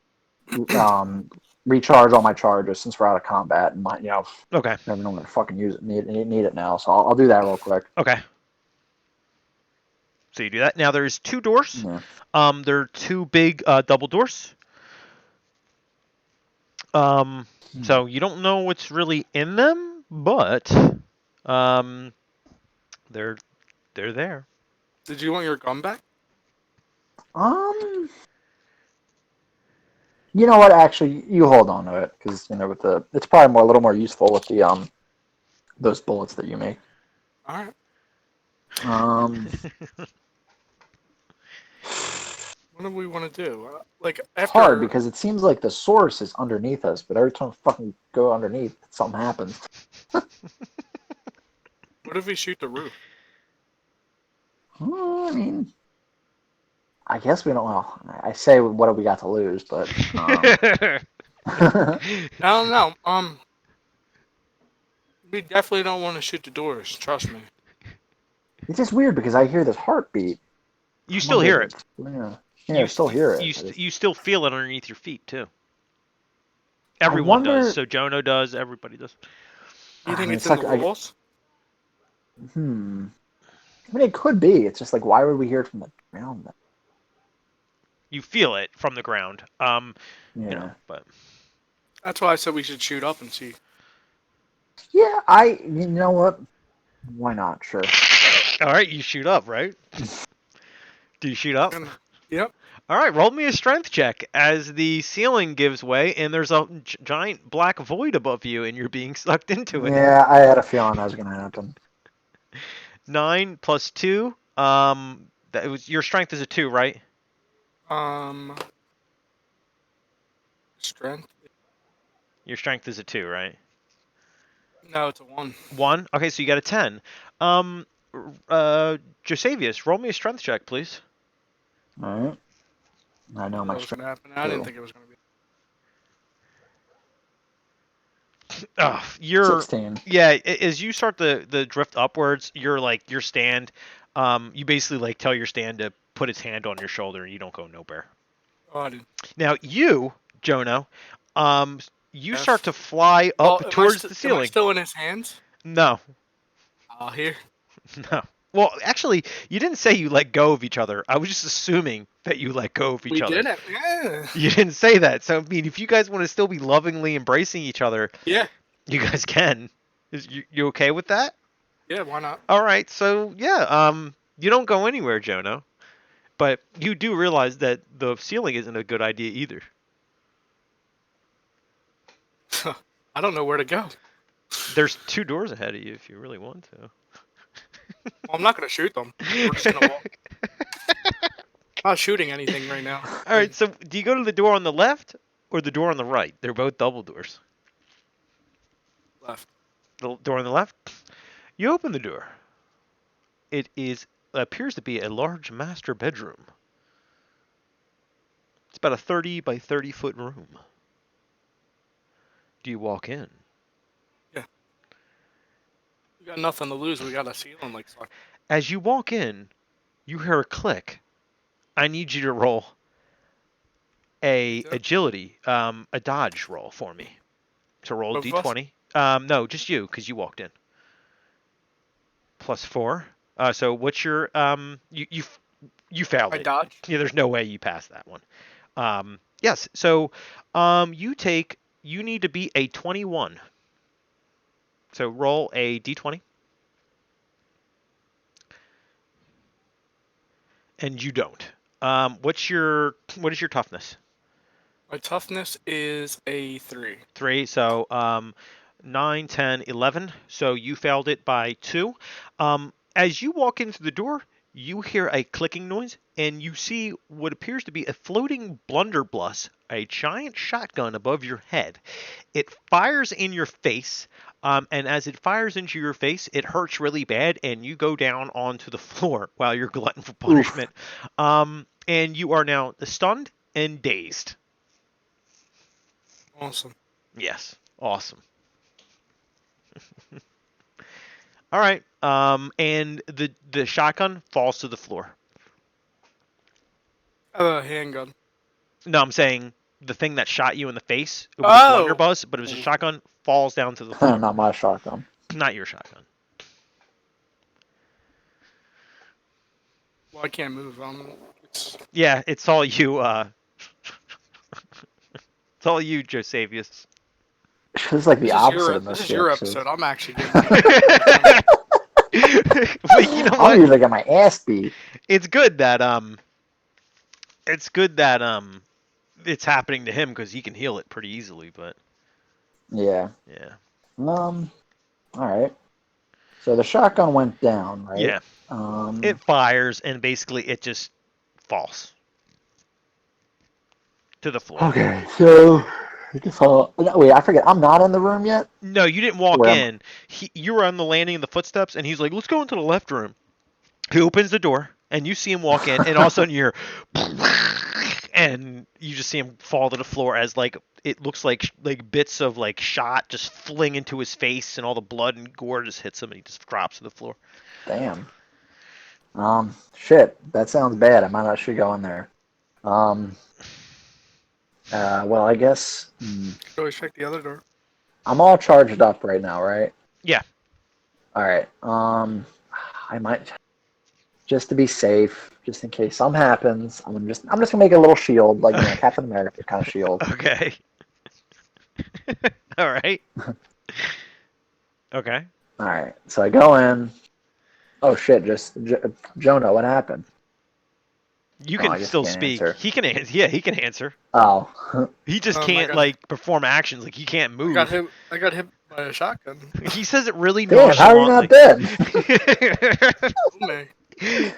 recharge all my charges since we're out of combat, and Okay. never know when to fucking use it. Need it now, so I'll do that real quick. Okay. So you do that. Now there's 2 doors. Yeah. There are 2 big double doors. So you don't know what's really in them, but they're there. Did you want your gun back? You know what? Actually, you hold on to it because with it's probably a little more useful with the those bullets that you make. All right. What do we want to do? Like It's after hard because it seems like the source is underneath us, but every time we fucking go underneath, something happens. what if we shoot the roof? I mean, I guess we don't. Well, I say what have we got to lose, but I don't know. We definitely don't want to shoot the doors. Trust me. it's just weird because I hear this heartbeat. You still hear it. Yeah, I still hear it. You still feel it underneath your feet too. Everyone does. So Jono does. Everybody does. You think it's in the walls? I mean, it could be. It's just like, why would we hear it from the ground then? You feel it from the ground. Yeah. But that's why I said we should shoot up and see. Yeah, you know what? Why not? Sure. All right, you shoot up, right? Do you shoot up? Yep. All right, roll me a strength check as the ceiling gives way and there's a giant black void above you and you're being sucked into it. Yeah, I had a feeling that was going to happen. 9 plus 2. Your strength is a 2, right? Strength. Your strength is a 2, right? No, it's a 1. 1? Okay, so you got a 10. Josavius, roll me a strength check, please. All right. I know my strength. I didn't think it was going to be. You're 16. Yeah, as you start the drift upwards, your stand, you basically like tell your stand to put its hand on your shoulder and you don't go nowhere. Oh, I didn't. Now you, Jono, you start to fly up towards the ceiling. Am I still in his hands? No. Here? No. Well, actually, you didn't say you let go of each other. I was just assuming that you let go of each other. We didn't. Yeah. You didn't say that. So, I mean, if you guys want to still be lovingly embracing each other, yeah, you guys can. You okay with that? Yeah, why not? All right. So, yeah, you don't go anywhere, Jono. But you do realize that the ceiling isn't a good idea either. I don't know where to go. There's 2 doors ahead of you if you really want to. Well, I'm not going to shoot them. We're just going to walk. I'm not shooting anything right now. All right, so do you go to the door on the left or the door on the right? They're both double doors. Left. The door on the left? You open the door. It appears to be a large master bedroom. It's about a 30 by 30 foot room. Do you walk in? We got nothing to lose. We got a ceiling like so. As you walk in, you hear a click. I need you to roll a Yep. agility, a dodge roll for me. To roll Both of us? d20. No, just you, because you walked in. +4. So what's your you failed I it. dodge. Yeah, there's no way you passed that one. Yes. So you need to beat a 21. So roll a d20. And you don't. What is your toughness? My toughness is a 3. 3. So 9, 10, 11. So you failed it by 2. As you walk into the door, you hear a clicking noise, and you see what appears to be a floating blunderbuss, a giant shotgun above your head. It fires in your face, and as it fires into your face, it hurts really bad, and you go down onto the floor while you're glutton for punishment. And you are now stunned and dazed. Awesome. Yes, awesome. All right. And the shotgun falls to the floor. I have a handgun. No, I'm saying the thing that shot you in the face. It was a Oh! blunderbuss, but it was a shotgun. Falls down to the floor. Not my shotgun. Not your shotgun. Well, I can't move. Yeah, it's all you. It's all you, Josevius. This is like the opposite of This most is your episodes. episode. I'm actually getting. But you know I'm what? usually get my ass beat. It's good that it's happening to him because he can heal it pretty easily. But Yeah. yeah. All right. So the shotgun went down, right? Yeah. It fires and basically it just falls to the floor. Okay, so wait, I forget. I'm not in the room yet. No, you didn't walk Where am in. You were on the landing in the footsteps, and he's like, "Let's go into the left room." He opens the door, and you see him walk in, and all of a sudden you're, and you just see him fall to the floor as like it looks like bits of like shot just fling into his face, and all the blood and gore just hits him, and he just drops to the floor. Damn. Shit. That sounds bad. I might not should go in there. Well, I guess Always check the other door. I'm all charged up right now, right? Yeah. All right. I might just to be safe, just in case something happens. I'm just gonna make a little shield, like Captain America kind of shield. Okay. All right. Okay. All right. So I go in. Oh shit! Jonah, what happened? You Oh, can I guess still he can't speak. answer. He can answer. Yeah, he can answer. Oh. He just I can't got- like perform actions. Like he can't move. I got hit by a shotgun. He says it really Damn, how are you not nonchalantly. dead? Oh, man.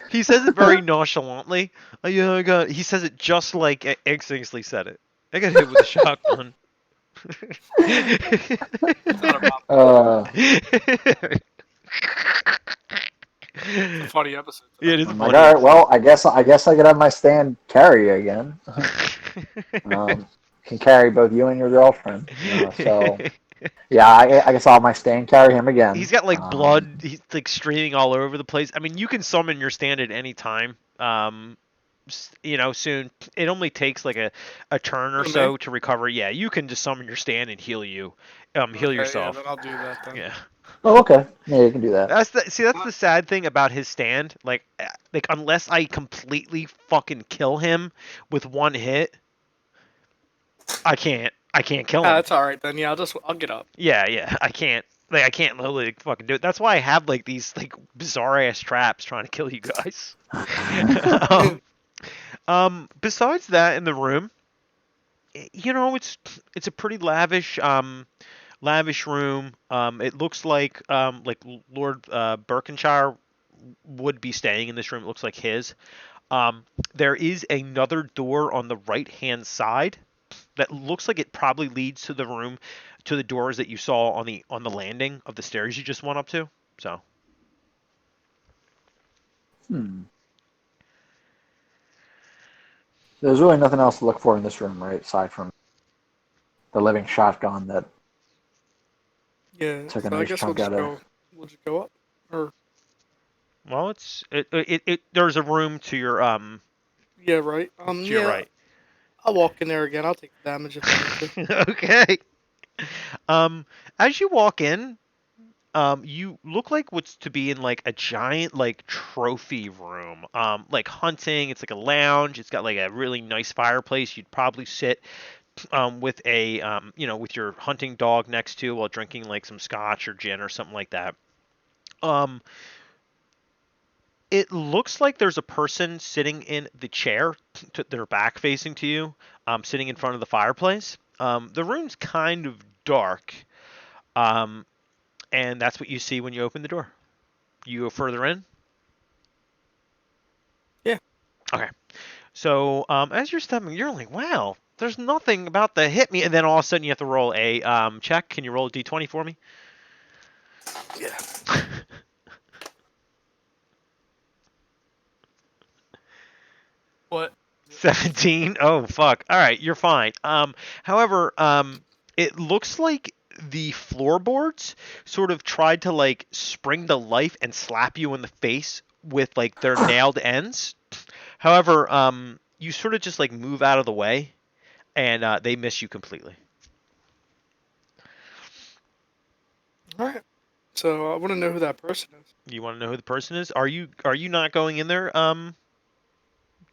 He says it very nonchalantly. Oh, yeah, I got. He says it just like Xinksly said it. I got hit with a shotgun. It's not a problem. It's a funny episode. Yeah, it is I'm funny. like, all right. Well, I guess I could have my stand carry again. Can carry both you and your girlfriend. So yeah, I guess I'll have my stand carry him again. He's got like blood. He's like streaming all over the place. I mean, you can summon your stand at any time. Soon. It only takes like a turn or so to recover. Yeah, you can just summon your stand and heal you. Heal yourself. Yeah, then I'll do that then. Yeah. Oh, okay. Yeah, you can do that. That's the sad thing about his stand. Like unless I completely fucking kill him with one hit, I can't kill him. That's all right then. Yeah, I'll get up. Yeah, I can't. Like I can't literally fucking do it. That's why I have like these like bizarre ass traps trying to kill you guys. Besides that, in the room, it's a pretty lavish room. It looks like Lord Berkshire would be staying in this room. It looks like his. There is another door on the right hand side that looks like it probably leads to the doors that you saw on the landing of the stairs you just went up to. So. There's really nothing else to look for in this room, right? Aside from the living shotgun that Yeah. took a So I nice guess we'll chunk just out go. of. We'll just go up. Or Well, there's a room to your yeah, right. to your right. I'll walk in there again. I'll take the damage if I need to. Okay. As you walk in, you look like what's to be in like a giant like trophy room. Like hunting. It's like a lounge. It's got like a really nice fireplace. You'd probably sit with a with your hunting dog next to while drinking like some scotch or gin or something like that. Um, it looks like there's a person sitting in the chair, their back facing to you, sitting in front of the fireplace. The room's kind of dark, um, and that's what you see when you open the door. You go further in. Yeah. Okay. So as you're stepping, you're like, wow, there's nothing about to hit me, and then all of a sudden you have to roll a check. Can you roll a d20 for me? Yeah. What? 17. Oh fuck. All right, you're fine. However, it looks like the floorboards sort of tried to like spring to life and slap you in the face with like their nailed ends. However, you sort of just like move out of the way, and they miss you completely. All right. So I want to know who that person is. You want to know who the person is? Are you not going in there,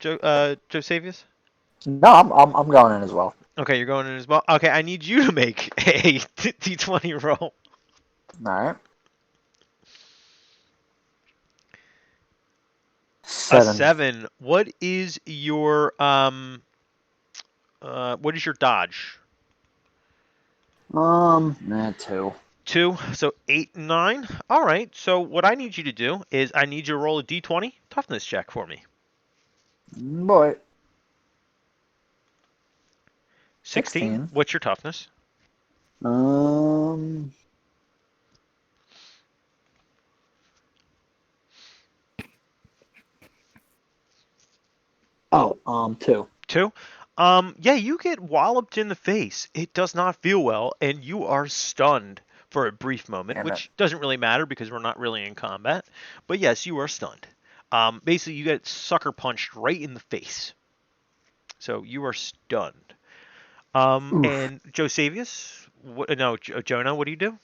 Josevius? No, I'm going in as well. Okay, you're going in as well. Okay, I need you to make a d20 roll. All right. A 7. 7. What is your dodge? 2. 2. So 8 and 9. All right. So what I need you to do is I need you to roll a d20 toughness check for me. Boy. 16. What's your toughness? Um. 2. 2. Yeah, you get walloped in the face. It does not feel well, and you are stunned for a brief moment, Damn it. which doesn't really matter because we're not really in combat. But yes, you are stunned. Basically, you get sucker punched right in the face. So you are stunned. Oof. And Josevius, Jonah, what do you do?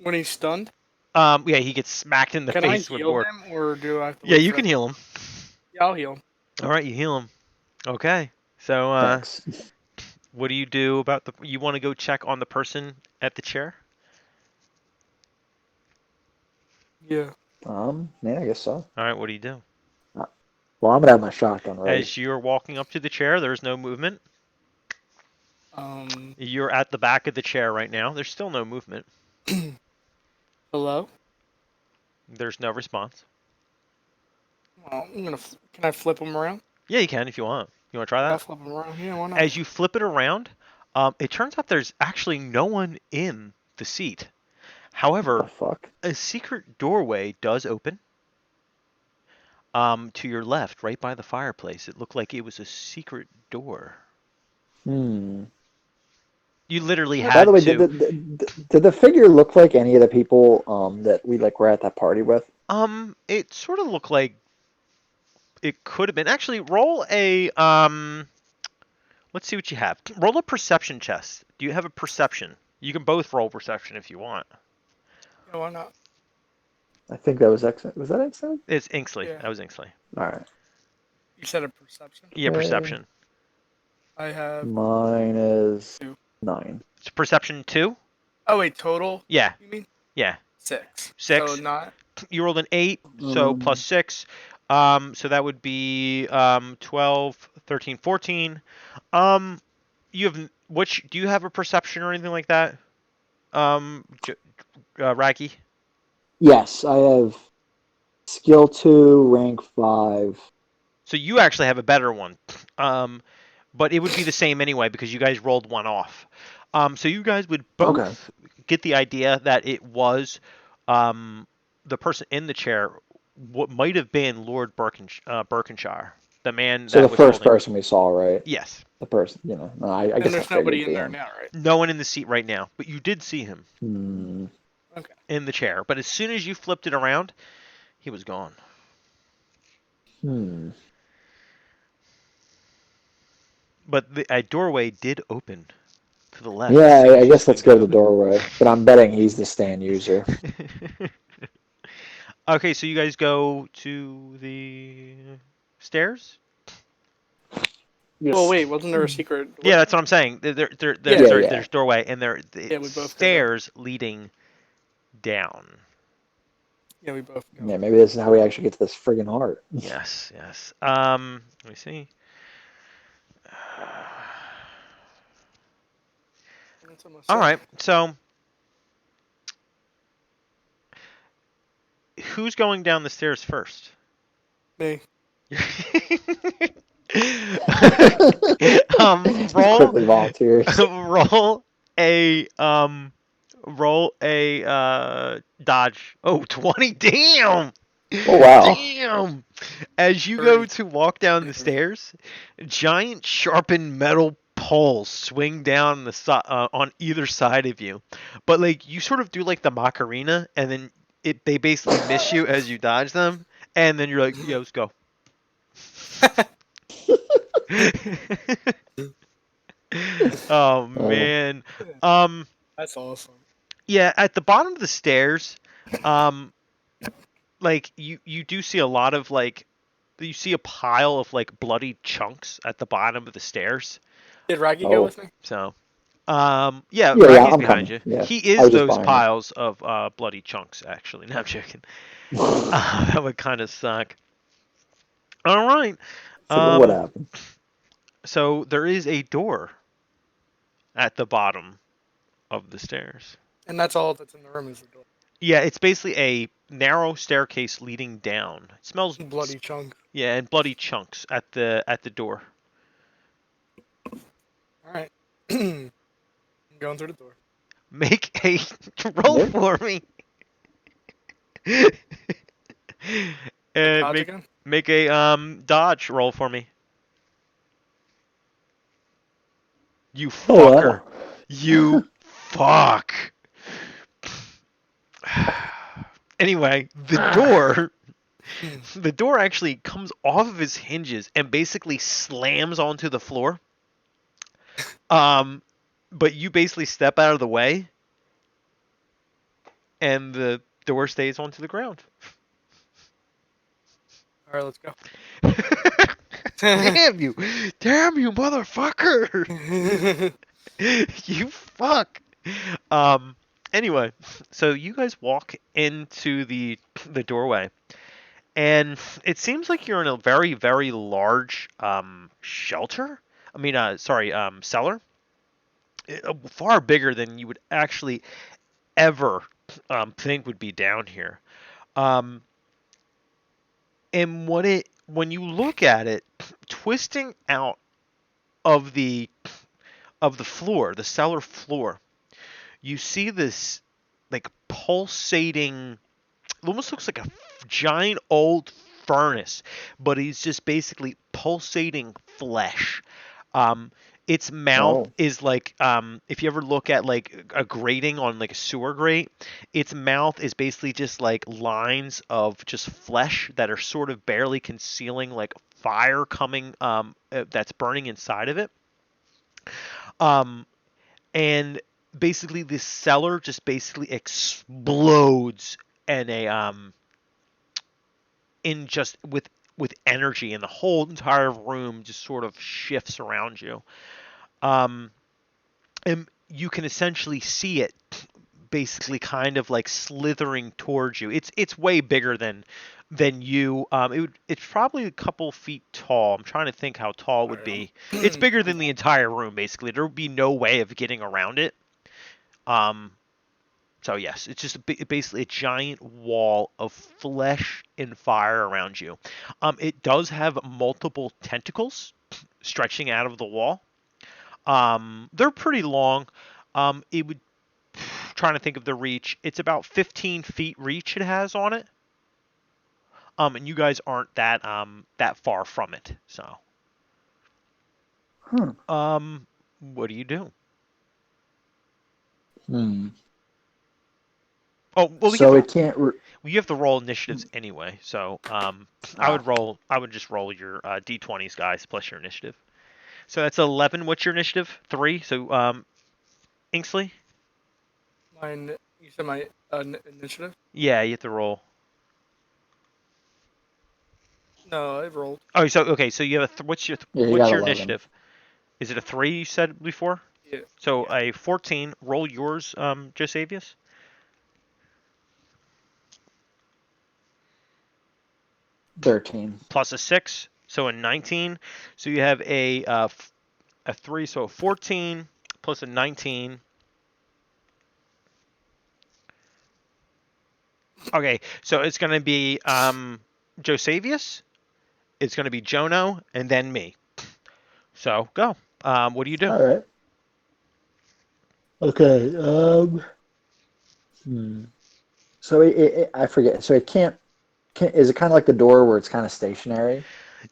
When he's stunned, Yeah, he gets smacked in the can I face with heal board. him, or do I have to? Yeah, wait you for can him? heal him. Yeah, I'll heal him. All right, you heal him. Okay. So, Thanks. what do you do about you want to go check on the person at the chair? Yeah. Yeah, I guess so. All right, what do you do? Well, I'm gonna have my shotgun ready. As you're walking up to the chair, there's no movement. Um. You're at the back of the chair right now. There's still no movement. Hello. There's no response. Well, Can I flip him around? Yeah, you can if you want. You want to try I'll that? flip him around. Yeah, why not? As you flip it around, it turns out there's actually no one in the seat. What However, the fuck? a secret doorway does open to your left, right by the fireplace. It looked like it was a secret door. Hmm. You literally By had the way, to. did the figure look like any of the people that we like were at that party with? It sort of looked like it could have been. Actually, roll a let's see what you have. Roll a perception chest. Do you have a perception? You can both roll perception if you want. Yeah, why not? I think that was excellent. Was that excellent? It's Xinksly. Yeah. That was Xinksly. All right. You said a perception. Yeah, Okay. perception. I have. Mine is 2. 9. It's perception 2? Oh wait, total. Yeah. You mean Yeah. 6? 6. So not. You rolled an 8, so plus 6. So that would be 12, 13, 14. You have do you have a perception or anything like that? Raggy? Yes, I have skill 2, rank 5. So you actually have a better one. But it would be the same anyway because you guys rolled one off. So you guys would both get the idea that it was the person in the chair. What might have been Lord Birkenshire, the man So that the was first holding. person we saw, right? Yes. The person, no, I And guess I there's figured nobody it'd in be there him. now, right? No one in the seat right now, but you did see him Okay. in the chair. But as soon as you flipped it around, he was gone. But a doorway did open to the left as Yeah, soon I as you guess let's swing go to the down. doorway. But I'm betting he's the stand user. Okay, so you guys go to the stairs? Well, Yes. wait, wasn't there a secret Yeah, door? that's what I'm saying. Yeah, Yeah, Sorry, yeah. there's doorway and the yeah, we both go down. stairs leading down. Yeah, we both go. Yeah, maybe this is how we actually get to this friggin' heart. Yes, yes. Let me see. That's what I'm All saying. right, so who's going down the stairs first? Me. Just Roll, quickly volunteers. roll a roll a dodge. Oh, 20. Damn. Oh wow. Damn. As you go 30. to walk down the stairs, giant sharpened metal poles swing down on either side of you. But like you sort of do like the Macarena, and then they basically miss you as you dodge them, and then you're like, yeah, let's go. Oh Oh, man. Um That's awesome. yeah, at the bottom of the stairs, um like you do see a lot of like you see a pile of like bloody chunks at the bottom of the stairs. Did Raggy go oh. with me? So yeah, Yeah, yeah, Raggy's I'm behind coming. you. Yeah. He I is was just those buying it. piles of bloody chunks actually. No, I'm joking. That would kind of suck. All right. So what Um happened? so there is a door at the bottom of the stairs. And that's all that's in the room is the door. Yeah, it's basically a narrow staircase leading down. It smells, Bloody chunk. yeah, and bloody chunks at the door. All right. I'm going through the door. Make a roll Nope. for me. And Dodge again? make a dodge roll for me. You Oh fucker. wow. You fuck. Anyway, the door actually comes off of its hinges and basically slams onto the floor. But you basically step out of the way, and the door stays onto the ground. All right, let's go. Damn you, motherfucker! You fuck. Anyway, so you guys walk into the doorway, and it seems like you're in a very very large shelter. I mean, sorry, cellar. Far bigger than you would actually ever think would be down here. Um, and when you look at it, twisting out of the floor, the cellar floor, you see this like pulsating. It almost looks like a giant old furnace, but it's just basically pulsating flesh. Um, its mouth Oh. is like if you ever look at like a grating on like a sewer grate, its mouth is basically just like lines of just flesh that are sort of barely concealing like fire coming that's burning inside of it. Um, and basically this cellar just basically explodes in a in just with energy, and the whole entire room just sort of shifts around you. Um, and you can essentially see it basically kind of like slithering towards you. It's way bigger than you. It's probably a couple feet tall. I'm trying to think how tall it All would right, be. It's bigger I'm than the down. entire room basically. There would be no way of getting around it. Um, so yes, it's just basically a giant wall of flesh and fire around you. It does have multiple tentacles stretching out of the wall. They're pretty long. It would trying to think of the reach. It's about 15 feet reach it has on it. And you guys aren't that far from it. So, Hmm. what do you do? Hmm. Oh, well, So it can't. you have to roll initiatives anyway. So, I Ah. would just roll your d20s, guys, plus your initiative. So that's 11. What's your initiative? 3. So Xinksly? You said my initiative? Yeah, you have to roll. No, I rolled. Oh, so okay. So you have what's your Yeah, you what's got your 11. initiative? Is it a 3 you said before? Yeah. So Yeah. a 14. Roll yours, Josavius. 13. Plus a 6, so a 19. So you have a 3, so a 14 plus a 19. Okay, so it's going to be Josavius, it's going to be Jono, and then me. So go. What do you do? All right. Okay. So I forget. So it can't. Is it kind of like the door where it's kind of stationary?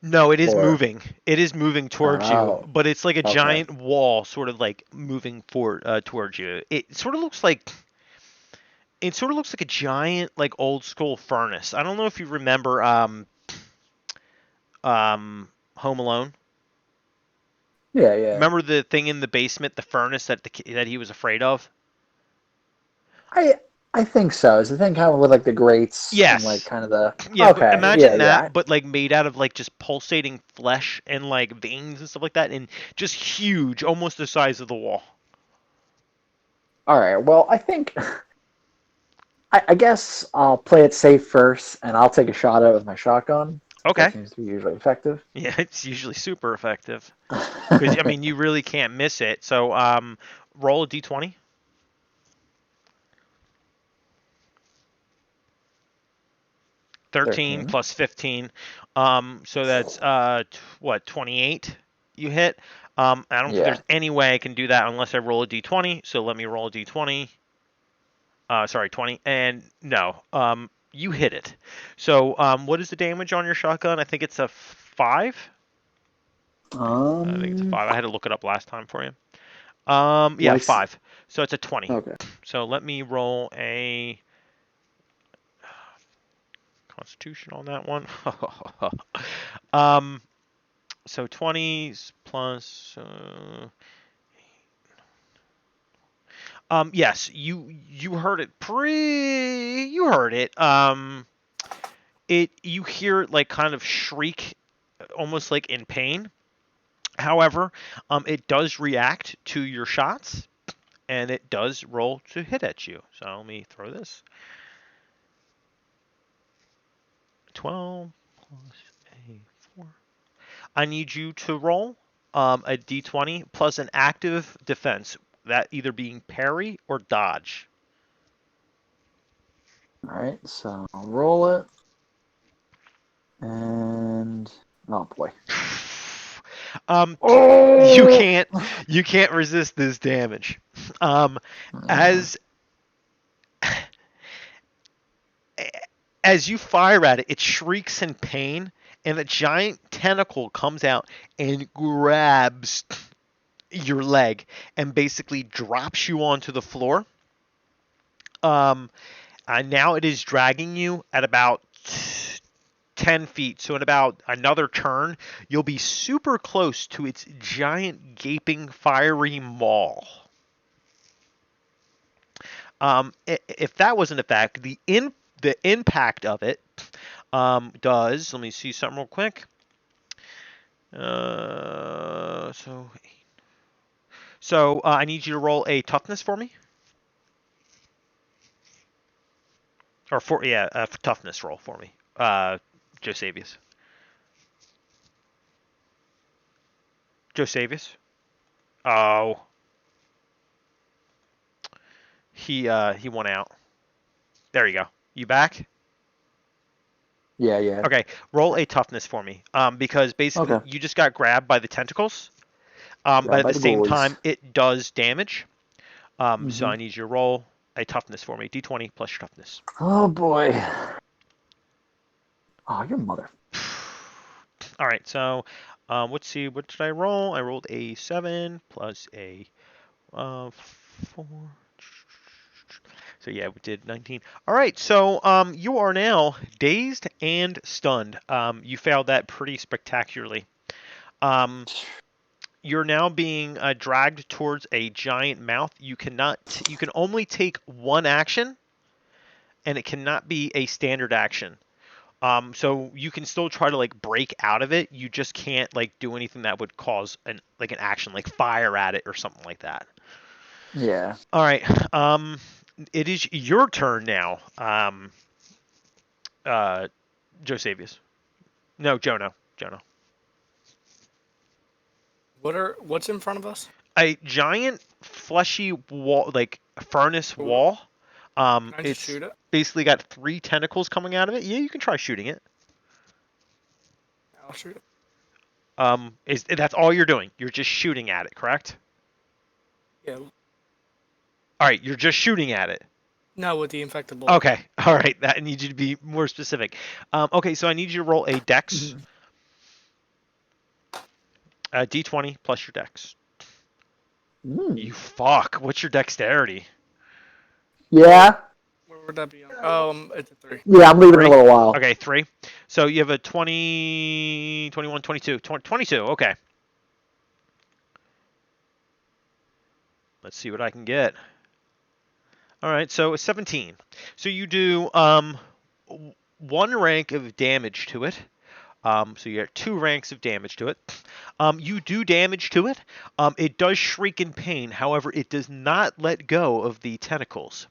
No, it is Or moving. It is moving towards you, oh, but it's like a okay. giant wall, sort of like moving towards you. It sort of looks like a giant, like old school furnace. I don't know if you remember Home Alone. Yeah, yeah. Remember the thing in the basement, the furnace that he was afraid of? I I think so. Is the thing kind of with like the grates and like Yes. kind of the Yeah, but okay. Yeah, imagine yeah. that, but like made out of like just pulsating flesh and like veins and stuff like that, and just huge, almost the size of the wall. All right. Well, I think I guess I'll play it safe first, and I'll take a shot at it with my shotgun, since that Okay. seems to be usually effective. Yeah, it's usually super effective because I mean you really can't miss it. So roll a d20. 13 13. plus 15. So that's what, 28 you hit. I don't think Yeah. there's any way I can do that unless I roll a d20. So let me roll a d20. Sorry, 20. And no, you hit it. So what is the damage on your shotgun? I think it's a 5. I think it's a Um. 5. I had to look it up last time for you. Yeah, Like. 5. So it's a 20. Okay. So let me roll a Constitution on that one. um, so 20s plus. Yes, you heard it. You heard it. You hear it like kind of shriek, almost like in pain. However, it does react to your shots, and it does roll to hit at you. So let me throw this. 12 plus a 4. I need you to roll a d20 plus an active defense, that either being parry or dodge. All right. So I'll roll it, and oh boy. Um, you Oh. can't you can't resist this damage. As as you fire at it, it shrieks in pain, and a giant tentacle comes out and grabs your leg and basically drops you onto the floor. Now it is dragging you at about 10 feet. So in about another turn, you'll be super close to its giant, gaping, fiery maw. If that wasn't a fact, the impact of it does. Let me see something real quick. So I need you to roll a toughness for me, or a toughness roll for me, Josavius. Josavius. Oh, he went out. There you go. You back? Yeah, yeah. Okay, roll a toughness for me. Because basically Okay. you just got grabbed by the tentacles. But Grabbed at by the the same goalies. time, it does damage. So Mm-hmm. I need you to roll a toughness for me. D20 plus your toughness. Oh boy. Oh, your mother. All right. So let's see. What did I roll? I rolled a 7 plus a 4. So yeah, we did 19. All right, so you are now dazed and stunned. You failed that pretty spectacularly. Um, You're now being dragged towards a giant mouth. You cannot. You can only take one action, and it cannot be a standard action. So you can still try to like break out of it. You just can't like do anything that would cause an action, like fire at it or something like that. Yeah. All right. It is your turn now. Josavius. No, Jono. Jono. What's in front of us? A giant fleshy wall, like furnace Ooh. wall. Can I just It's shoot it? basically got 3 tentacles coming out of it. Yeah, you can try shooting it. I'll shoot it. That's all you're doing? You're just shooting at it, correct? Yeah. All right, you're just shooting at it. No, with the infected bullet. Okay, all right. That I need you to be more specific. Okay, so I need you to roll a Dex, a D20 plus your Dex. You fuck. What's your dexterity? Yeah. Where would that be on? Oh, it's a 3. Yeah, I'm leaving 3? in a little while. Okay, 3. So you have a 20, 21, 22. 22, okay. Let's see what I can get. All right, so a 17. So you do 1 rank of damage to it. So you get 2 ranks of damage to it. You do damage to it. It does shriek in pain. However, it does not let go of the tentacles.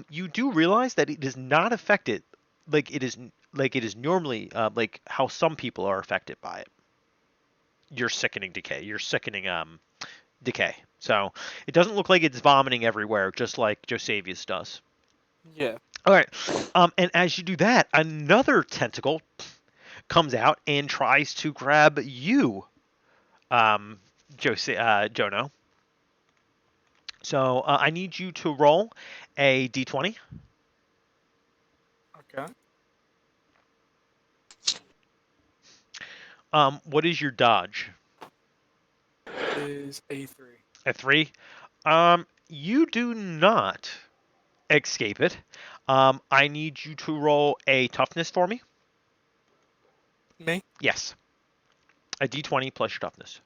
You do realize that it does not affect it like it is normally like how some people are affected by it. Your sickening decay. Your sickening decay. So it doesn't look like it's vomiting everywhere, just like Josavius does. Yeah. All right. And as you do that, another tentacle comes out and tries to grab you, Jono. So I need you to roll a d20. Okay. What is your dodge? Is a 3. A 3. You do not escape it. I need you to roll a toughness for me. Me? Yes. A d20 plus your toughness.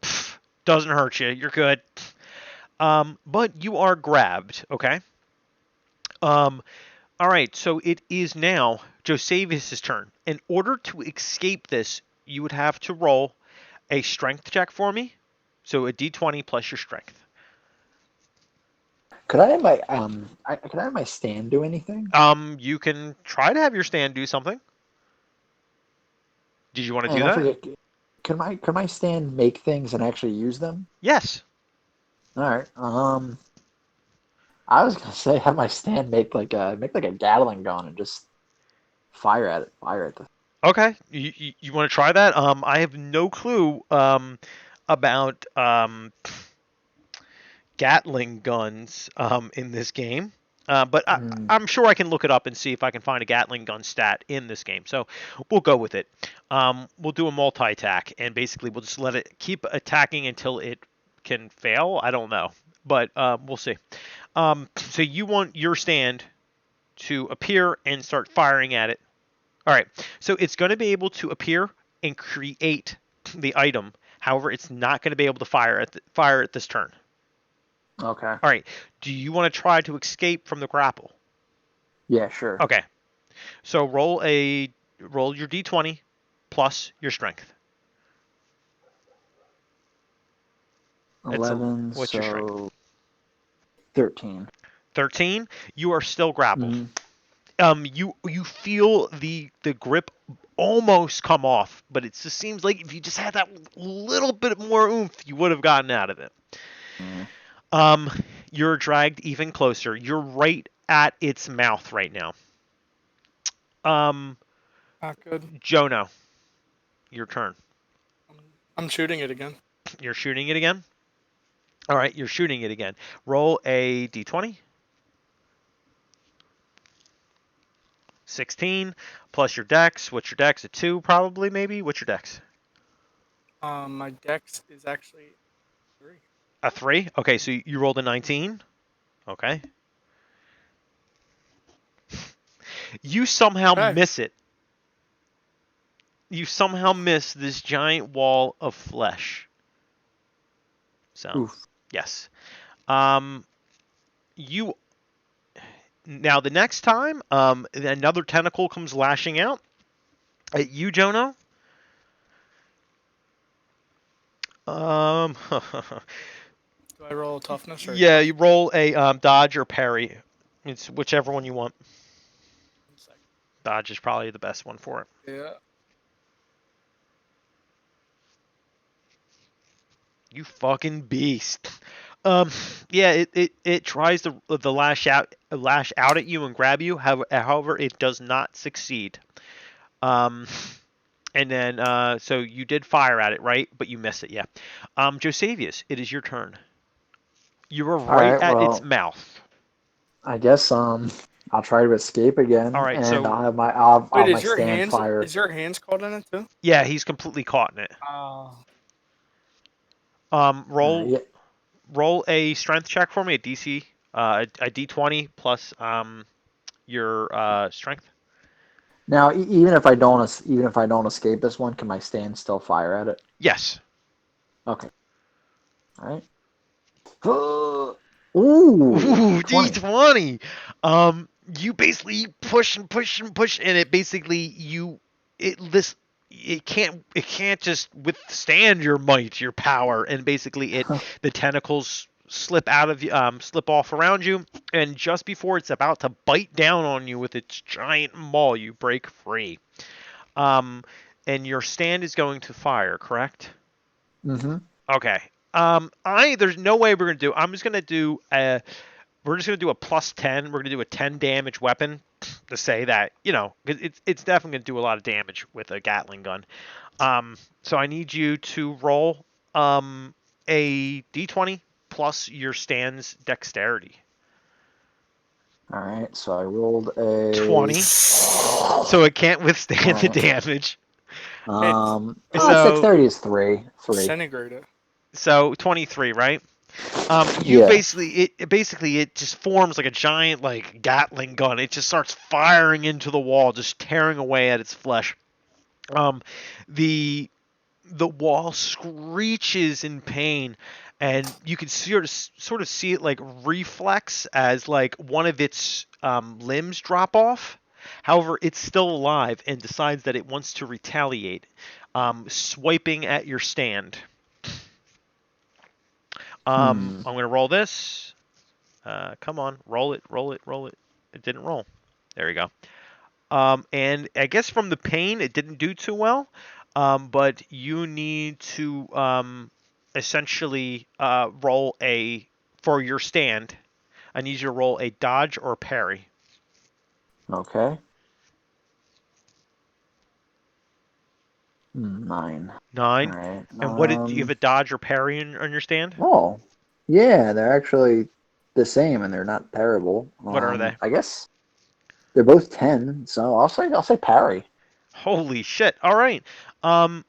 Pfft, doesn't hurt you. You're good. But you are grabbed, okay? All right, so it is now Josavius' turn. In order to escape this, you would have to roll a strength check for me. So a d20 plus your strength. Could I have my stand do anything? You can try to have your stand do something. Did you want to do And I that? forget. Could my stand make things and actually use them? Yes. All right. I was gonna say have my stand make like a Gatling gun and just fire at it. Fire at the. Okay. You want to try that? I have no clue about Gatling guns in this game. But I'm sure I can look it up and see if I can find a Gatling gun stat in this game. So we'll go with it. We'll do a multi-attack, and basically we'll just let it keep attacking until it can fail. I don't know, but we'll see. So you want your stand to appear and start firing at it. All right. So it's going to be able to appear and create the item. However, it's not going to be able to fire at this turn. Okay. All right. Do you want to try to escape from the grapple? Yeah, sure. Okay. So roll your d20 plus your strength. 11. What's your strength? 13. 13. You are still grappled. Mm-hmm. You feel the grip almost come off, but it just seems like if you just had that little bit more oomph, you would have gotten out of it. You're dragged even closer. You're right at its mouth right now. Not good. Jono, your turn. I'm shooting it again. You're shooting it again? All right, you're shooting it again. Roll a d20. 16 plus your dex. What's your dex? A 2 probably, maybe? What's your dex? My dex is actually 3. A 3? Okay, so you rolled a 19. Okay. You somehow miss it. you somehow miss this giant wall of flesh. So, Oof. yes. You now the next time another tentacle comes lashing out at you, Jono. Do I roll toughness or Yeah, you roll a dodge or parry. It's whichever one you want. 1 second? Dodge is probably the best one for it. Yeah. You fucking beast. Yeah, it tries to lash out at you and grab you. However, it does not succeed. Um, and then so you did fire at it, right? But you miss it, yeah. Josevius, it is your turn. You were All right right. at its Well, mouth. I guess I'll try to escape All again, right, and so I'll Wait, have my stand fire. is your hands caught in it too? yeah, he's completely caught in it. Oh. Roll Yeah. roll a strength check for me, a DC, a D20 plus your strength. Now, even if I don't escape this one, can my stand still fire at it? Yes. Okay. All right. Ooh, Ooh, 20. D20. You basically push and push and push, and it basically it can't just withstand your might, your power, and basically the tentacles slip off around you, and just before it's about to bite down on you with its giant maw, you break free. Um, and your stand is going to fire, correct? Mm-hmm. Okay. There's no way we're gonna do. I'm just gonna do we're just gonna do a plus 10. We're gonna do a 10 damage weapon to say that it's definitely gonna do a lot of damage with a Gatling gun. So I need you to roll a d20 plus your stand's dexterity. All right. So I rolled a 20. So it can't withstand the uh, damage. So dexterity is three. Three. Disintegrator. so 23, right? You Yeah. basically it just forms like a giant like Gatling gun. It just starts firing into the wall, just tearing away at its flesh. Um, the the wall screeches in pain, and you can sort of see it like reflex as like one of its limbs drop off. However, it's still alive and decides that it wants to retaliate, swiping at your stand. Hmm. I'm gonna roll this. Come on, roll it, roll it, roll it. It didn't roll. There we go. And I guess from the pain, it didn't do too well. But you need to essentially roll for your stand. I need you to roll a dodge or parry. Okay. 9. All 9. right. And what did do you have a dodge or parry on your stand? Oh, yeah, they're actually the same, and they're not terrible. What are they? I guess they're both 10, so I'll say parry. Holy shit! All right. Um,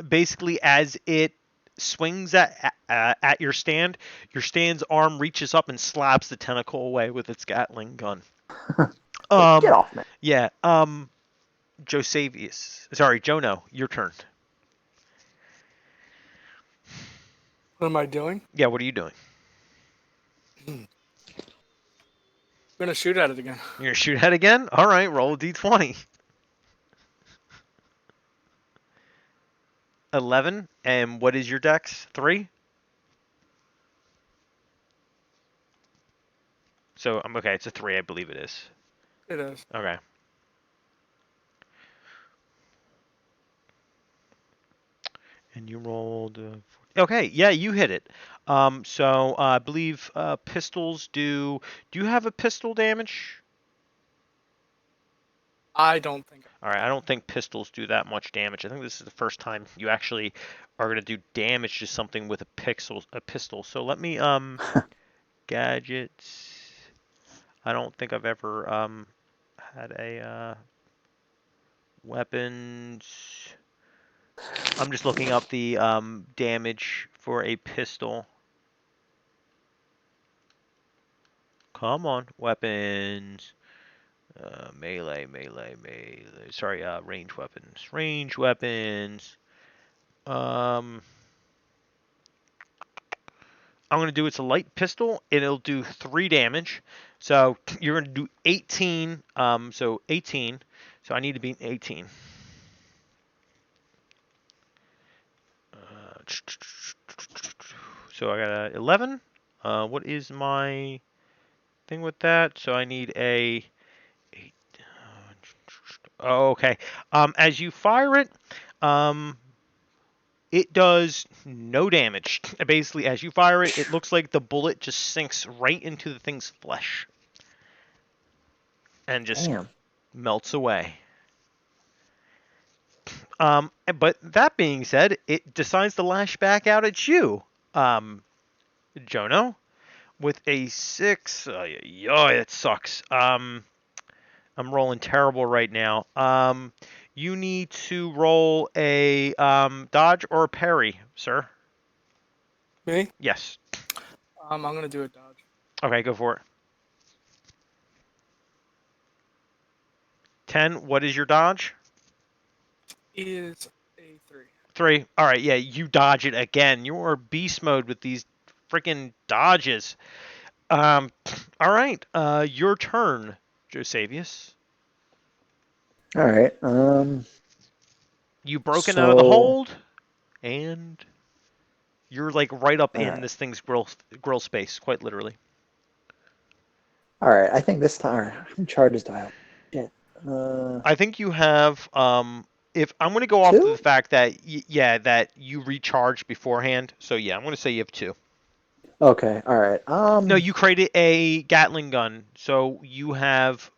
Basically, as it swings at your stand's arm reaches up and slaps the tentacle away with its Gatling gun. It's like, get Um, off me. yeah. Josevius. Sorry, Jono, your turn. What am I doing? Yeah, what are you doing? I'm gonna shoot at it again. You're gonna shoot at again? All right, roll a d20. 11. And what is your dex? 3. So I'm okay. It's a 3, I believe it is. It is. Okay. And you rolled. Okay, yeah, you hit it. So I believe pistols do. Do you have a pistol damage? I don't think. All right, I don't think pistols do that much damage. I think this is the first time you actually are going to do damage to something with a pistol. So let me gadgets. I don't think I've ever had a weapons. I'm just looking up the damage for a pistol. Come on, weapons. Melee. Sorry, range weapons. Range weapons. I'm going to do it's a light pistol, and it'll do 3 damage. So you're going to do 18. So 18. So I need to beat 18. So I got a 11. What is my thing with that? So I need a 8. Oh, okay. As you fire it, it does no damage. Basically, as you fire it, it looks like the bullet just sinks right into the thing's flesh and just Damn. melts away. But that being said, it decides to lash back out at you, Jono, with a 6. Yeah, it sucks. I'm rolling terrible right now. You need to roll a dodge or a parry, sir. Me? Yes. I'm gonna do a dodge. Okay, go for it. 10. What is your dodge? Is a 3. 3. All right, yeah, you dodge it again. You are beast mode with these freaking dodges. All right, your turn, Josavius. All right. You've broken out of the hold, and you're like right up in this thing's grill space, quite literally. All right. I think this time. All right, how many charges do I have? Shit. I think you have. If I'm going to go off 2? to the fact that that you recharge beforehand, so yeah, I'm going to say you have 2. Okay. All right. No, you created a Gatling gun, so you have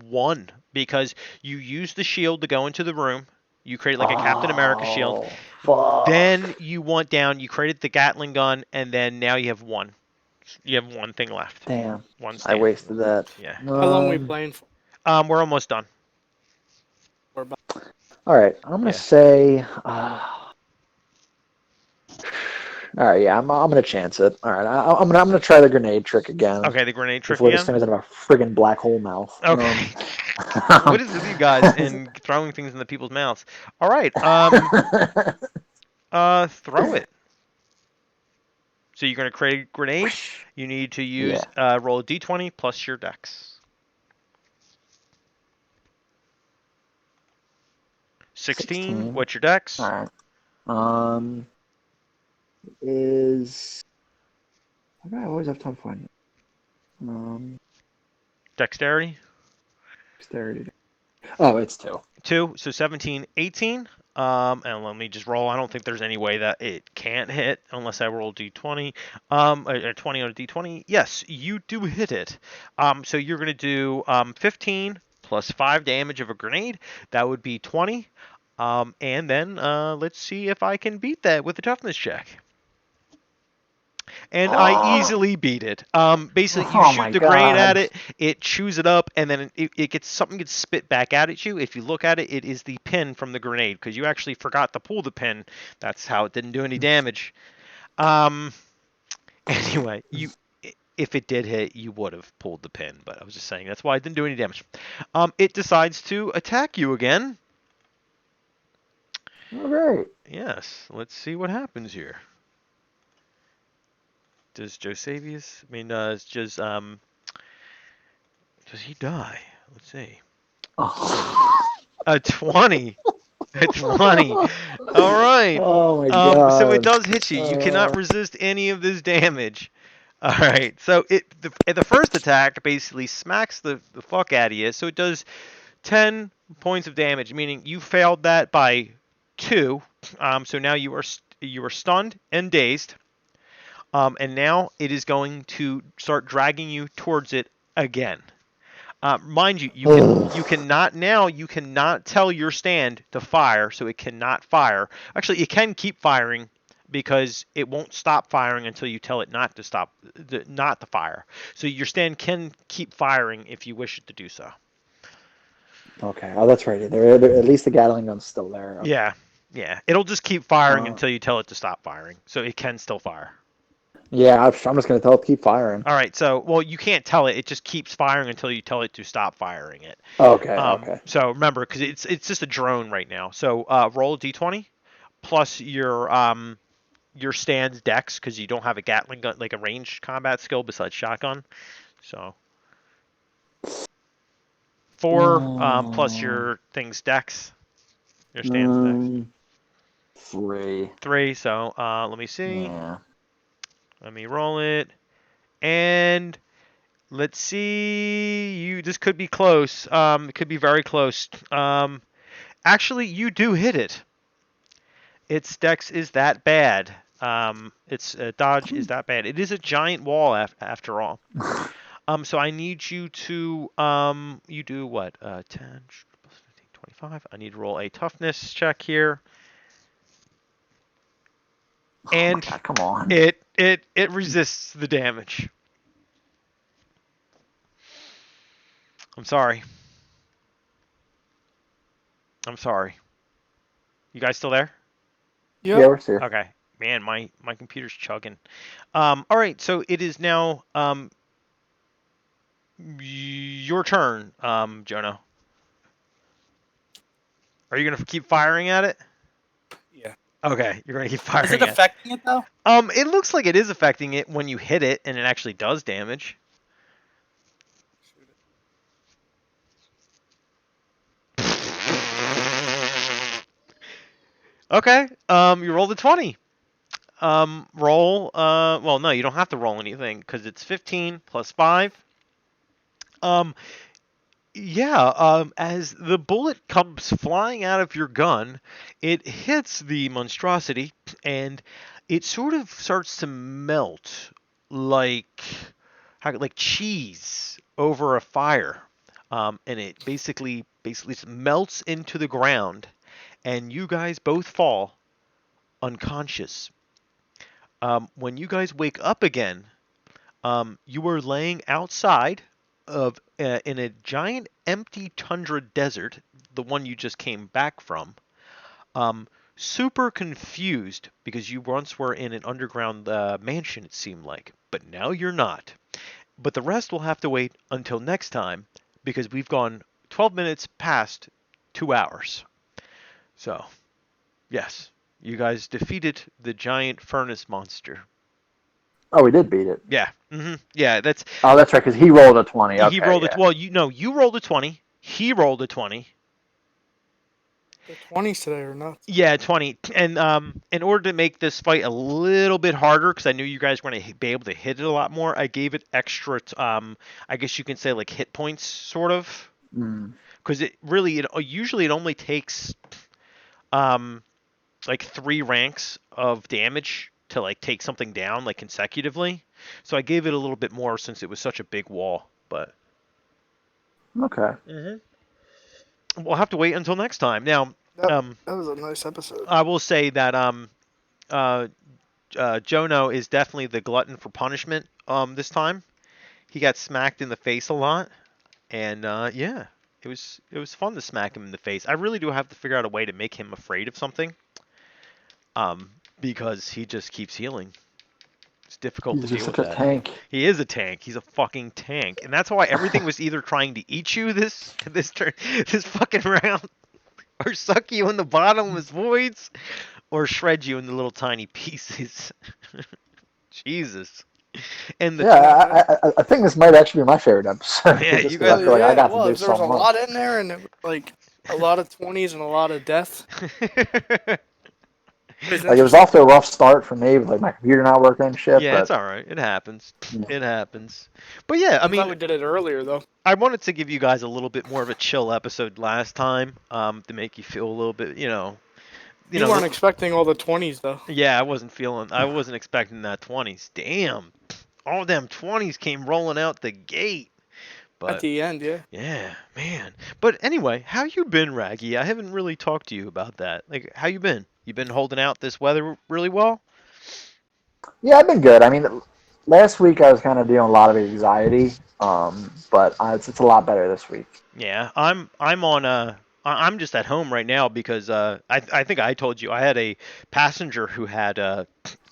1 because you used the shield to go into the room. You created like a Captain America shield. Fuck. Then you went down, you created the Gatling gun, and then now you have 1. You have 1 thing left. Damn. 1 I stand. wasted that. Yeah. How long are we playing for? We're almost done. Or about All right. I'm gonna Yeah. say. All right. Yeah. I'm gonna chance it. All right. I'm gonna try the grenade trick again. Okay, the grenade trick Before this again. thing doesn't have a friggin' black hole mouth. Okay. What is with you guys and throwing things into people's mouths? All right. Throw it. So you're gonna create a grenade. You need to use roll a d20 plus your dex. 16. What's your dex? All right. Is I always have time finding it. Dexterity. Dexterity. Oh, it's 2. 2. So 17, 18. And let me just roll. I don't think there's any way that it can't hit unless I roll d20. A 20 on a d20. Yes, you do hit it. So you're gonna do 15 plus 5 damage of a grenade. That would be 20. And then let's see if I can beat that with a toughness check. And I easily beat it. Basically, you shoot the grenade at it, it chews it up, and then it gets spit back out at you. If you look at it, it is the pin from the grenade because you actually forgot to pull the pin. That's how it didn't do any damage. Anyway, if it did hit, you would have pulled the pin, but I was just saying that's why it didn't do any damage. It decides to attack you again. All right. Yes, let's see what happens here. Does Josavius? Does he die? Let's see. A 20. A 20. All right. Oh my god. So it does hit you. You cannot resist any of this damage. All right. So the first attack basically smacks the fuck out of you. So it does 10 points of damage, meaning you failed that by 2. So now you are stunned and dazed. And now it is going to start dragging you towards it again. Mind you, you cannot tell your stand to fire, so it cannot fire. Actually, it can keep firing because it won't stop firing until you tell it not to fire. So your stand can keep firing if you wish it to do so. Okay. Oh, that's right. At least the Gatling gun's still there. Yeah. It'll just keep firing until you tell it to stop firing, so it can still fire. Yeah, I'm just gonna tell it to keep firing. All right, so well, you can't tell it; it just keeps firing until you tell it to stop firing it. Okay, okay. So remember, because it's just a drone right now. So roll a d20 plus your stand's dex because you don't have a Gatling gun, like a ranged combat skill besides shotgun. So 4 plus Mm, your thing's dex, your stand's dex. 3. 3. So let me see. Yeah. Let me roll it, and let's see. This could be close. It could be very close. Actually, you do hit it. Its dex is that bad. Its dodge is that bad. It is a giant wall after all. So I need you to you do what? 10, 15, 25. I need to roll a toughness check here, Oh my and god, come on. it resists the damage. I'm sorry. I'm sorry. You guys still there? Yeah, Yep. we're here. Okay. Man, my computer's chugging. All right, so it is now your turn, Jono. Are you gonna keep firing at it? Yeah. Okay, you're gonna keep Is firing it it. affecting it though? It looks like it is affecting it when you hit it, and it actually does damage. Okay. You rolled a 20. Roll. Well, no, you don't have to roll anything because it's 15 plus 5. Um, yeah. As the bullet comes flying out of your gun, it hits the monstrosity, and it sort of starts to melt like like cheese over a fire. And it basically melts into the ground, and you guys both fall unconscious. When you guys wake up again, you were laying outside of in a giant empty tundra desert, the one you just came back from. Um, Super confused because you once were in an underground mansion, it seemed like, but now you're not. But the rest will have to wait until next time because we've gone 12 minutes past 2 hours. So, yes, you guys defeated the giant furnace monster. Oh, we did beat it. Yeah, yeah. Oh, that's right, because he rolled a 20. He Okay, rolled it. yeah. Well, you rolled a 20. He rolled a 20. The 20s today are nuts. Yeah, 20. And in order to make this fight a little bit harder, because I knew you guys were going to be able to hit it a lot more, I gave it extra. I guess you can say like hit points, sort of, Mm. because it usually it only takes um like 3 ranks of damage to like take something down like consecutively. So I gave it a little bit more since it was such a big wall. But Okay. we'll have to wait until next time. Now, That um, that was a nice episode. I will say that uh, Jono is definitely the glutton for punishment. This time he got smacked in the face a lot, and yeah, it was fun to smack him in the face. I really do have to figure out a way to make him afraid of something. Because he just keeps healing. It's difficult to He's just deal with such a that. tank. He is a tank. He's a fucking tank, and that's why everything was either trying to eat you this turn, this fucking round, or suck you in the bottomless voids, or shred you into little tiny pieces. Jesus. And the Yeah, I think this might actually be my favorite episode, yeah, just you because guys. I Oh feel like yeah, I it got to do was. There so was a much. lot in there, and it was like a lot of 20s and a lot of death. It was Like, it was interesting. off to a rough start for me with like my computer not working and shit, Yeah, it's but all right. It happens. yeah. It happens. But yeah, I I'm glad mean, we did it earlier though. I wanted to give you guys a little bit more of a chill episode last time, to make you feel a little bit, You weren't expecting all the 20s though. yeah, I wasn't expecting that 20s. Damn, all them 20s came rolling out the gate. At But the end, yeah. yeah, man. But anyway, how you been, Raggy? I haven't really talked to you about that. Like, how you been? You been holding out this weather really well? Yeah, I've been good. I mean, last week I was kind of dealing a lot of anxiety, but it's a lot better this week. Yeah, I'm just at home right now because I think I told you I had a passenger who had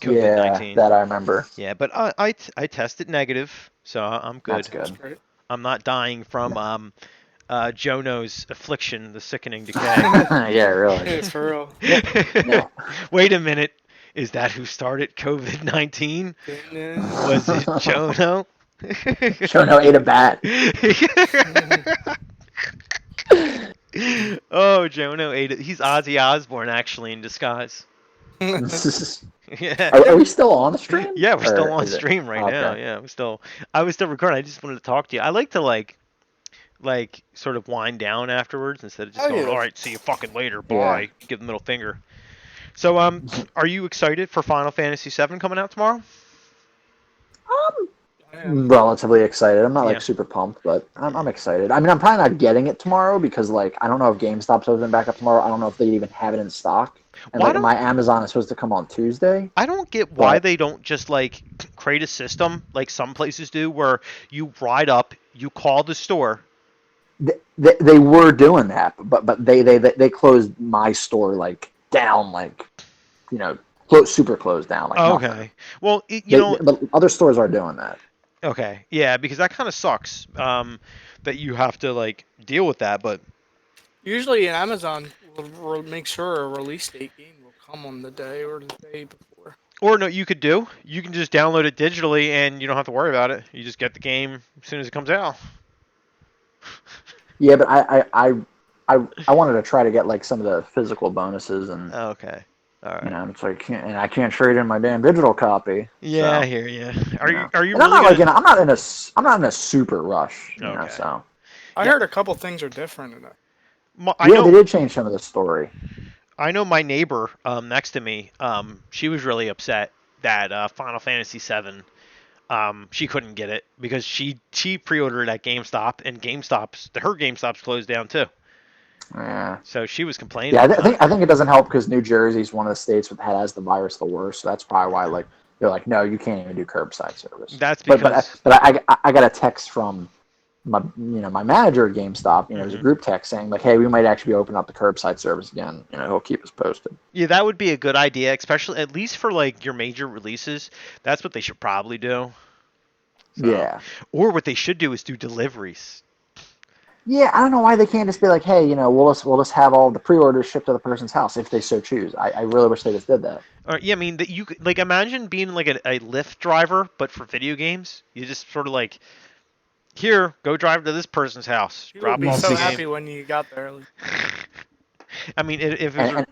COVID-19. that I remember. Yeah, but I tested negative, so I'm good. That's That's good. great. I'm not dying from Jono's affliction, the sickening decay. Yeah, really. Yeah, for real. No. Wait a minute. Is that who started COVID-19? Was it Jono? Shono ate a bat. Oh, Jono ate it. He's Ozzy Osbourne actually in disguise. Yeah. Are we still on the stream? Yeah, we're still Or on is it? stream right now. Okay. Yeah, I was still recording. I just wanted to talk to you. I like to like sort of wind down afterwards instead of just Oh, going, yeah. "All right, see you fucking later. Yeah. Bye." Give the middle finger. So are you excited for Final Fantasy VII coming out tomorrow? Relatively excited. I'm not Yeah. like super pumped, but I'm excited. I mean, I'm probably not getting it tomorrow because like I don't know if GameStop's open back up tomorrow. I don't know if they even have it in stock. And Why like don't my Amazon is supposed to come on Tuesday. I don't get why But they don't just like create a system like some places do where you ride up, you call the store. they were doing that, but they closed my store like down, like super closed down, like nothing. Okay. Well, you know, But other stores are doing that. okay. Yeah, because that kind of sucks. That you have to like deal with that, but Usually, Amazon will make sure a release date game will come on the day or the day before. or no, you can just download it digitally and you don't have to worry about it. You just get the game as soon as it comes out. Yeah, but I wanted to try to get like some of the physical bonuses, and Okay. All right. it's like, and I can't trade in my damn digital copy. Yeah, I So, hear you. Are you and really I'm not gonna? I'm not in a super rush, Okay. So I heard a couple things are different in it. I yeah, know. they did change some of the story. I know my neighbor next to me. She was really upset that Final Fantasy VII. She couldn't get it because she pre-ordered at GameStop and her GameStop's closed down too. Yeah. So she was complaining. Yeah, About I think it doesn't help because New Jersey's one of the states that has the virus the worst. So that's probably why like they're like, no, you can't even do curbside service. That's But because. I got a text from my manager at GameStop. It was a group text saying like, hey, we might actually be opening up the curbside service again. He'll keep us posted. Yeah, that would be a good idea, especially at least for like your major releases. That's what they should probably do. So, Yeah. Or what they should do is do deliveries. Yeah, I don't know why they can't just be like, hey, we'll just have all the pre-orders shipped to the person's house if they so choose. I really wish they just did that. Yeah, I mean that you could like imagine being like a Lyft driver, but for video games. You just sort of like, here, go drive to this person's house. You Drop would be off so the happy game. when you got there. I mean, if it was And,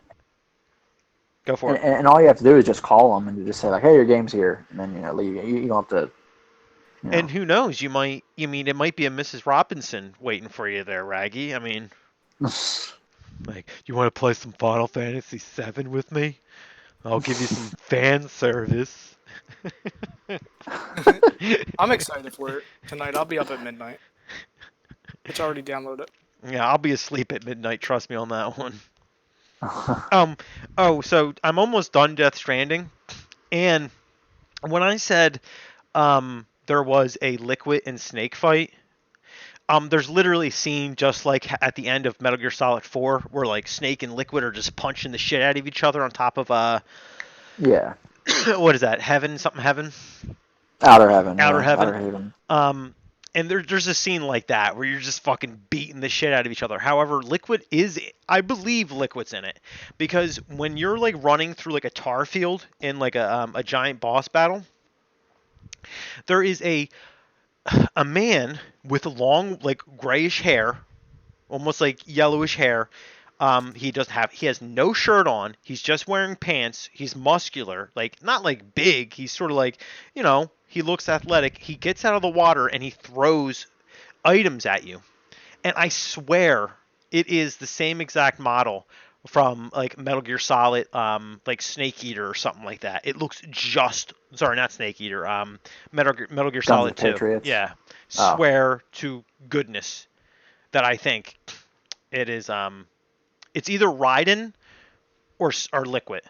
go for it. and all you have to do is just call them and just say like, hey, your game's here, and then leave. You don't have to. And who knows? It might be a Mrs. Robinson waiting for you there, Raggy. I mean, like, you want to play some Final Fantasy VII with me? I'll give you some fan service. I'm excited for it tonight. I'll be up at midnight. It's already downloaded. Yeah, I'll be asleep at midnight. Trust me on that one. So I'm almost done Death Stranding, and when I said, there was a Liquid and Snake fight. There's literally a scene just like at the end of Metal Gear Solid 4 where like Snake and Liquid are just punching the shit out of each other on top of yeah. what is that? Heaven? Something heaven? Outer Heaven. Outer yeah, Heaven. Outer Haven. And there's a scene like that where you're just fucking beating the shit out of each other. However, I believe Liquid's in it because when you're like running through like a tar field in like a giant boss battle, there is a man with long like grayish hair, almost like yellowish hair. He has no shirt on. He's just wearing pants. He's muscular, like not like big. He's sort of like, he looks athletic. He gets out of the water and he throws items at you. And I swear it is the same exact model from like Metal Gear Solid, like Snake Eater or something like that. It looks sorry, not Snake Eater, Metal Gear Solid 2. Patriots. Yeah. Oh. Swear to goodness that I think it is it's either Raiden or Liquid.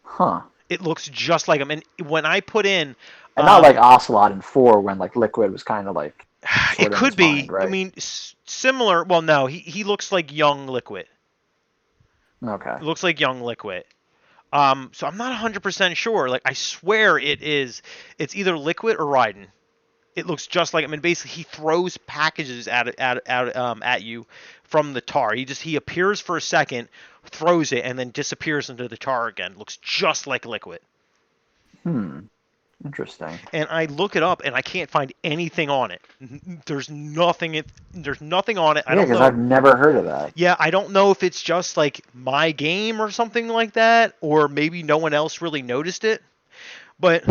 Huh. It looks just like him. And when I put in And not like Ocelot in 4 when like Liquid was kind of like. It could be. Mind, right? I mean, similar. Well, no, he looks like young Liquid. Okay. It looks like young Liquid. So I'm not 100% sure. Like I swear it's either liquid or Raiden. It looks just like, I mean, basically he throws packages at you from the tar. He appears for a second, throws it, and then disappears into the tar again. Looks just like liquid. Interesting. And I look it up and I can't find anything on it. There's nothing. There's nothing on it. I Yeah, don't because know. I've never heard of that. Yeah, I don't know if it's just like my game or something like that, or maybe no one else really noticed it. But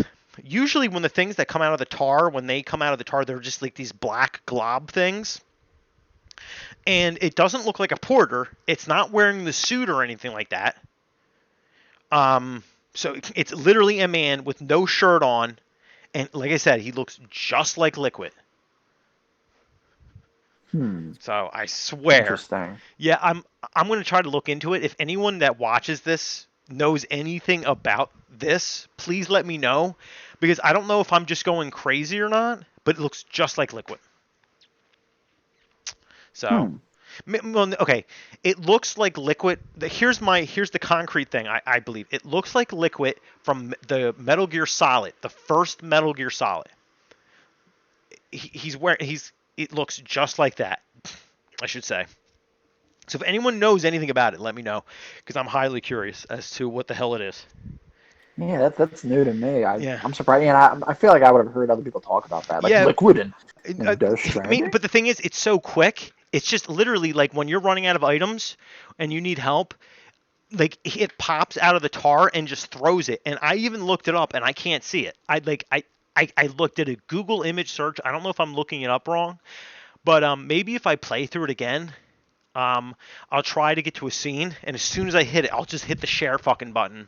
usually when the things that come out of the tar, when they come out of the tar, they're just like these black glob things. And it doesn't look like a porter. It's not wearing the suit or anything like that. So it's literally a man with no shirt on, and like I said, he looks just like Liquid. So I swear. Interesting. Yeah, I'm gonna try to look into it. If anyone that watches this knows anything about this, please let me know, because I don't know if I'm just going crazy or not, but it looks just like Liquid. So, well, okay, it looks like Liquid. Here's the concrete thing. I believe it looks like Liquid from the Metal Gear Solid, the first Metal Gear Solid. It looks just like that, I should say. So if anyone knows anything about it, let me know, because I'm highly curious as to what the hell it is. Yeah, that's new to me. Yeah. I'm surprised, and I feel like I would have heard other people talk about that, like Yeah. Liquid and Death I Stranding. mean, but the thing is, it's so quick. It's just literally like when you're running out of items and you need help, like it pops out of the tar and just throws it. And I even looked it up and I can't see it. I looked at a Google image search. I don't know if I'm looking it up wrong, but maybe if I play through it again, I'll try to get to a scene, and as soon as I hit it, I'll just hit the share fucking button.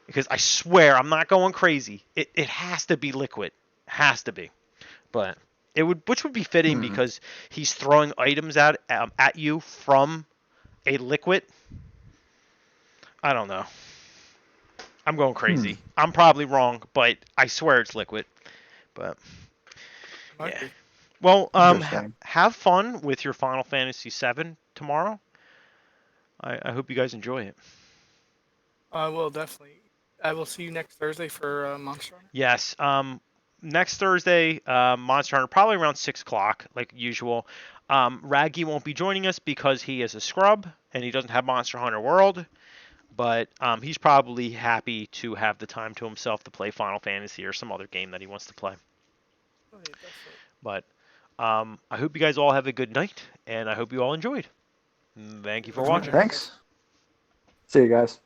Because I swear I'm not going crazy. It has to be Liquid. Has to be. But which would be fitting because he's throwing items at you from a liquid. I don't know. I'm going crazy. I'm probably wrong, but I swear it's Liquid. But yeah. Well, have fun with your Final Fantasy VII tomorrow. I hope you guys enjoy it. I will definitely. I will see you next Thursday for Monster Hunter. Yes. Next Thursday, Monster Hunter, probably around 6 o'clock, like usual. Raggy won't be joining us because he is a scrub and he doesn't have Monster Hunter World. But he's probably happy to have the time to himself to play Final Fantasy or some other game that he wants to play. Oh, yeah, but I hope you guys all have a good night, and I hope you all enjoyed. Thank you for watching. Thanks. See you guys.